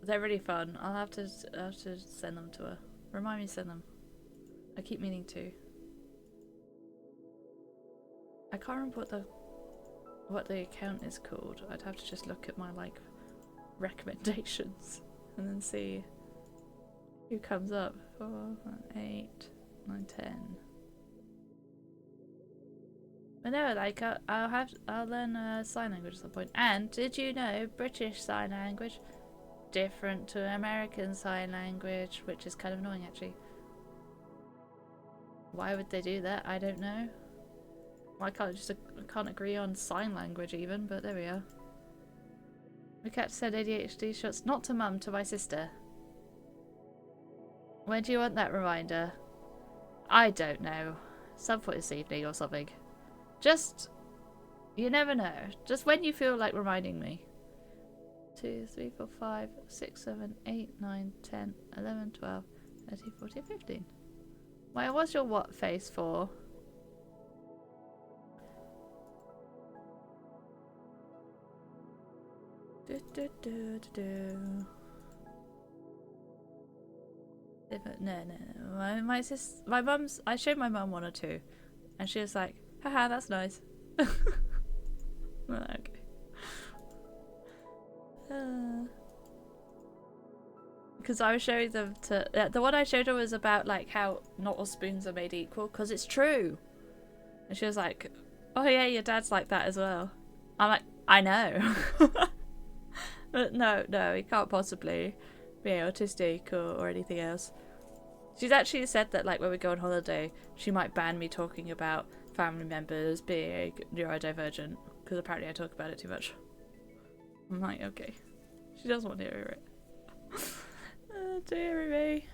they're really fun. I'll have to send them to her. Remind me to send them. I keep meaning to. I can't remember what the account is called. I'd have to just look at my like recommendations and then see who comes up. 4, 8, 9, 10. But no, like I'll learn sign language at some point. And did you know British Sign Language different to American Sign Language, which is kind of annoying actually. Why would they do that? I don't know. Why can't I can't agree on sign language even, but there we are. DayKat said ADHD shots not to Mum, to my sister. When do you want that reminder? I don't know. Some point this evening or something. Just, you never know. Just when you feel like reminding me. 2, 3, 4, 5, 6, 7, 8, 9, 10, 11, 12, 13, 14, 15. Wait, what's your what face for? No. My mum's. I showed my mum 1 or 2, and she was like, "Haha, that's nice." Okay. Because I was showing them to the one I showed her was about like how not all spoons are made equal, because it's true. And she was like, "Oh yeah, your dad's like that as well." I'm like, "I know." But no, he can't possibly be autistic or anything else. She's actually said that like when we go on holiday, she might ban me talking about family members being neurodivergent, because apparently I talk about it too much. I'm like, okay. She doesn't want to hear it. Oh, dearie me.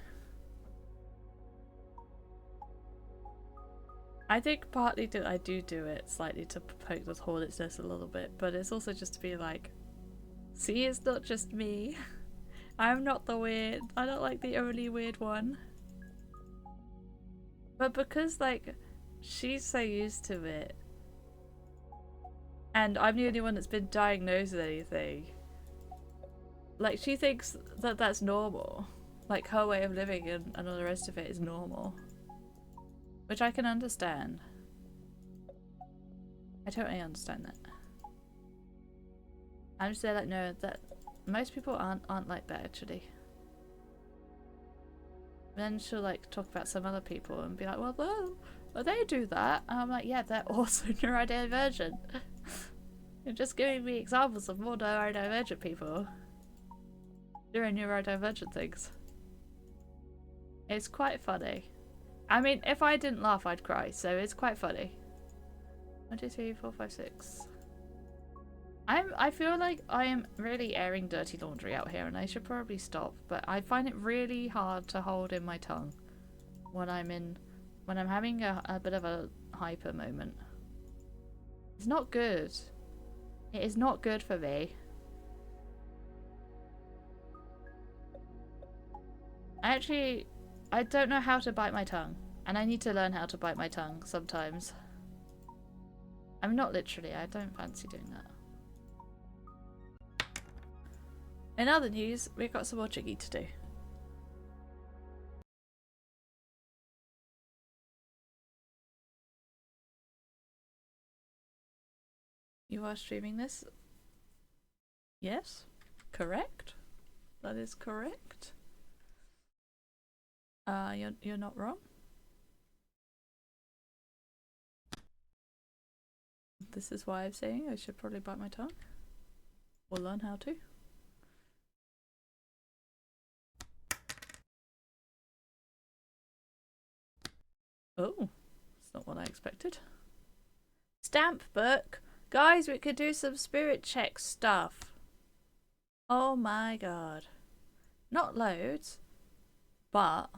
I think partly I do it slightly to poke the hornet's a little bit, but it's also just to be like, see, it's not just me. I'm not the weird. I'm not like the only weird one. But because like she's so used to it, and I'm the only one that's been diagnosed with anything, like she thinks that that's normal. Like her way of living and all the rest of it is normal. Which I can understand. I totally understand that. I'm just there like, no, that most people aren't like that actually. Then she'll like talk about some other people and be like, well they do that. And I'm like, yeah, they're also neurodivergent. You're just giving me examples of more neurodivergent people. doing neurodivergent things. It's quite funny. I mean, if I didn't laugh, I'd cry, so it's quite funny. 1, 2, 3, 4, 5, 6. I feel like I am really airing dirty laundry out here, and I should probably stop, but I find it really hard to hold in my tongue when I'm having a bit of a hyper moment. It's not good. It is not good for me. I don't know how to bite my tongue, and I need to learn how to bite my tongue sometimes. I mean, not literally, I don't fancy doing that. In other news, we've got some more jiggy to do. You are streaming this? Yes? Correct? That is correct. You're not wrong. This is why I'm saying I should probably bite my tongue. Or learn how to. Oh, that's not what I expected. Stamp book! Guys, we could do some spirit check stuff. Oh my god. Not loads, but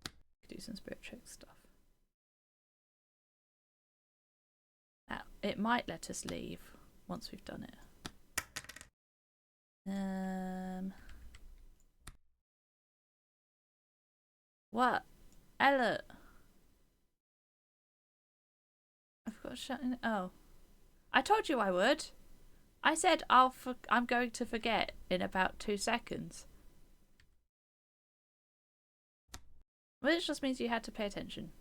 we could do some spirit check stuff. Now, it might let us leave once we've done it. What? Ella. I've got to shut in. Oh. I told you I would. I said I'm going to forget in about 2 seconds. Which just means you had to pay attention.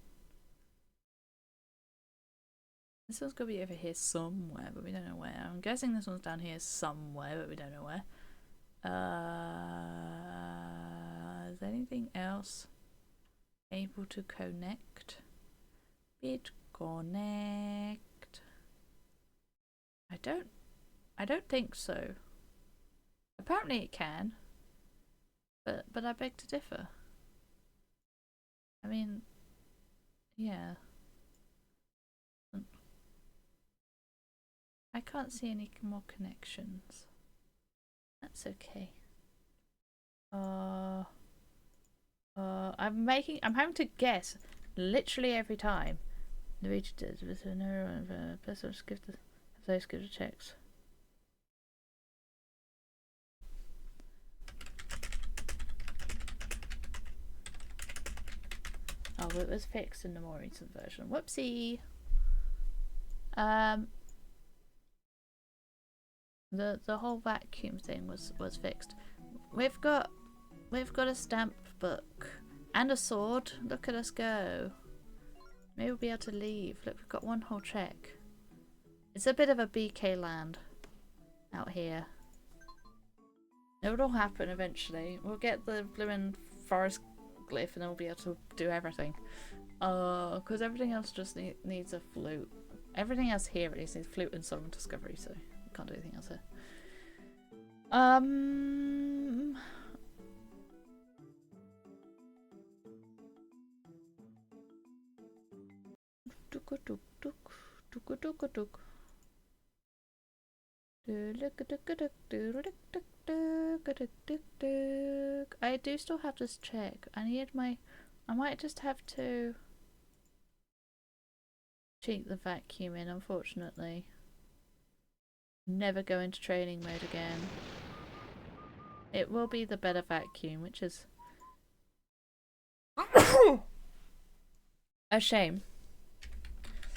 This one's going to be over here somewhere, but we don't know where. I'm guessing this one's down here somewhere, but we don't know where. Is anything else able to connect? Bit connect. I don't think so. Apparently it can. But I beg to differ. I mean, yeah. I can't see any more connections. That's okay. I'm having to guess literally every time. Luigi does with a neuro and person give those good checks. Oh, it was fixed in the more recent version. Whoopsie. The whole vacuum thing was fixed. We've got a stamp book and a sword. Look at us go. Maybe we'll be able to leave. Look, we've got one whole check. It's a bit of a BK land out here. It will all happen eventually. We'll get the blooming forest glyph and then we'll be able to do everything. Because everything else just needs a flute. Everything else here at least needs flute and sovereign discovery, so we can't do anything else here. I do still have this check. I might just have to cheat the vacuum in, unfortunately. Never go into training mode again. It will be the better vacuum, which is a shame.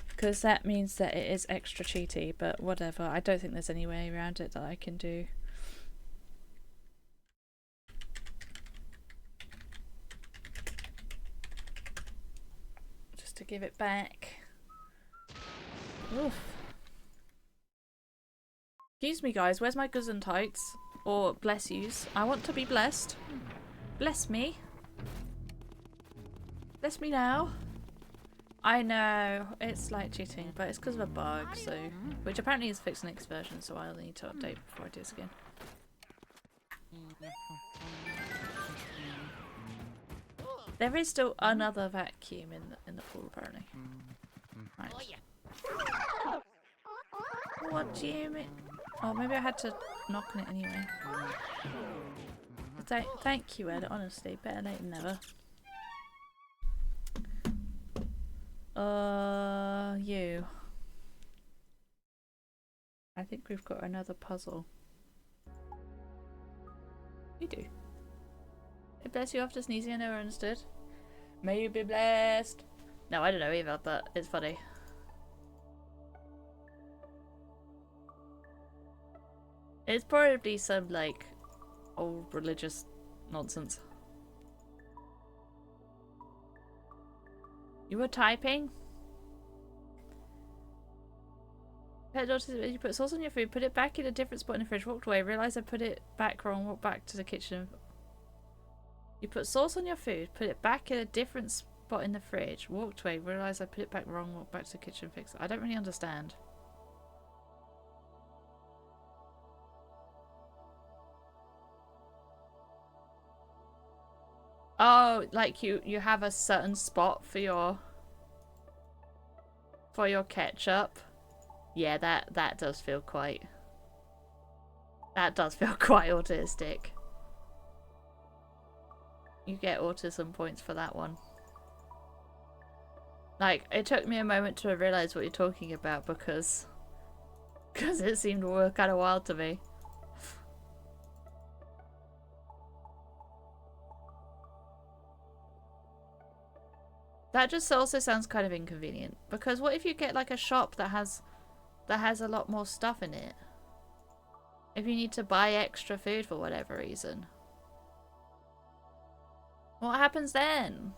Because that means that it is extra cheaty, but whatever. I don't think there's any way around it that I can do. Just to give it back. Oof. Excuse me guys, where's my Gesundheits? Or bless yous. I want to be blessed. Bless me. Bless me now. I know, it's like cheating, but it's because of a bug, so which apparently is fixed in the next version, so I'll need to update before I do this again. There is still another vacuum in the pool, apparently. Right. Oh yeah. What do you mean? Oh, maybe I had to knock on it anyway. Thank you, Ed. Honestly, better late than never. You. I think we've got another puzzle. You do. Hey, bless you after sneezing. I never understood. May you be blessed. No, I don't know either, but it's funny. It's probably some, like, old religious nonsense. You were typing? Pet daughter, you put sauce on your food, put it back in a different spot in the fridge, walked away, realised I put it back wrong, walked back to the kitchen. You put sauce on your food, put it back in a different spot in the fridge, walked away, realised I put it back wrong, walked back to the kitchen, fixed it. I don't really understand. Oh, like you have a certain spot for your ketchup. Yeah, that does feel quite autistic. You get autism points for that one. Like, it took me a moment to realise what you're talking about because it seemed kind of wild to me. That just also sounds kind of inconvenient because what if you get like a shop that has a lot more stuff in it? If you need to buy extra food for whatever reason. What happens then?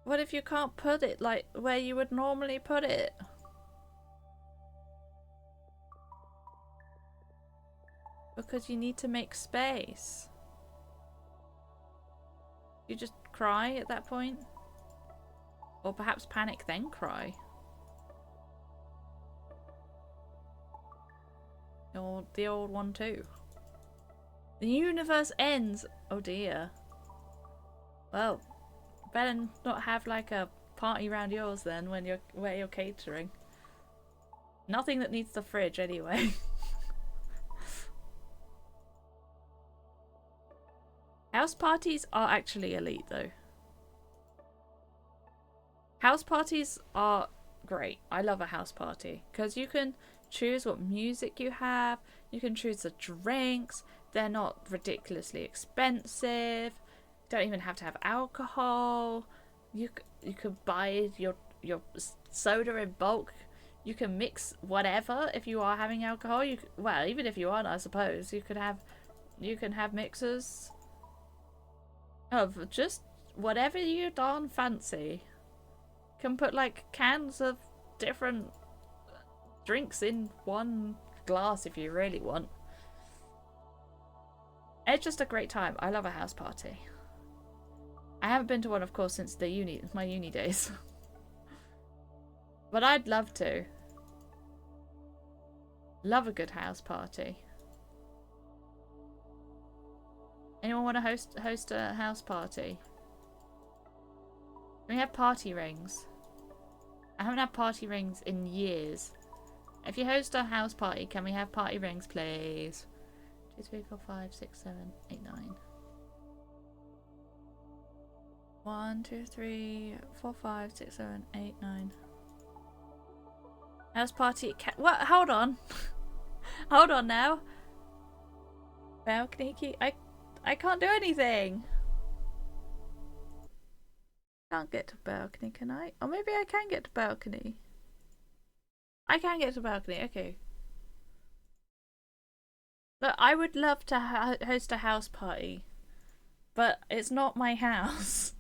What if you can't put it like where you would normally put it? Because you need to make space. You just cry at that point? Or perhaps panic then cry? Or the old one too. The universe ends! Oh dear. Well, better not have like a party around yours then when where you're catering. Nothing that needs the fridge anyway. House parties are actually elite though. House parties are great. I love a house party because you can choose what music you have, you can choose the drinks, they're not ridiculously expensive, don't even have to have alcohol, you could buy your soda in bulk, you can mix whatever if you are having alcohol, well, even if you aren't, I suppose, you can have mixers of just whatever you darn fancy. Can put like cans of different drinks in one glass if you really want. It's just a great time. I love a house party. I haven't been to one, of course, since my uni days. But I'd love to. Love a good house party. Anyone want to host a house party? We have party rings. I haven't had party rings in years. If you host a house party, can we have party rings, please? 2, 3, 4, 5, 6, 7, 8, 9. 1, 2, 3, 4, 5, 6, 7, 8, 9. House party. What? Hold on. Hold on now. Balcony key. I can't do anything. Can't get to balcony, can I? Or maybe I can get to balcony. I can get to balcony, okay. Look, I would love to host a house party, but it's not my house.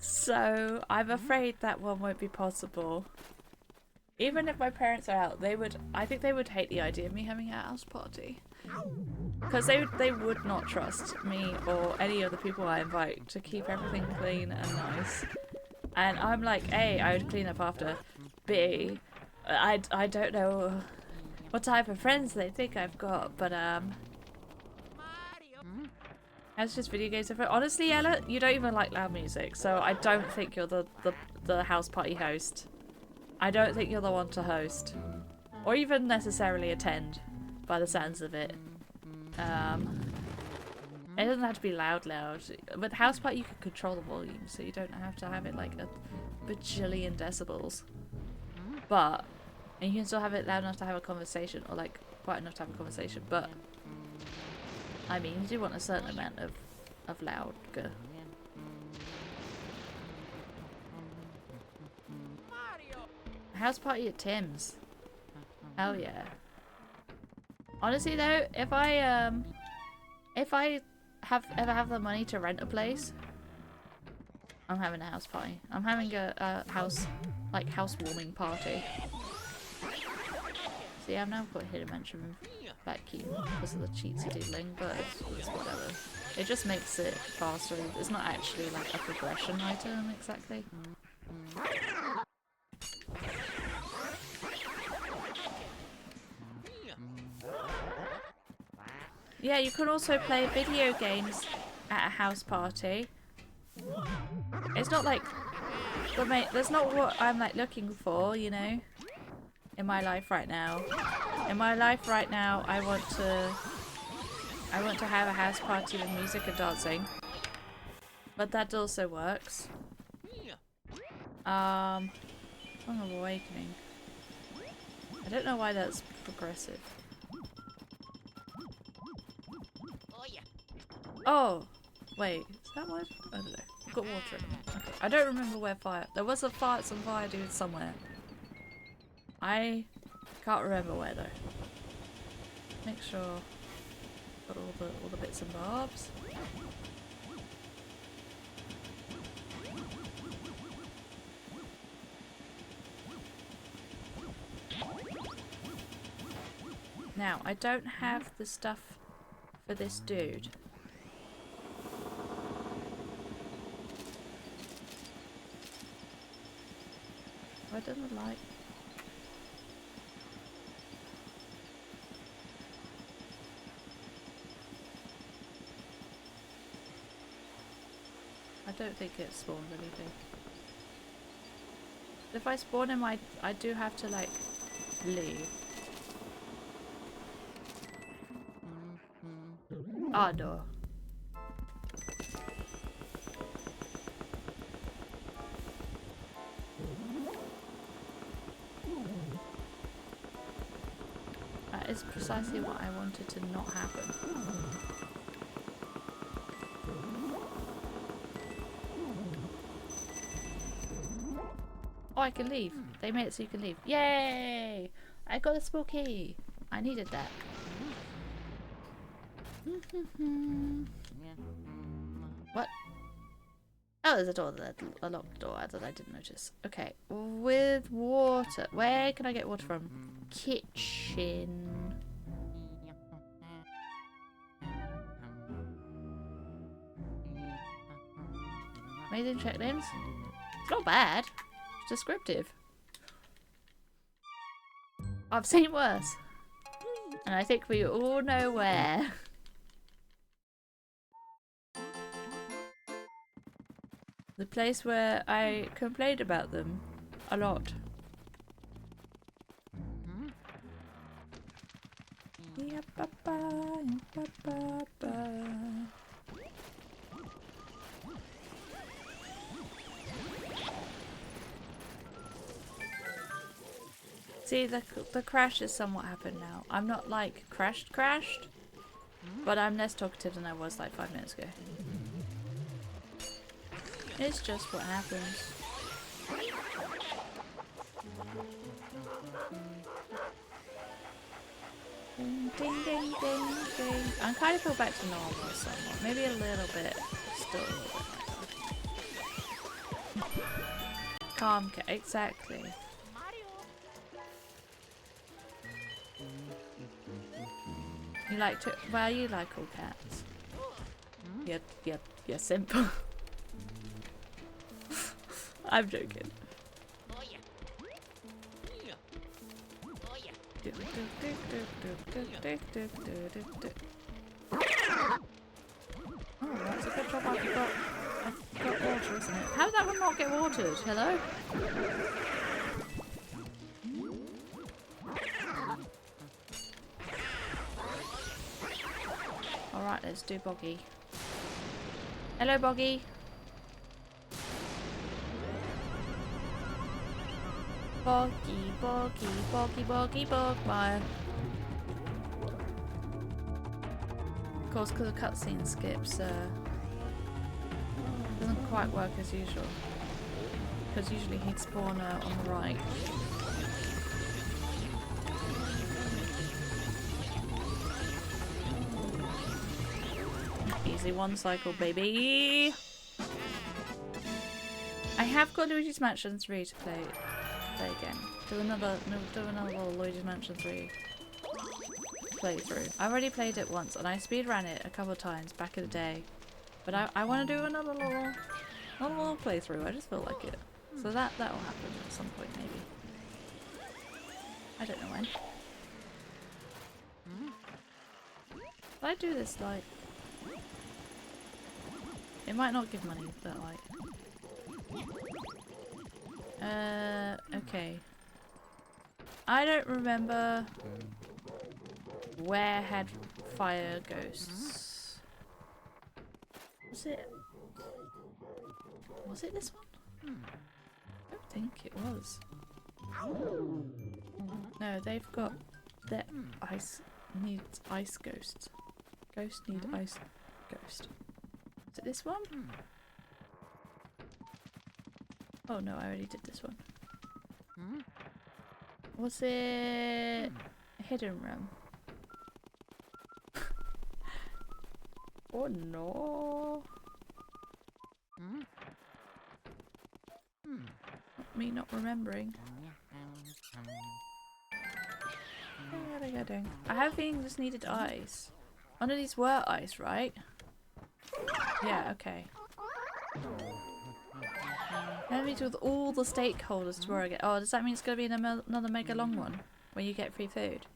So I'm afraid that one won't be possible. Even if my parents are out, I think they would hate the idea of me having a house party. Because they would not trust me or any of the people I invite to keep everything clean and nice. And I'm like, A, I would clean up after. B, I don't know what type of friends they think I've got, but Mario. that's just video games. Honestly, Ella, you don't even like loud music, so I don't think you're the house party host. I don't think you're the one to host, or even necessarily attend, by the sounds of it. It doesn't have to be loud. With house party, you can control the volume, so you don't have to have it like a bajillion decibels. But and you can still have it loud enough to have a conversation, or like quiet enough to have a conversation. But I mean, you do want a certain amount of loud. House party at Tim's. Hell yeah. Honestly though, if I ever have the money to rent a place, I'm having a house party. I'm having a housewarming party. See, I've now got hidden mention back key because of the cheatsy doodling, but it's whatever. It just makes it faster. It's not actually like a progression item exactly. Yeah, you can also play video games at a house party. It's not like that's not what I'm like looking for, you know, in my life right now. In my life right now, I want to have a house party with music and dancing. But that also works. Song of Awakening. I don't know why that's progressive. Oh, wait, is that what? I don't know. I've got water in it. Okay. I don't remember where fire. There was some fire dude somewhere. I can't remember where though. Make sure got all the bits and bobs. Now, I don't have the stuff for this dude. I don't like. I don't think it spawned anything. If I spawn him, I do have to like leave. Ah, no. That is precisely what I wanted to not happen. Oh, I can leave. They made it so you can leave. Yay! I got a spooky. I needed that. What? Oh, there's a door there. A locked door that I didn't notice. Okay, with water. Where can I get water from? Kitchen. Amazing check names. Not bad. It's descriptive. I've seen worse. And I think we all know where. The place where I complained about them a lot. See, the crash is somewhat happened now. I'm not like crashed, but I'm less talkative than I was like 5 minutes ago. It's just what happens. Ding, ding, ding, ding, ding. I kind of feel back to normal somewhat. Maybe a little bit. Still a little bit. Calm cat. Exactly. You like to. Well, you like all cats. You're simple. I'm joking. Oh, that's a good job I've got water, isn't it? How did that one not get watered? Hello? Alright, let's do Boggy. Hello, Boggy. Boggy, Boggy, Boggy, Boggy, Bogmire. Of course, because the cutscene skips, doesn't quite work as usual. Because usually he'd spawn on the right. Easy one cycle, baby. I have got Luigi's Mansion 3 to play again. Do another little Luigi's Mansion 3 playthrough. I already played it once and I speedran it a couple of times back in the day. But I want to do another little playthrough. I just feel like it. So that'll happen at some point maybe. I don't know when. If I do this like... It might not give money, but like... okay. I don't remember where had fire ghosts. Was it this one? I don't think it was. No, they've got the ice needs ice ghost. Ghost need ice ghost. Is it this one? Oh no, I already did this one. Was it a hidden room? Oh no. Me not remembering. What are you doing? I have things just needed ice. One of these were ice, right? Yeah, okay. Let me with all the stakeholders to where I get. Oh, does that mean it's going to be another mega long one when you get free food?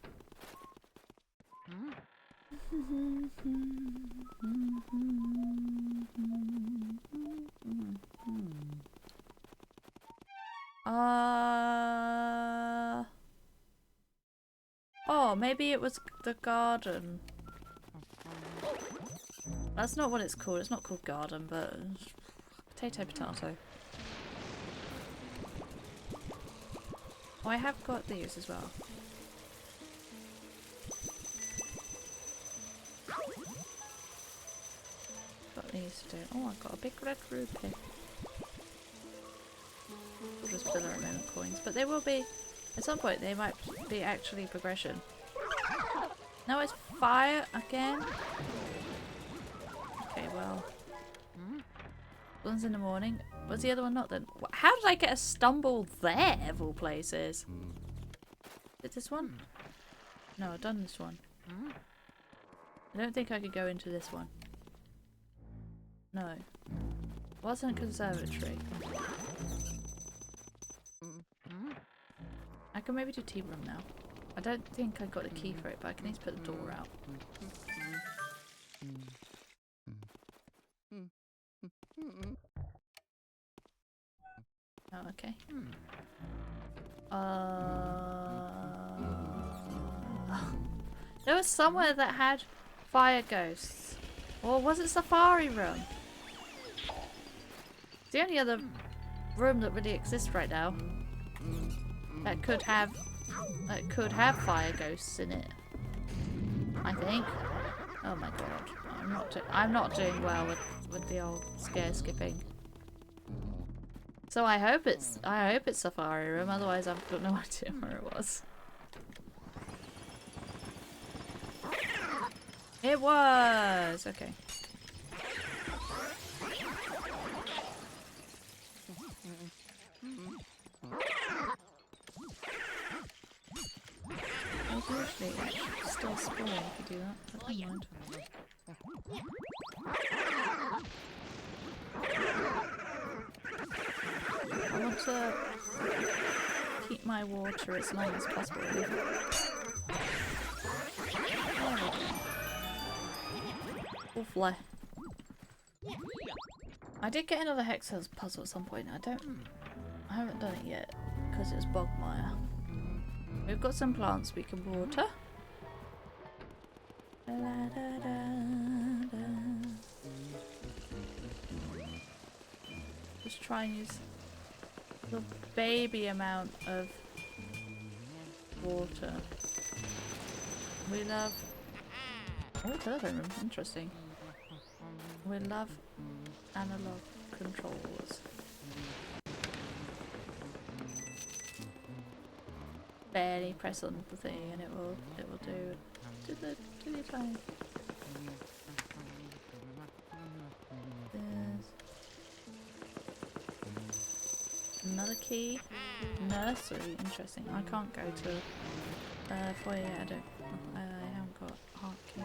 Oh, maybe it was the garden. That's not what it's called. It's not called garden, but potato. Oh, I have got these as well. Got these to do. Oh, I've got a big red rupee. We'll just fill our moment coins, but they will be at some point. They might be actually progression. No, it's fire again. Okay, well, one's in the morning. Was the other one not then? How did I get a stumble there of all places? Did this one? No, I've done this one. I don't think I could go into this one. No. Wasn't conservatory. I can maybe do tea room now. I don't think I got the key for it, but I can at least put the door out. Oh, okay. There was somewhere that had fire ghosts. Or was it Safari Room? It's the only other room that really exists right now that could have fire ghosts in it. I think. Oh my god. I'm not doing well with the old scare skipping. So I hope it's Safari Room, otherwise I've got no idea where it was. It was! Okay. Usually it should still spawn if you do that, but never mind. I want to keep my water as long as possible. Lovely. I did get another Hexel's puzzle at some point. I haven't done it yet because it's Bogmire. We've got some plants we can water. Just try and use the baby amount of water. We love... Oh, telephone room. Interesting. We love analog controls. Barely press on the thing and it will do the time. There's another key. Nursery, interesting. I can't go to foyer. I haven't got heart key.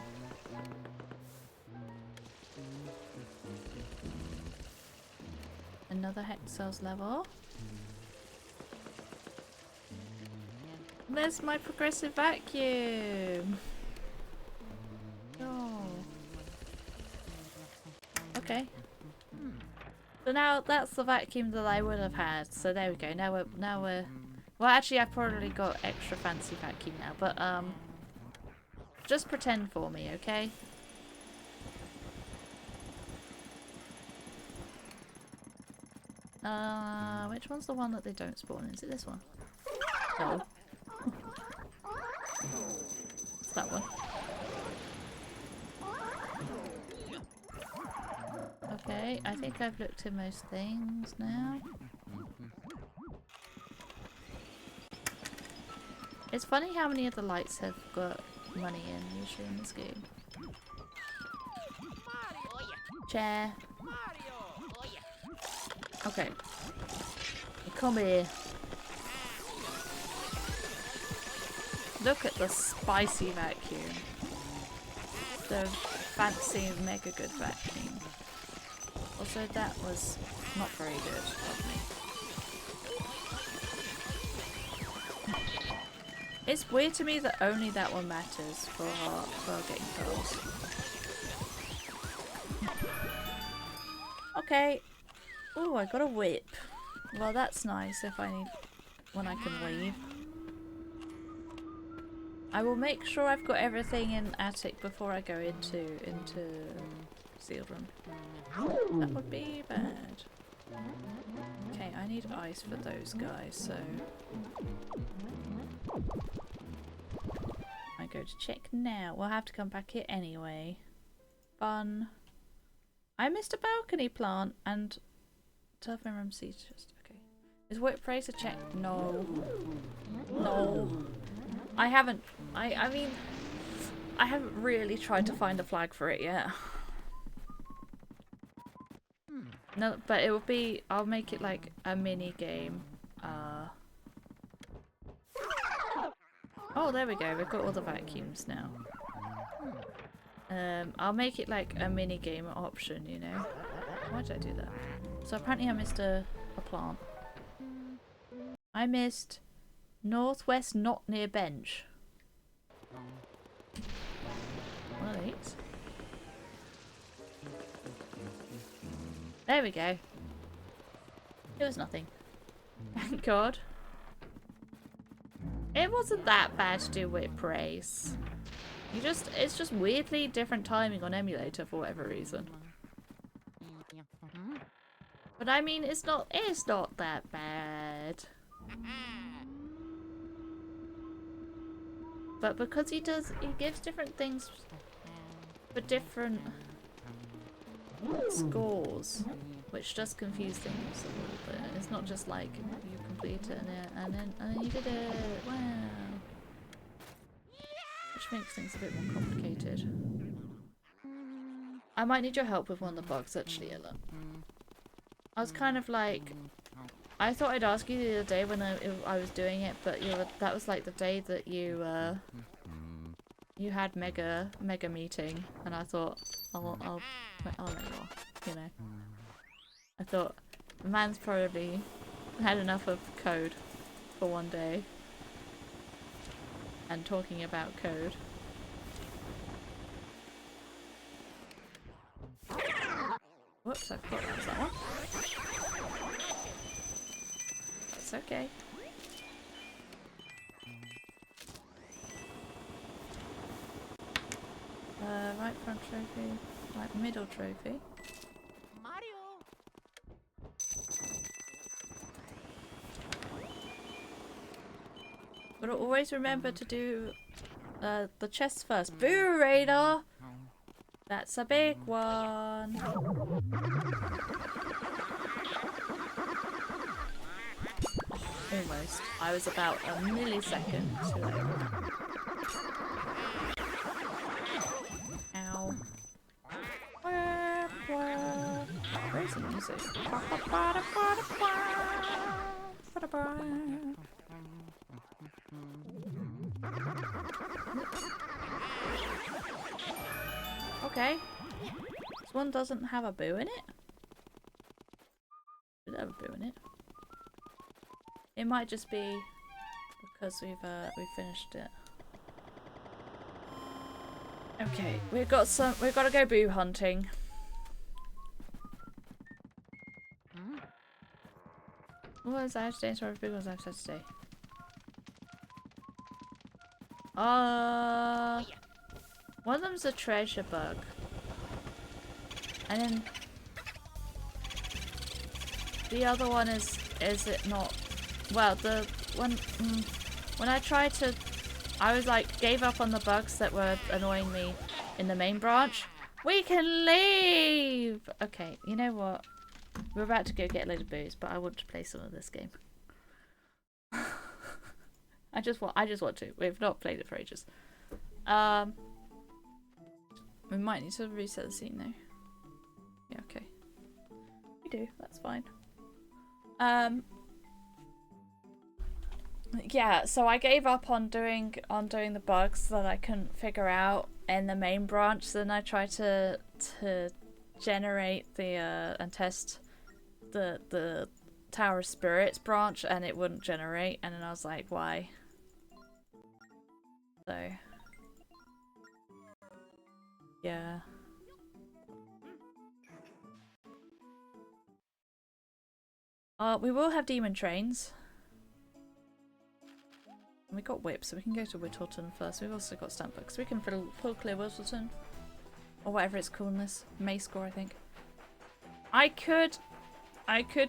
Another Hexel's level. There's my progressive vacuum. Oh. Okay. So now that's the vacuum that I would have had. So there we go. Now we're. Well, actually, I've probably got extra fancy vacuum now, but just pretend for me, okay? Which one's the one that they don't spawn in? Is it this one? No. It's that one. Okay, I think I've looked at most things now. It's funny how many of the lights have got money in usually in this game. Chair. Okay. Come here. Look at the spicy vacuum. The fancy mega good vacuum. Also, that was not very good of me. It's weird to me that only that one matters for getting pearls. Okay. Oh, I got a whip. Well, that's nice if I need... when I can leave. I will make sure I've got everything in attic before I go into sealed room. That would be bad. Okay, I need ice for those guys, so... I go to check now. We'll have to come back here anyway. Fun. I missed a balcony plant and... telephone room seat just... okay. Is whip praise a check? No. No. I haven't... I mean... I haven't really tried to find a flag for it yet. No, but it will be... I'll make it like a mini game. Oh, there we go. We've got all the vacuums now. I'll make it like a mini game option, you know. Why did I do that? So apparently I missed a plant. I missed northwest not near bench. One of these. There we go. It was nothing. Thank God. It wasn't that bad to do with praise. It's just weirdly different timing on emulator for whatever reason. But I mean, it's not that bad. But because he gives different things for different scores, which does confuse things a little bit. It's not just like you complete it and then you did it. Wow. Which makes things a bit more complicated. I might need your help with one of the bugs actually, Ella. I was kind of like, I thought I'd ask you the other day when I was doing it, but that was like the day that you had mega meeting, and I thought I'll let you off, you know. I thought the man's probably had enough of code for one day and talking about code. Whoops, I thought that was that one. It's okay. Right front trophy, right middle trophy. Mario. But always remember to do the chests first. Boo, Radar! That's a big one. Almost. I was about a millisecond too late. Ow. Where's the music? Okay. This one doesn't have a boo in it? Did it have a boo in it? It might just be because we've finished it. Okay, we've got to go boo hunting. What was I today? Sorry, big ones I've said today. One of them's a treasure bug. And then the other one is it not? Well, the one when I tried to, I was like gave up on the bugs that were annoying me in the main branch. We can leave. Okay, you know what? We're about to go get a load of booze, but I want to play some of this game. I just want to. We've not played it for ages. We might need to reset the scene though. Yeah, okay. We do, that's fine. Yeah, so I gave up on doing the bugs that I couldn't figure out in the main branch. Then I tried to generate the and test the Tower of Spirits branch, and it wouldn't generate. And then I was like, why? So yeah. We will have demon trains. And we got whips, so we can go to Whittleton first. We've also got stamp books. We can full clear Whittleton. Or whatever it's called in this. May score, I think. I could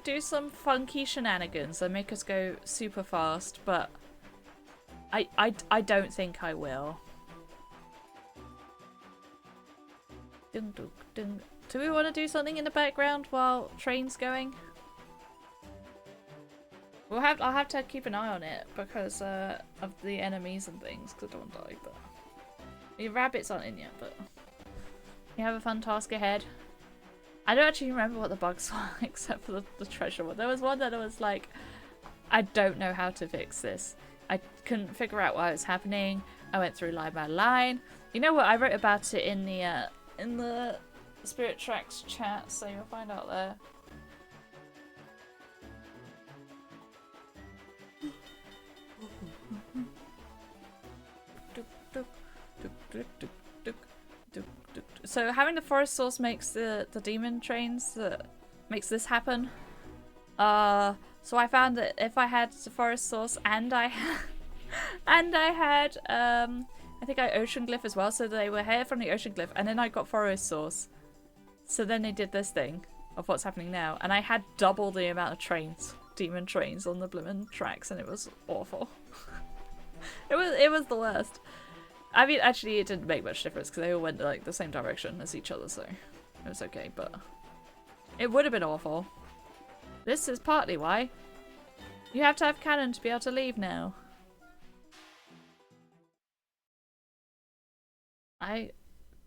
do some funky shenanigans that make us go super fast, but I don't think I will. Dun, dun, dun. Do we want to do something in the background while train's going? I'll have to keep an eye on it because of the enemies and things, because I don't want to die, but the rabbits aren't in yet, but you have a fun task ahead. I don't actually remember what the bugs were except for the treasure one. There was one that was like, I don't know how to fix this. I couldn't figure out why it was happening. I went through line by line. You know what? I wrote about it in the Spirit Tracks chat, so you'll find out there. So having the forest source makes the demon trains that makes this happen. So I found that if I had the forest source and I had I think I ocean glyph as well, so they were here from the ocean glyph, and then I got forest source. So then they did this thing of what's happening now, and I had double the amount of trains, demon trains on the blimmin' tracks, and it was awful. It was the worst. I mean, actually, it didn't make much difference because they all went like the same direction as each other, so it was okay. But it would have been awful. This is partly why you have to have cannon to be able to leave now. I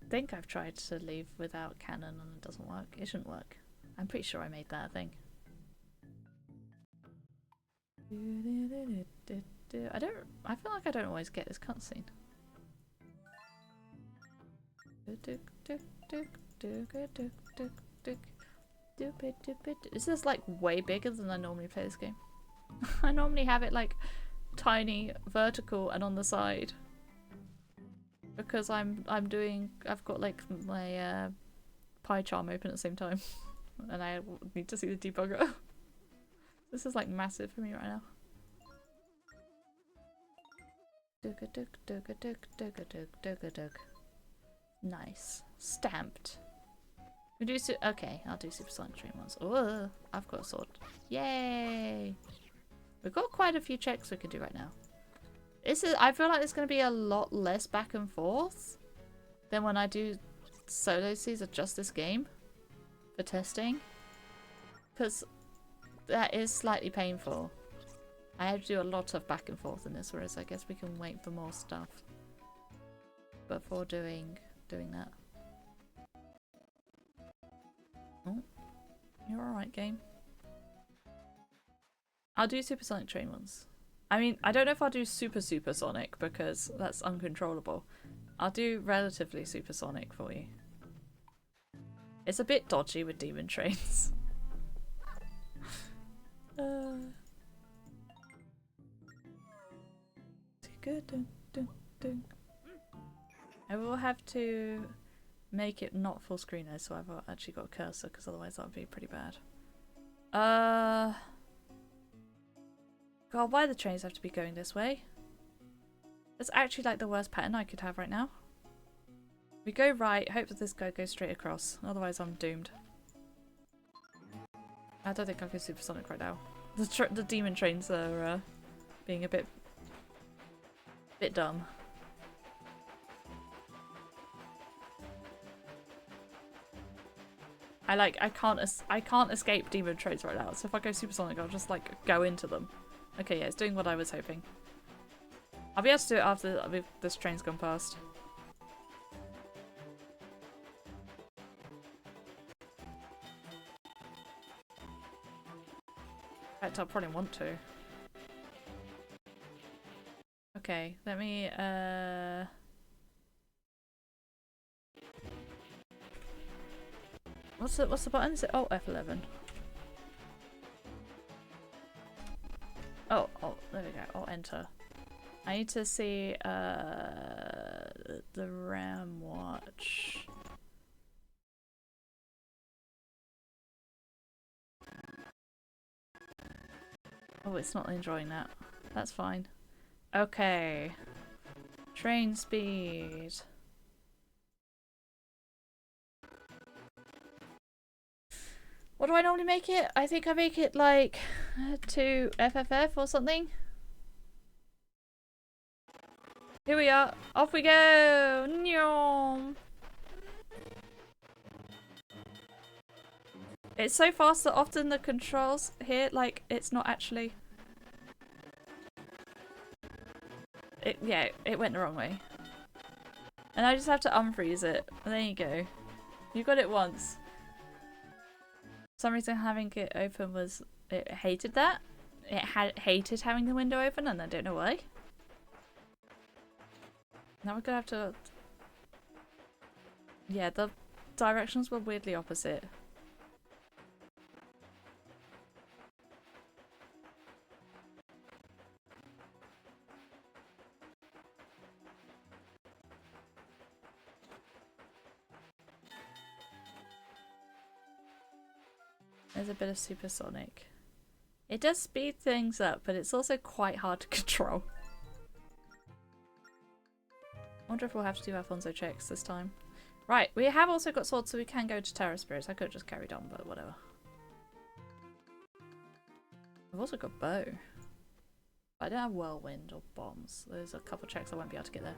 think I've tried to leave without cannon and it doesn't work. It shouldn't work. I'm pretty sure I made that thing. I feel like I don't always get this cutscene. Is this like way bigger than I normally play this game? I normally have it like tiny, vertical, and on the side. Because I've got like my pie charm open at the same time. and I need to see the debugger. This is like massive for me right now. Nice. Stamped. We do okay, I'll do supersonic train ones. Oh, I've got a sword. Yay! We've got quite a few checks we can do right now. I feel like there's going to be a lot less back and forth than when I do solo seas of just this game for testing. Because that is slightly painful. I have to do a lot of back and forth in this, whereas I guess we can wait for more stuff before doing that. Oh, you're alright, game. I'll do supersonic train ones. I mean, I don't know if I'll do supersonic because that's uncontrollable. I'll do relatively supersonic for you. It's a bit dodgy with demon trains. I will have to make it not full screen though, so I've actually got a cursor because otherwise that would be pretty bad. God, why do the trains have to be going this way? That's actually like the worst pattern I could have right now. We go right, hope that this guy goes straight across, otherwise I'm doomed. I don't think I can supersonic right now. The demon trains are being a bit dumb. I can't escape demon trains right now. So if I go supersonic, I'll just like go into them. Okay, yeah, it's doing what I was hoping. I'll be able to do it after this train's gone past. In fact, I'll probably want to. Okay, let me What's the button? Is it F11? Oh, there we go. Enter. I need to see the RAM watch. Oh, it's not enjoying that. That's fine. Okay. Train speed. What do I normally make it? I think I make it like 2 FFF or something. Here we are. Off we go. Nyom. It's so fast that often the controls here, like, it's not actually... It went the wrong way. And I just have to unfreeze it. And there you go. You got it once. For some reason having it open was... It hated that. It hated having the window open and I don't know why. Now we're gonna have to... Yeah, the directions were weirdly opposite. There's a bit of supersonic. It does speed things up, but it's also quite hard to control. I wonder if we'll have to do Alfonso checks this time. Right, we have also got swords, so we can go to Terror Spirits. I could have just carried on, but whatever. I've also got bow. But I don't have whirlwind or bombs. There's a couple checks I won't be able to get there.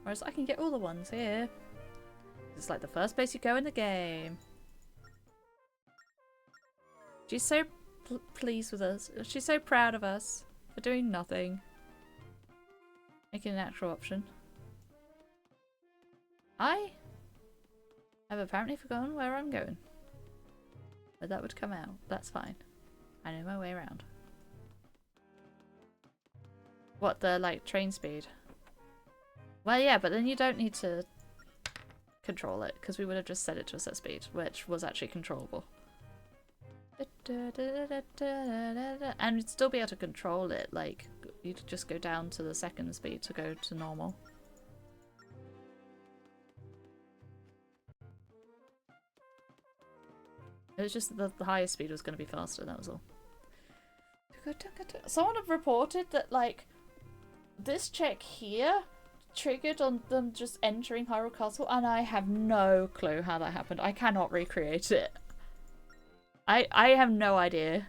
Whereas I can get all the ones here. It's like the first place you go in the game. She's so pleased with us. She's so proud of us for doing nothing. Making an actual option. I have apparently forgotten where I'm going. But that would come out. That's fine. I know my way around. What, the, like, train speed? Well, yeah, but then you don't need to control it, because we would have just set it to a set speed, which was actually controllable. And you'd still be able to control it, like, you'd just go down to the second speed to go to normal. It was just the highest speed was going to be faster, that was all. Someone have reported that, like, this check here triggered on them just entering Hyrule Castle, and I have no clue how that happened. I cannot recreate it. I have no idea.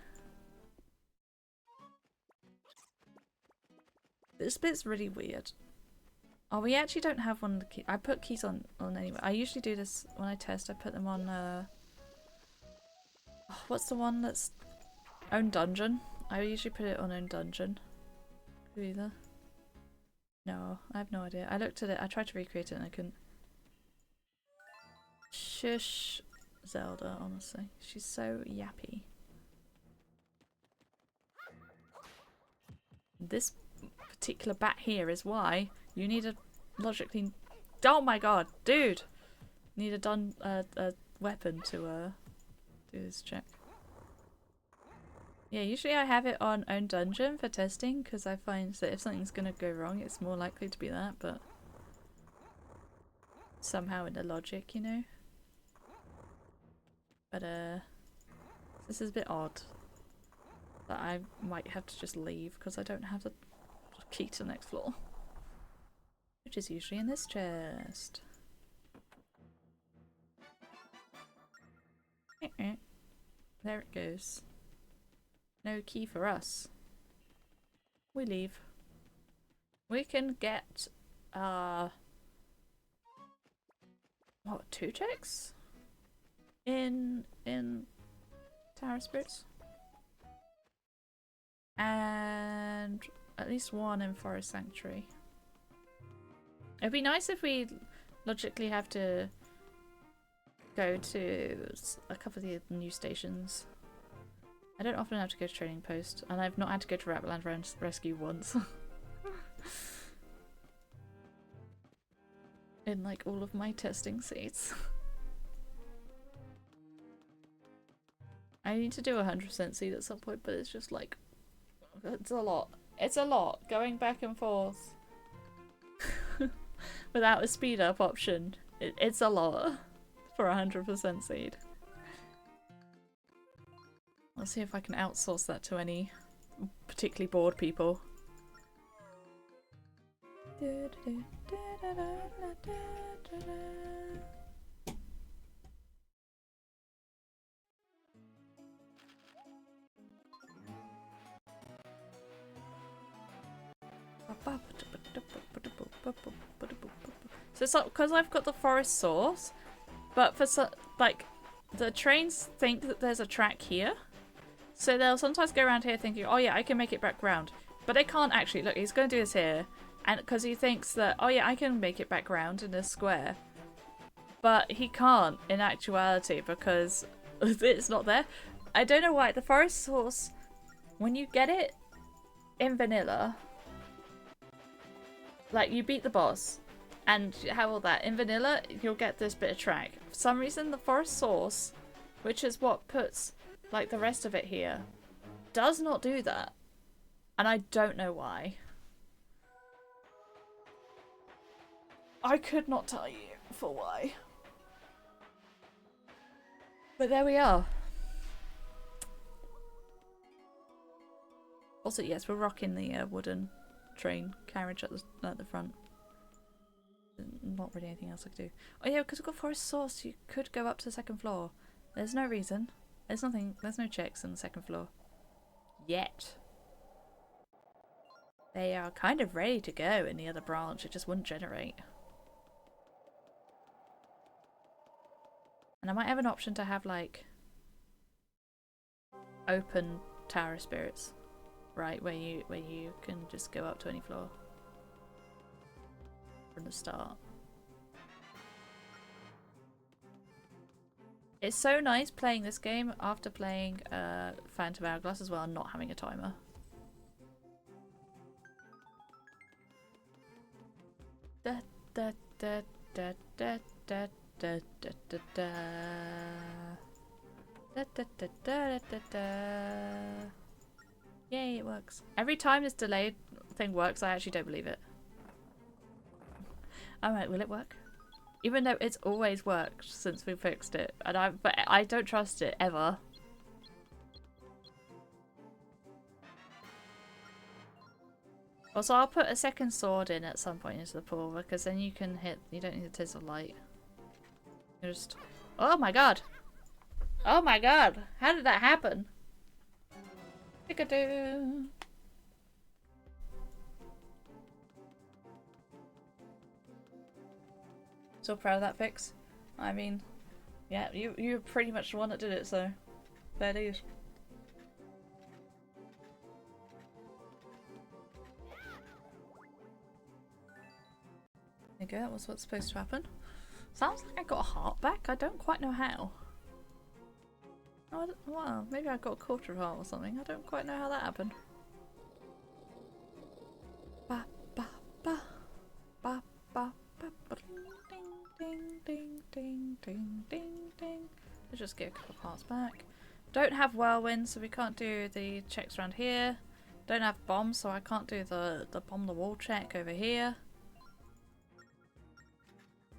This bit's really weird. Oh, we actually don't have one of the keys. I put keys on anyway. I usually do this when I test. I put them on, what's the one that's own dungeon? I usually put it on own dungeon. Either. No, I have no idea. I looked at it. I tried to recreate it and I couldn't. Shush, Zelda, honestly. She's so yappy. This particular bat here is why you need a logically... Oh my god, dude! Need a weapon to do this check. Yeah, usually I have it on own dungeon for testing because I find that if something's gonna go wrong it's more likely to be that, but somehow in the logic, you know? But this is a bit odd that I might have to just leave because I don't have the key to the next floor. Which is usually in this chest. There it goes. No key for us. We leave. We can get what, 2 checks? In Tower of Spirits? And at least 1 in Forest Sanctuary. It'd be nice if we logically have to go to a couple of the new stations. I don't often have to go to Training Post, and I've not had to go to Rapland Rescue once. In like all of my testing seats. I need to do 100% seed at some point, but it's just like, it's a lot. It's a lot going back and forth without a speed up option. It's a lot for 100% seed. Let's see if I can outsource that to any particularly bored people. So it's like, because I've got the forest source, but for like the trains think that there's a track here, so they'll sometimes go around here thinking, oh yeah, I can make it back round, but they can't actually. Look, he's going to do this here, and because he thinks that, oh yeah, I can make it back round in this square, but he can't in actuality because it's not there. I don't know why. The forest source, when you get it in vanilla, like you beat the boss and have all that in vanilla, you'll get this bit of track. For some reason, the forest source, which is what puts like the rest of it here, does not do that, and I don't know why. I could not tell you for why, but there we are. Also, yes, we're rocking the wooden train carriage at the front. Not really anything else I could do. Oh yeah, because we've got forest source, you could go up to the second floor. There's no reason. There's nothing. There's no checks on the second floor yet. They are kind of ready to go in the other branch. It just wouldn't generate. And I might have an option to have like open Tower of Spirits, right, where you can just go up to any floor from the start. It's so nice playing this game after playing Phantom Hourglass as well and not having a timer. Da da da da da da da da da da da da da da da da. Yay, it works. Every time this delayed thing works, I actually don't believe it. Alright, will it work? Even though it's always worked since we fixed it. And but I don't trust it ever. Also, I'll put a second sword in at some point into the pool because then you can hit. You don't need a tizzle light. You just. Oh my god! Oh my god! How did that happen? Pick-a-doo! So proud of that fix. I mean, yeah, you're pretty much the one that did it, so fair dues. There you go, that was what's supposed to happen. Sounds like I got a heart back. I don't quite know how. Oh, wow, maybe I got a quarter of a heart or something. I don't quite know how that happened. Ba ba ba ba ba ba ba. Ding ding ding ding ding ding. Let's just get a couple of parts back. Don't have whirlwind, so we can't do the checks around here. Don't have bombs, so I can't do the bomb the wall check over here.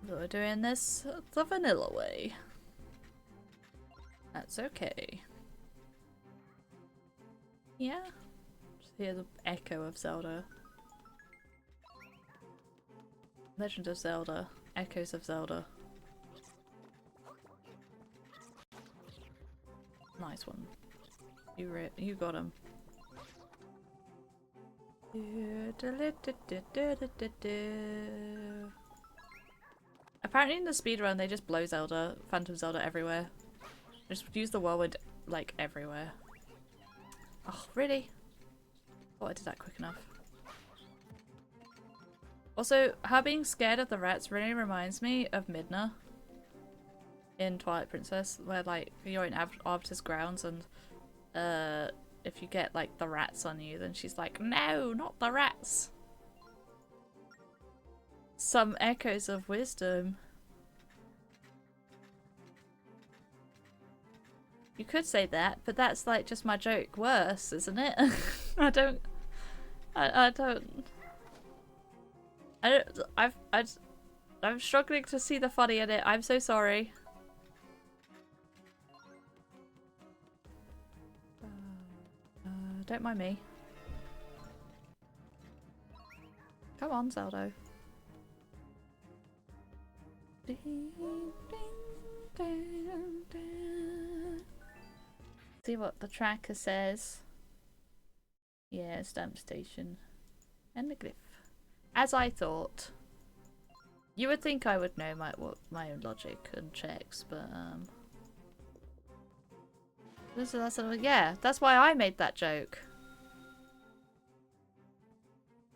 So we're doing this the vanilla way. That's okay. Yeah. Just hear the echo of Zelda. Legend of Zelda. Echoes of Zelda. Nice one. You got him. Apparently in the speedrun they just blow Zelda, Phantom Zelda everywhere. Just use the whirlwind like everywhere. Oh, really? Thought I did that quick enough. Also, her being scared of the rats really reminds me of Midna in Twilight Princess, where like you're in Arbiter's grounds and if you get like the rats on you, then she's like, no, not the rats. Some echoes of wisdom. You could say that, but that's like just my joke worse, isn't it? I don't. I'm struggling to see the funny in it. I'm so sorry. Don't mind me. Come on, Zelda. See what the tracker says. Yeah, stamp station. And the glyph. As I thought. You would think I would know my own logic and checks, but yeah, that's why I made that joke.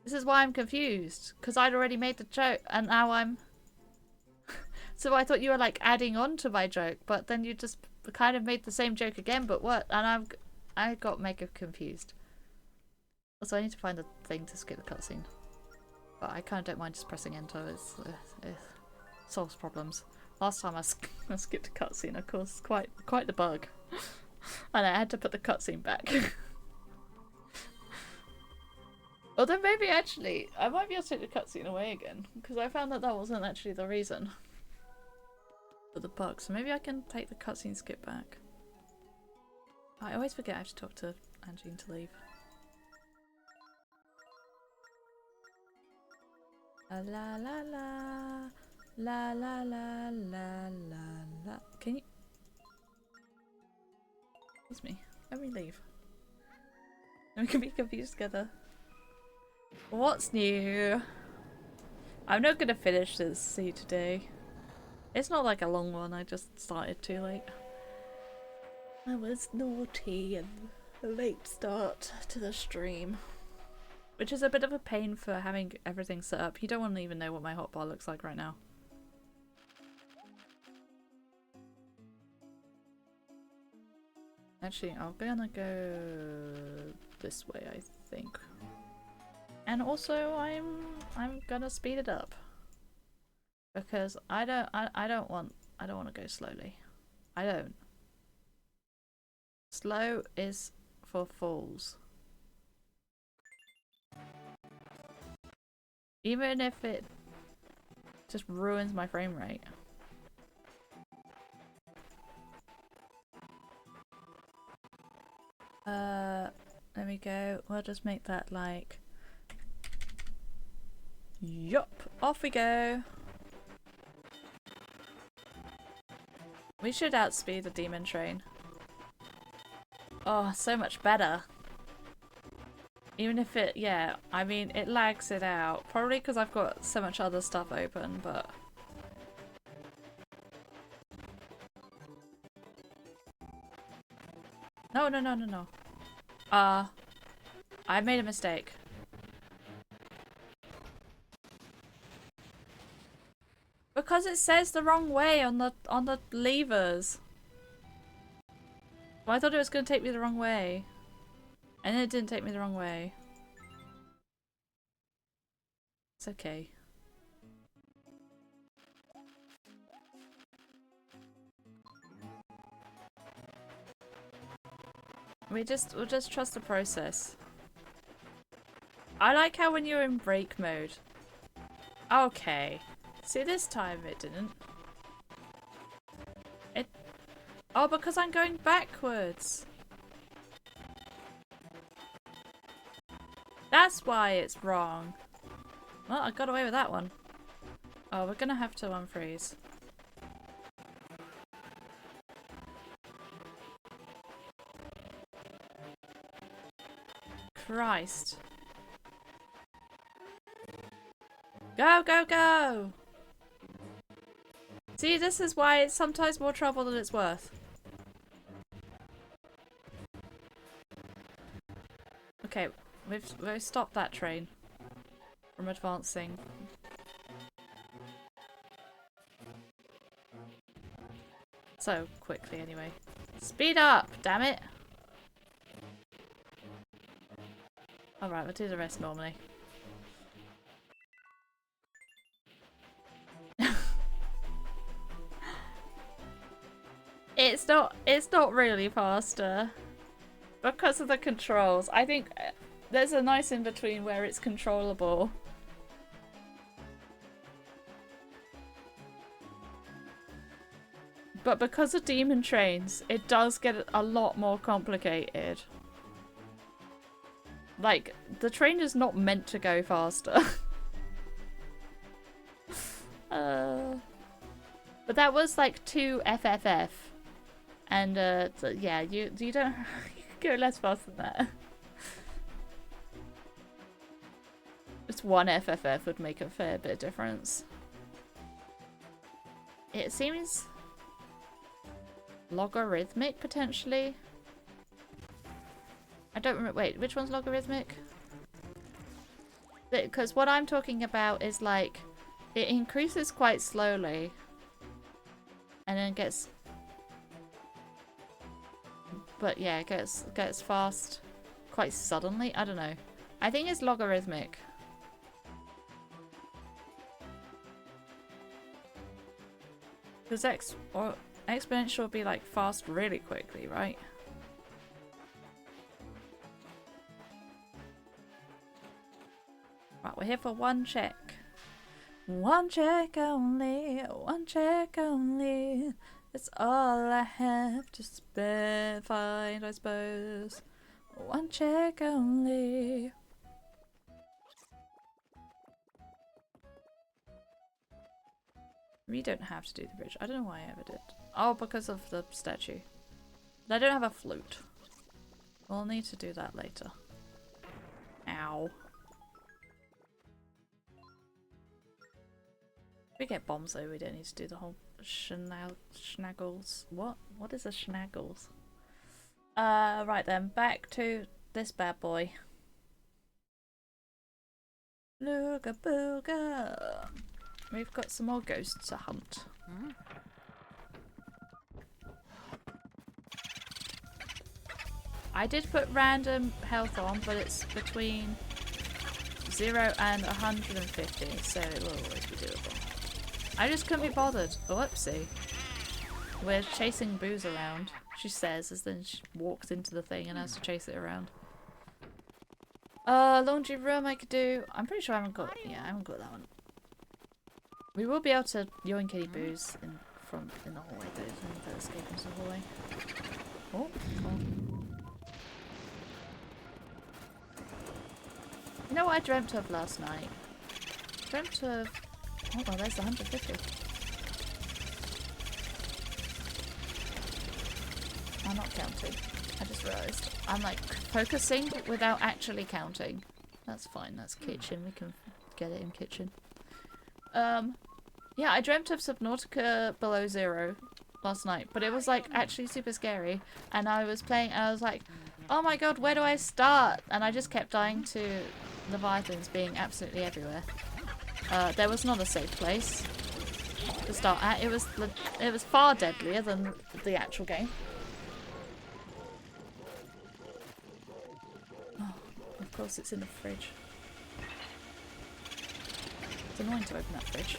This is why I'm confused, because I'd already made the joke and now I'm so I thought you were like adding on to my joke, but then you just kind of made the same joke again, but what? And I got mega confused. Also, I need to find a thing to skip the cutscene. But I kind of don't mind just pressing enter. It solves problems. Last time I skipped a cutscene, of course, quite the bug. And I had to put the cutscene back. Although maybe actually, I might be able to take the cutscene away again. Because I found that wasn't actually the reason for the bug. So maybe I can take the cutscene skip back. I always forget I have to talk to Angie to leave. La la la la la la la la. Can you? Excuse me. Let me leave. And we can be confused together. What's new? I'm not gonna finish this sea today. It's not like a long one. I just started too late. I was naughty and a late start to the stream. Which is a bit of a pain for having everything set up. You don't want to even know what my hotbar looks like right now. Actually, I'm gonna go this way, I think. And also, I'm gonna speed it up because I don't want to go slowly. I don't. Slow is for fools. Even if it Just ruins my frame rate. There we go. We'll just make that like... Yup! Off we go! We should outspeed a demon train. Oh, so much better. Even if it, yeah, I mean, it lags it out. Probably because I've got so much other stuff open, but... No, no, no, no, no. I made a mistake. Because it says the wrong way on the levers. Well, I thought it was going to take me the wrong way. And then it didn't take me the wrong way. It's okay. We'll just trust the process. I like how when you're in brake mode. Okay. See, this time it didn't. Oh, because I'm going backwards. That's why it's wrong. Well, I got away with that one. Oh, we're gonna have to unfreeze. Christ. Go, go, go! See, this is why it's sometimes more trouble than it's worth. Okay, we've stopped that train from advancing. So quickly anyway. Speed up, damn it! Alright, we'll do the rest normally. It's not really faster. Because of the controls. I think there's a nice in between where it's controllable. But because of demon trains, it does get a lot more complicated. Like, the train is not meant to go faster. But that was like 2 FFF. And so yeah, you don't you can go less fast than that. Just 1 FFF would make a fair bit of difference. It seems logarithmic potentially. I don't remember. Wait, which one's logarithmic? Because what I'm talking about is like it increases quite slowly and then gets, but yeah, it gets fast quite suddenly. I don't know. I think it's logarithmic. Because exponential would be like fast really quickly, right? Right, we're here for 1 check. 1 check only, 1 check only. It's all I have to find, I suppose. 1 check only. We don't have to do the bridge. I don't know why I ever did. Oh, because of the statue. But I don't have a flute. We'll need to do that later. Ow. We get bombs though, we don't need to do the whole schnaggles. What? What is a schnaggles? Right then, back to this bad boy. Looga booga. We've got some more ghosts to hunt. I did put random health on, but it's between 0 and 150, so it will always be doable. I just couldn't be bothered. Whoopsie. We're chasing Booze around, she says, as then she walks into the thing and has to chase it around. Laundry room I could do. I'm pretty sure I haven't got, yeah, I haven't got that one. We will be able to yoink any booze in the hallway. Don't escape into the hallway. Oh, oh. You know what I dreamt of last night? Dreamt of... Oh well, there's the 150. I'm not counting. I just realised. I'm like focusing without actually counting. That's fine, that's kitchen. We can get it in kitchen. Yeah, I dreamt of Subnautica Below Zero last night, but it was like actually super scary. And I was playing and I was like, oh my god, where do I start? And I just kept dying to Leviathans being absolutely everywhere. There was not a safe place to start at. It was far deadlier than the actual game. Oh, of course it's in the fridge. It's annoying to open that fridge.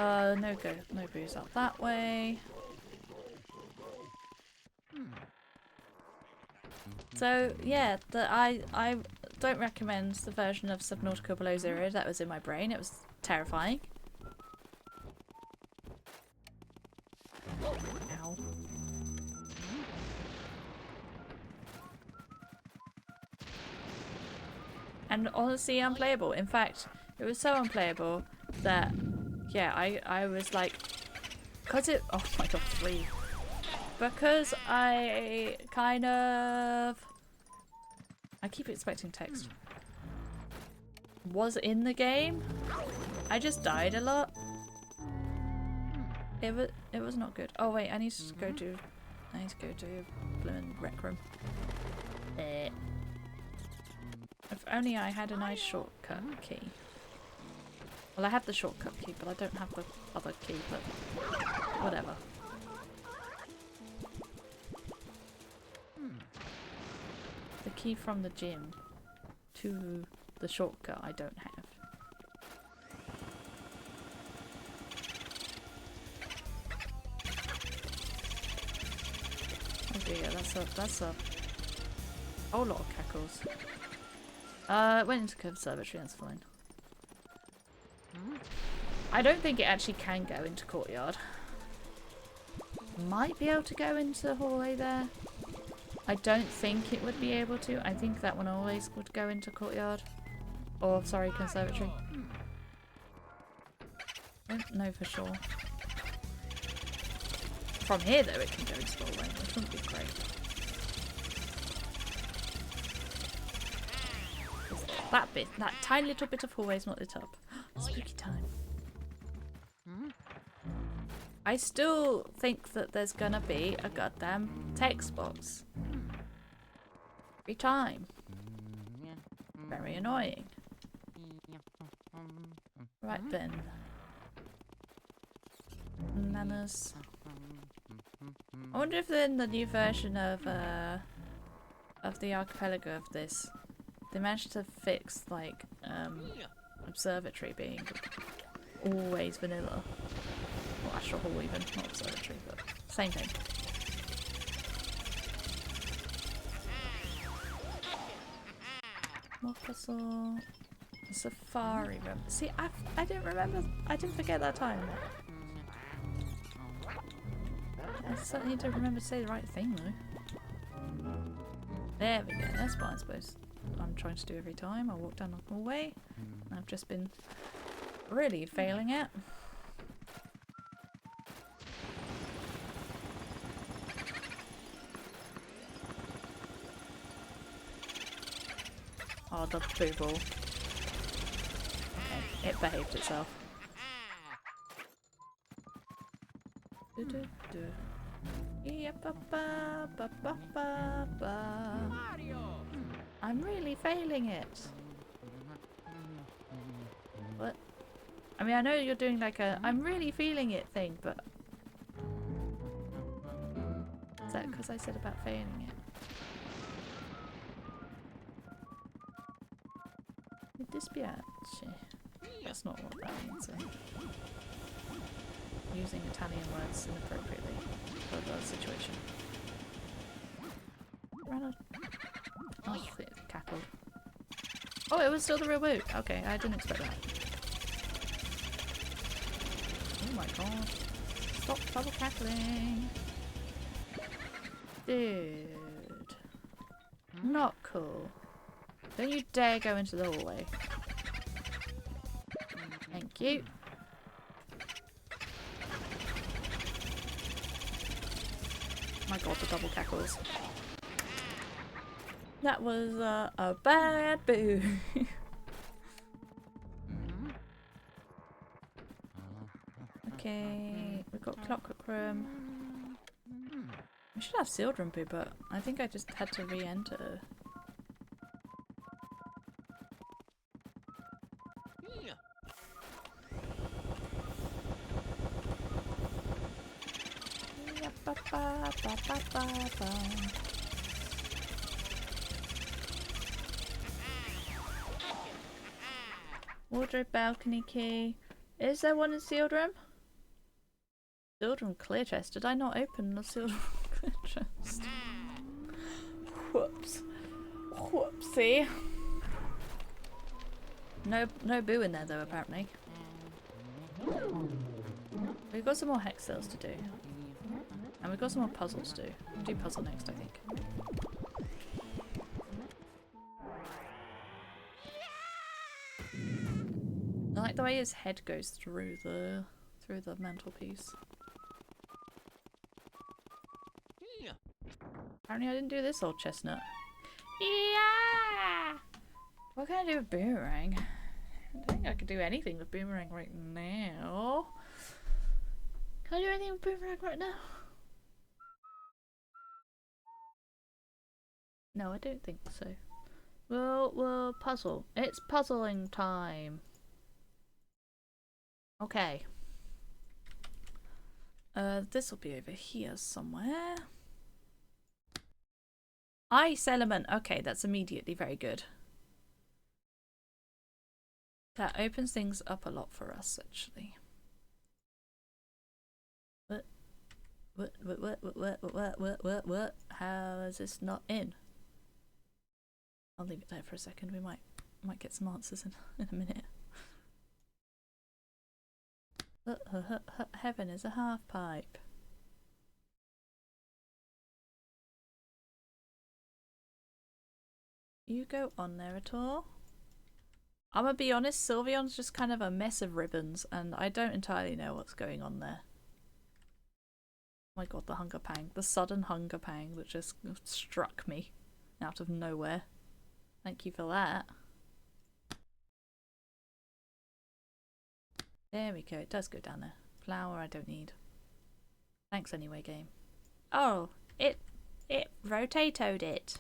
No booze up that way. So yeah, I don't recommend the version of Subnautica Below Zero that was in my brain. It was terrifying. Ow. And honestly unplayable. In fact, it was so unplayable that yeah, I was like, cause it, oh my god, 3. Because I kind of, I keep expecting text. Was in the game. I just died a lot. It was not good. Oh wait, I need to go to blooming rec room. If only I had a nice shortcut key. Well, I have the shortcut key, but I don't have the other key, but whatever. The key from the gym to the shortcut I don't have. Oh dear, that's a whole lot of cackles. Went into conservatory, that's fine. I don't think it actually can go into courtyard. Might be able to go into the hallway there. I don't think it would be able to. I think that one always would go into courtyard. Or, sorry, conservatory. Don't know for sure. From here, though, it can go into the hallway, which wouldn't be great. That bit, that tiny little bit of hallway is not lit up. Spooky time. I still think that there's gonna be a goddamn text box. Every time. Very annoying. Right then. Manners. I wonder if in the new version of the archipelago of this, they managed to fix like observatory being always vanilla. Or astral hall even, not observatory, but same thing. More puzzle. The safari room. See, I didn't remember. I didn't forget that time. I certainly need to remember to say the right thing though. There we go. That's what I suppose I'm trying to do every time I walk down the hallway. I've just been really failing it. Oh, the poo ball. Okay, it behaved itself. I'm really failing it. What? I mean, I know you're doing like a I'm really feeling it thing, but is that because I said about failing it? Mi dispiace. That's not what that means. Using Italian words inappropriately for the situation. Oh, it cackled. Oh, it was still the real boot. Okay, I didn't expect that. Oh my god. Stop double cackling. Dude. Not cool. Don't you dare go into the hallway. Thank you. My god, the double cackles. That was a bad boo. Okay, we've got clockwork room. We should have sealed room boo, but I think I just had to re-enter. Wardrobe balcony key. Is there one in sealed room? Sealed room clear chest. Did I not open the sealed room clear chest? Whoops. Whoopsie. No boo in there though, apparently. We've got some more hex cells to do. And we've got some more puzzles to do. We'll do puzzle next, I think. I like the way his head goes through the mantelpiece. Apparently I didn't do this old chestnut. Yeah! What can I do with boomerang? I don't think I could do anything with boomerang right now. Can I do anything with boomerang right now? No, I don't think so. We'll puzzle. It's puzzling time. Okay. This will be over here somewhere. Ice element. Okay, that's immediately very good. That opens things up a lot for us, actually. What? How is this not in? I'll leave it there for a second. We might get some answers in a minute. Heaven is a half pipe. You go on there at all? I'm gonna be honest, Sylveon's just kind of a mess of ribbons, and I don't entirely know what's going on there. Oh my god, the hunger pang. The sudden hunger pang that just struck me out of nowhere. Thank you for that. There we go, it does go down there. Flour I don't need. Thanks anyway, game. Oh, it rotatoed it.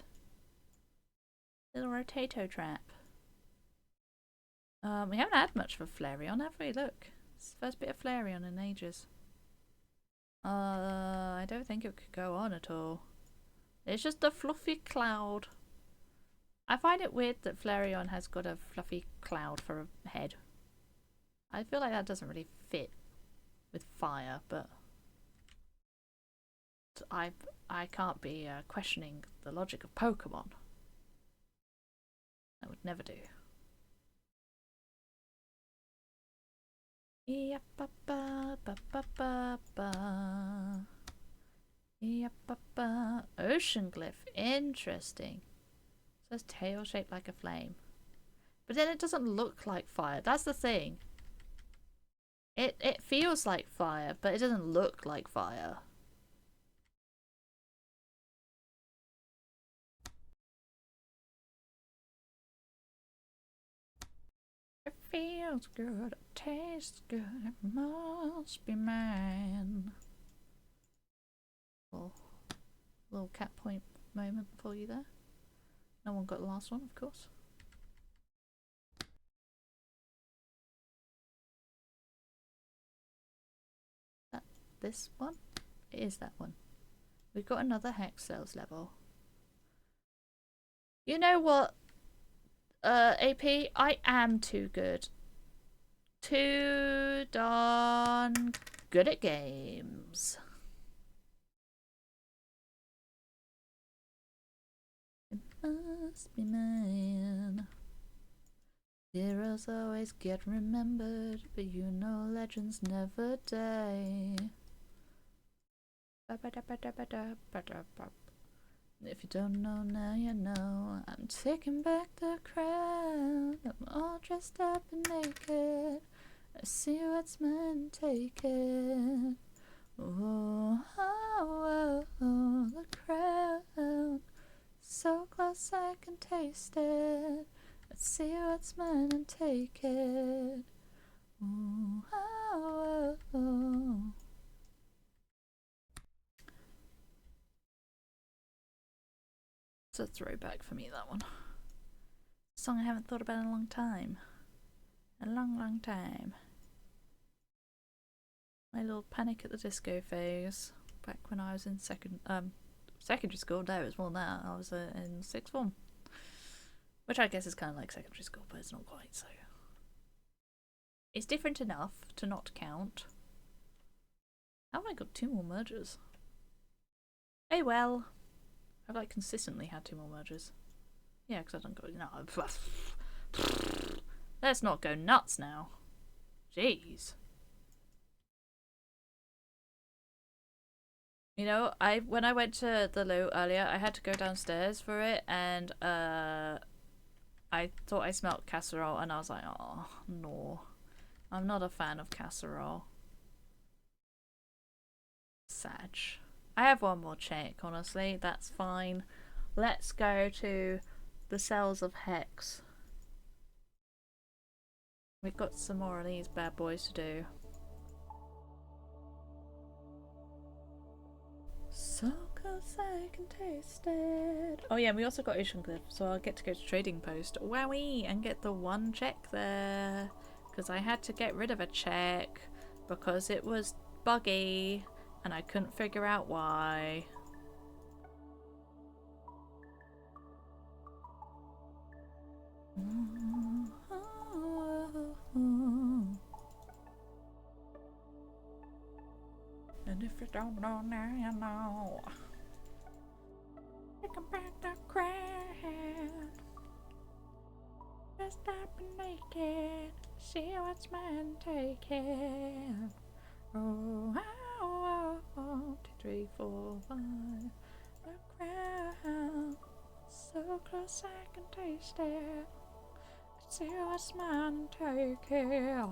Little rotato trap. We haven't had much of a Flareon, have we? Look. It's the first bit of Flareon in ages. I don't think it could go on at all. It's just a fluffy cloud. I find it weird that Flareon has got a fluffy cloud for a head. I feel like that doesn't really fit with fire, but I can't be questioning the logic of Pokemon. That would never do. Ocean glyph, interesting. So it's tail shaped like a flame. But then it doesn't look like fire. That's the thing. It feels like fire, but it doesn't look like fire. It feels good, it tastes good, it must be mine. Little cat point moment for you there. No one got the last one, of course. That this one? It is that one. We've got another hex cells level. You know what? AP, I am too good. Too darn good at games. It must be mine. Heroes always get remembered, but you know legends never die. If you don't know now, you know. I'm taking back the crown. I'm all dressed up and naked. I see what's mine, take it. Oh, oh, oh, the crown. So close I can taste it. Let's see what's mine and take it. Oh, oh, oh. It's a throwback for me, that one. Song I haven't thought about in a long time. A long time. My little Panic at the Disco phase. Back when I was in secondary school. No, it was more than that. I was in sixth form. Which I guess is kind of like secondary school, but it's not quite, so. It's different enough to not count. How have I got 2 more mergers? Oh well. I've like consistently had 2 more mergers. Yeah, because I don't go. No. Let's not go nuts now. Jeez. You know, when I went to the loo earlier, I had to go downstairs for it, and I thought I smelled casserole, and I was like, oh, no. I'm not a fan of casserole. Sag. I have one more check, honestly. That's fine. Let's go to the cells of Hex. We've got some more of these bad boys to do. So close I can taste it. Oh yeah, and we also got Ocean Cliff, so I'll get to go to Trading Post. Wowee! And get the 1 check there. Because I had to get rid of a check because it was buggy and I couldn't figure out why. And if you don't know now, you know. Take back the crown. Dressed up and naked. See what's mine, take it. Oh, oh, oh, oh, 2, 3, 4, 5. The crown. So close I can taste it. See what's mine, take it.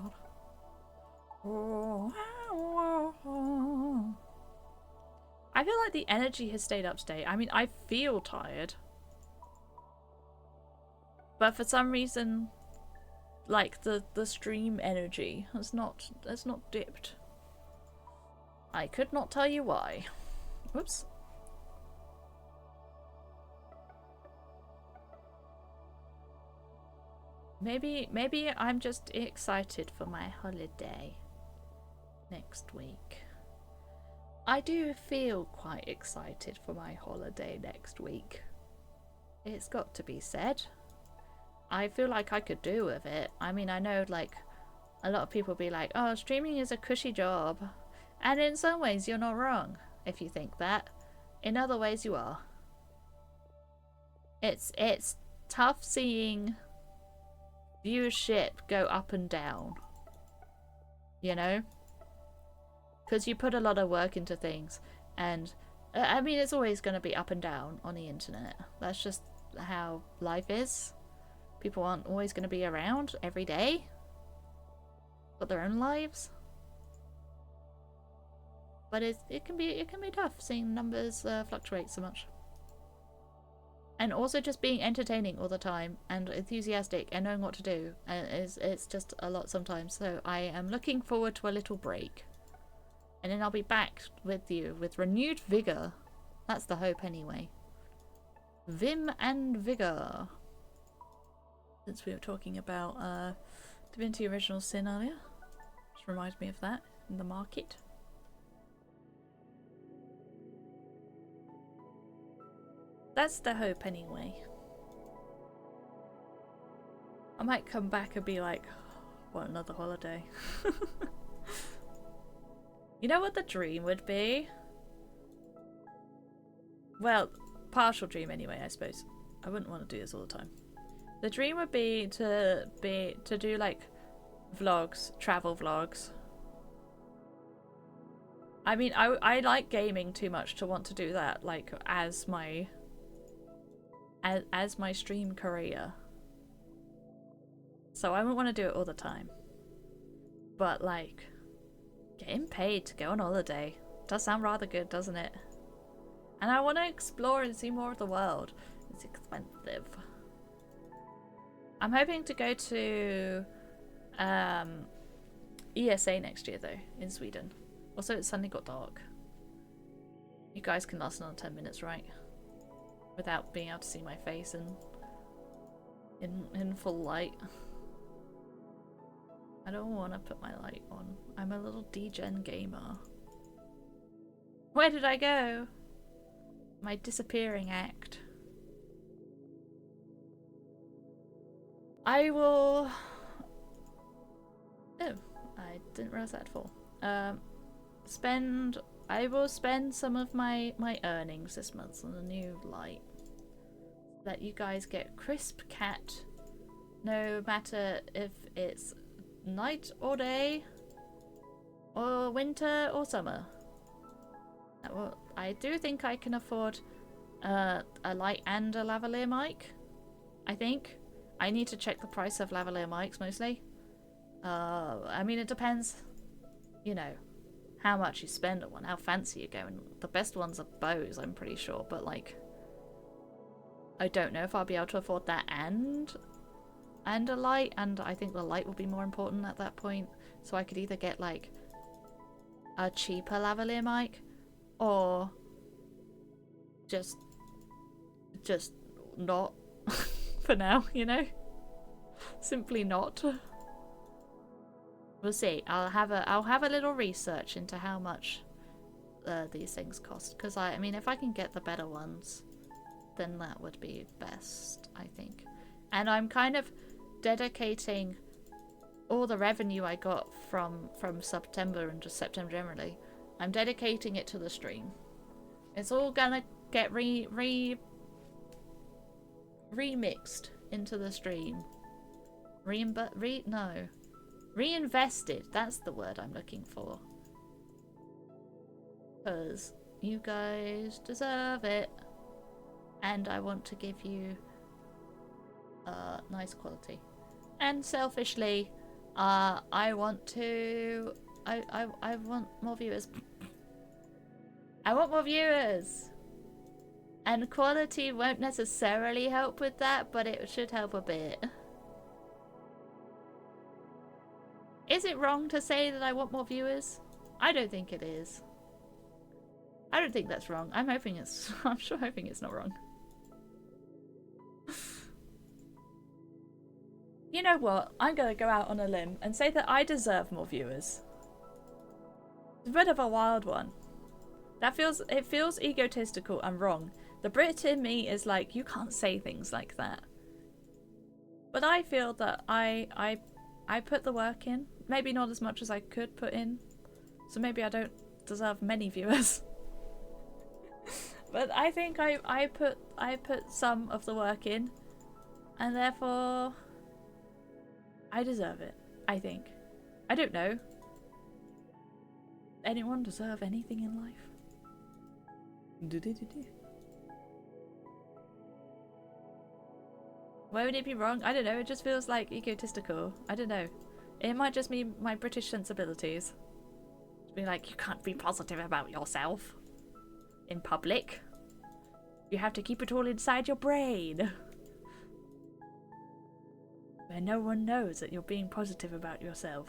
Oh, oh, oh. I feel like the energy has stayed up today. I mean, I feel tired. But for some reason, like the stream energy has not dipped. I could not tell you why. Whoops. Maybe I'm just excited for my holiday next week. I do feel quite excited for my holiday next week. It's got to be said. I feel like I could do with it. I mean, I know like a lot of people be like, oh, streaming is a cushy job. And in some ways you're not wrong if you think that. In other ways you are. It's tough seeing viewership go up and down. You know? Because you put a lot of work into things, and I mean, it's always going to be up and down on the internet. That's just how life is. People aren't always going to be around every day. Got their own lives. But it can be tough seeing numbers fluctuate so much. And also just being entertaining all the time and enthusiastic and knowing what to do. It's just a lot sometimes. So I am looking forward to a little break. And then I'll be back with you with renewed vigour. That's the hope anyway. Vim and vigour. Since we were talking about Divinity Original Sin earlier. Just reminds me of that in the market. That's the hope anyway. I might come back and be like, what, another holiday? You know what the dream would be? Well, partial dream anyway, I suppose. I wouldn't want to do this all the time. The dream would be to do like vlogs, travel vlogs. I mean, I like gaming too much to want to do that like as my stream career. So I wouldn't want to do it all the time. But like getting paid to go on holiday does sound rather good, doesn't it? And I want to explore and see more of the world. It's expensive. I'm hoping to go to ESA next year though, in Sweden. Also, it's suddenly got dark. You guys can last another 10 minutes, right? Without being able to see my face in full light. I don't want to put my light on. I'm a little degen gamer. Where did I go? My disappearing act. I will... Oh, I didn't realize that at all. I will spend some of my earnings this month on a new light. Let you guys get crisp cat, no matter if it's night or day, or winter or summer. Well, I do think I can afford a light and a lavalier mic. I think. I need to check the price of lavalier mics mostly. I mean, it depends, you know, how much you spend on one, how fancy you go. And the best ones are Bose, I'm pretty sure, but like, I don't know if I'll be able to afford that and a light, and I think the light will be more important at that point. So I could either get like a cheaper lavalier mic or just not for now, you know? Simply not. We'll see. I'll have a little research into how much these things cost, because I mean, if I can get the better ones, then that would be best, I think. And I'm kind of dedicating all the revenue I got from September and just September generally. I'm dedicating it to the stream. It's all gonna get remixed into the stream. Reinvested. That's the word I'm looking for. Because you guys deserve it. And I want to give you nice quality. And selfishly, I want to... I want more viewers. I want more viewers! And quality won't necessarily help with that, but it should help a bit. Is it wrong to say that I want more viewers? I don't think it is. I don't think that's wrong. I'm hoping it's... I'm sure hoping it's not wrong. You know what? I'm gonna go out on a limb and say that I deserve more viewers. It's a bit of a wild one. It feels egotistical and wrong. The Brit in me is like, you can't say things like that. But I feel that I put the work in. Maybe not as much as I could put in. So maybe I don't deserve many viewers. But I think I put some of the work in. And therefore I deserve it, I think. I don't know. Anyone deserve anything in life? Why would it be wrong? I don't know, it just feels like egotistical. I don't know. It might just be my British sensibilities. To be like, you can't be positive about yourself in public. You have to keep it all inside your brain. Where no one knows that you're being positive about yourself.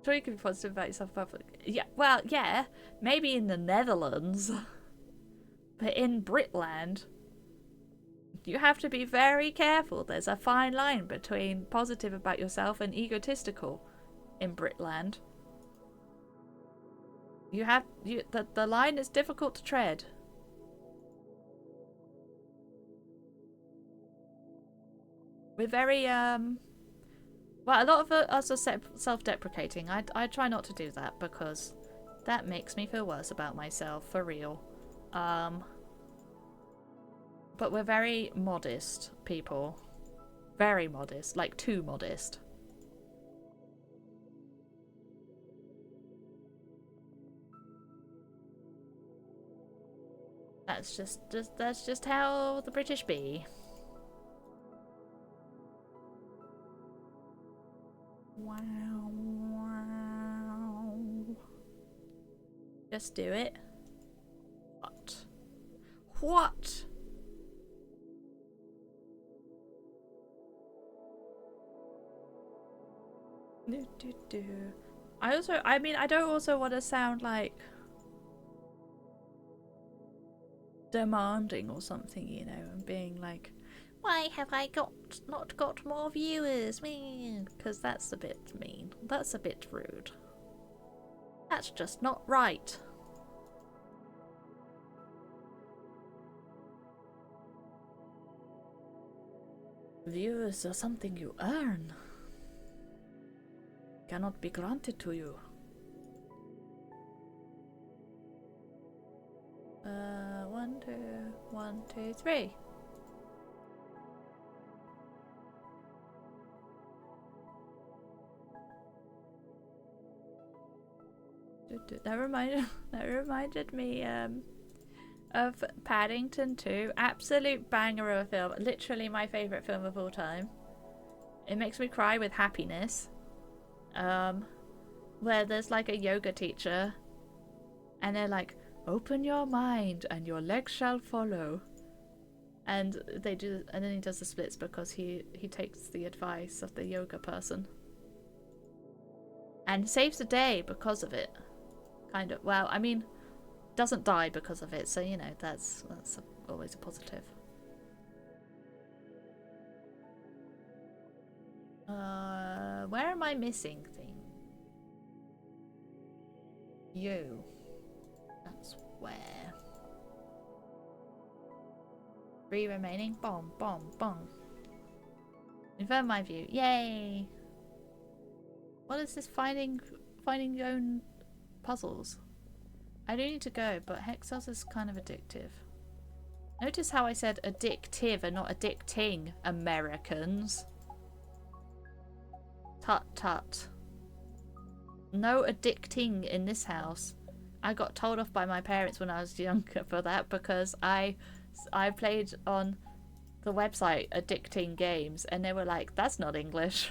Sure, you can be positive about yourself in public. Yeah, well, yeah, maybe in the Netherlands. But in Britland, you have to be very careful. There's a fine line between positive about yourself and egotistical in Britland. The line is difficult to tread. We're very, well, a lot of us are self-deprecating. I try not to do that because that makes me feel worse about myself, for real. But we're very modest people. Very modest, like too modest. That's just how the British be. Wow, wow. Just do it. What? What? Do. I mean, I don't also want to sound like demanding or something, you know, and being like, why have I not got more viewers? Because that's a bit mean. That's a bit rude. That's just not right. Viewers are something you earn. Cannot be granted to you. 1, 2, 1, 2, 3. That reminded me of Paddington 2. Absolute banger of a film. Literally my favourite film of all time. It makes me cry with happiness. Where there's like a yoga teacher and they're like, open your mind and your legs shall follow. And they do, and then he does the splits because he takes the advice of the yoga person. And saves the day because of it. Kind of. Well, I mean, doesn't die because of it, so you know, that's always a positive. Where am I missing things? You. That's where. 3 remaining. Bomb, bomb, bomb. Confirm my view. Yay! What is this finding your own puzzles? I do need to go, but Hexels is kind of addictive. Notice how I said addictive and not addicting, Americans. Tut tut. No addicting in this house. I got told off by my parents when I was younger for that because I played on the website Addicting Games and they were like, that's not English.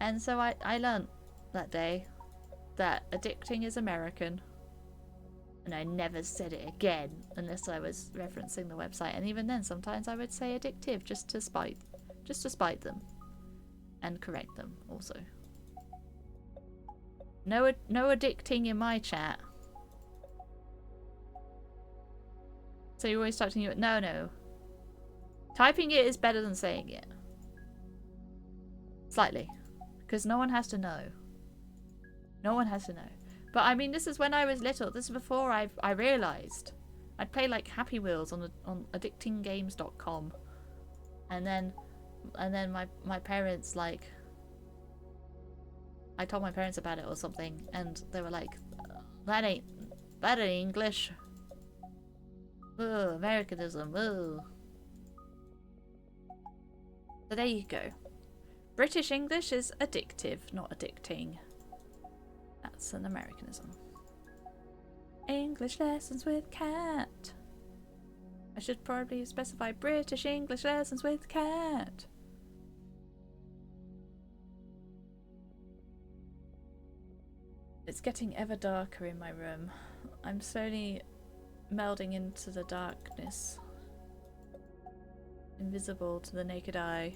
And so I learned that day that addicting is American. And I never said it again unless I was referencing the website. And even then, sometimes I would say addictive just to spite them. And correct them also. No addicting in my chat. So you're always typing it? No. Typing it is better than saying it. Slightly. Because no one has to know. No one has to know. But I mean, this is when I was little. This is before I realised. I'd play like Happy Wheels on addictinggames.com. And then my parents, like, I told my parents about it or something, and they were like, that ain't English. Ugh, Americanism, ugh. So there you go. British English is addictive, not addicting. That's an Americanism. English lessons with Kat. I should probably specify British English lessons with Kat. It's getting ever darker in my room. I'm slowly melding into the darkness. Invisible to the naked eye.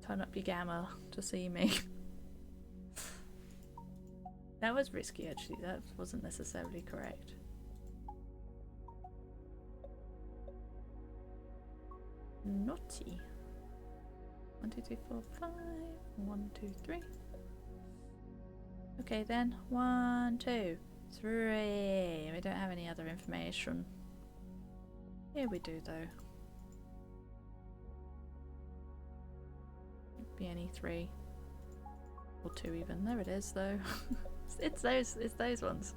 Turn up your gamma to see me. That was risky actually, that wasn't necessarily correct. Naughty. 1, 2, 3, 4, 5. 1, 2, 3. Okay then. 1, 2, 3. We don't have any other information. Here we do though. Could be any 3. Or 2 even. There it is though. It's those ones.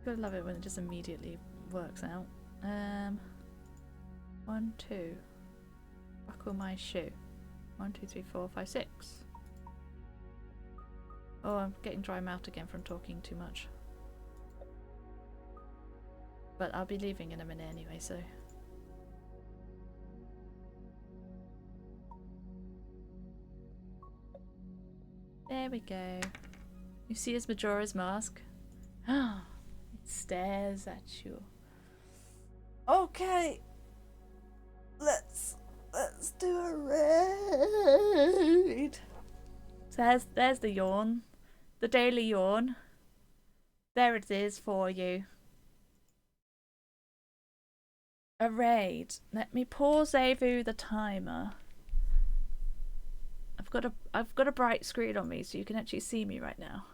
Gotta love it when it just immediately works out. 1, 2. Buckle my shoe. 1, 2, 3, 4, 5, 6. Oh, I'm getting dry mouth again from talking too much. But I'll be leaving in a minute anyway, so. There we go. You see his Majora's Mask? Ah, it stares at you. Okay. Let's do a raid. So there's the yawn. The daily yawn. There it is for you. A raid. Let me pause the timer. I've got a bright screen on me so you can actually see me right now.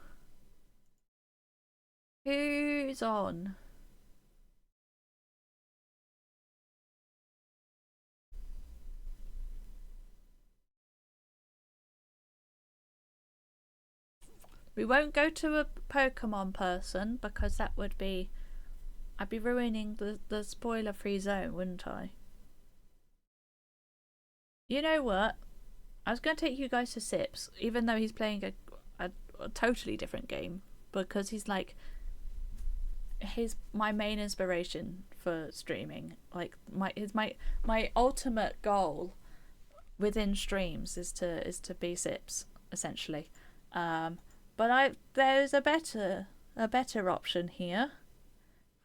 Who's on? We won't go to a Pokemon person because that would be... I'd be ruining the spoiler-free zone, wouldn't I? You know what? I was going to take you guys to Sips, even though he's playing a totally different game, because he's like my main inspiration for streaming. Like my ultimate goal within streams is to be Sips essentially. But there's a better option here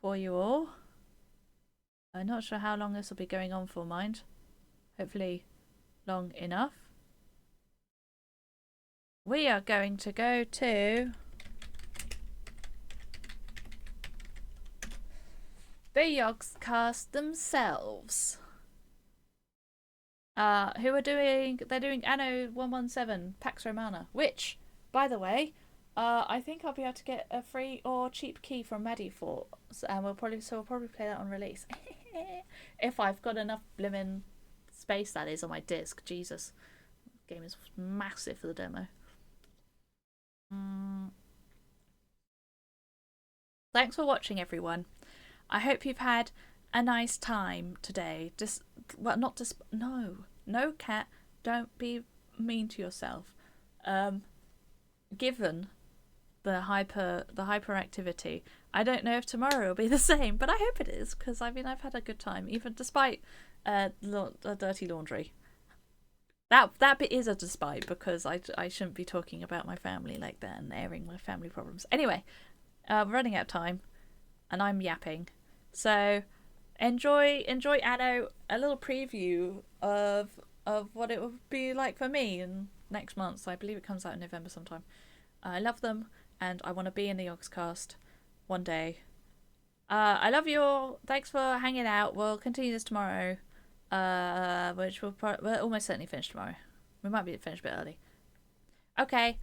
for you all. I'm not sure how long this will be going on for, mind. Hopefully long enough. We are going to go to the Yogscast themselves. They're doing Anno 117 Pax Romana, which, by the way, I think I'll be able to get a free or cheap key from Maddie for, and we'll probably play that on release. If I've got enough blimmin' space, that is, on my disc. Jesus, the game is massive for the demo. Thanks for watching, everyone. I hope you've had a nice time today. No, cat, don't be mean to yourself. Given the hyperactivity, I don't know if tomorrow will be the same, but I hope it is, because I mean I've had a good time, even despite dirty laundry. That bit is a despite, because I shouldn't be talking about my family like that and airing my family problems. Anyway, we're running out of time, and I'm yapping. So enjoy Anno, a little preview of what it will be like for me in next month. So I believe it comes out in November sometime. I love them, and I want to be in the Yogscast one day. I love you all. Thanks for hanging out. We'll continue this tomorrow. Which we'll almost certainly finish tomorrow. We might be finished a bit early. Okay.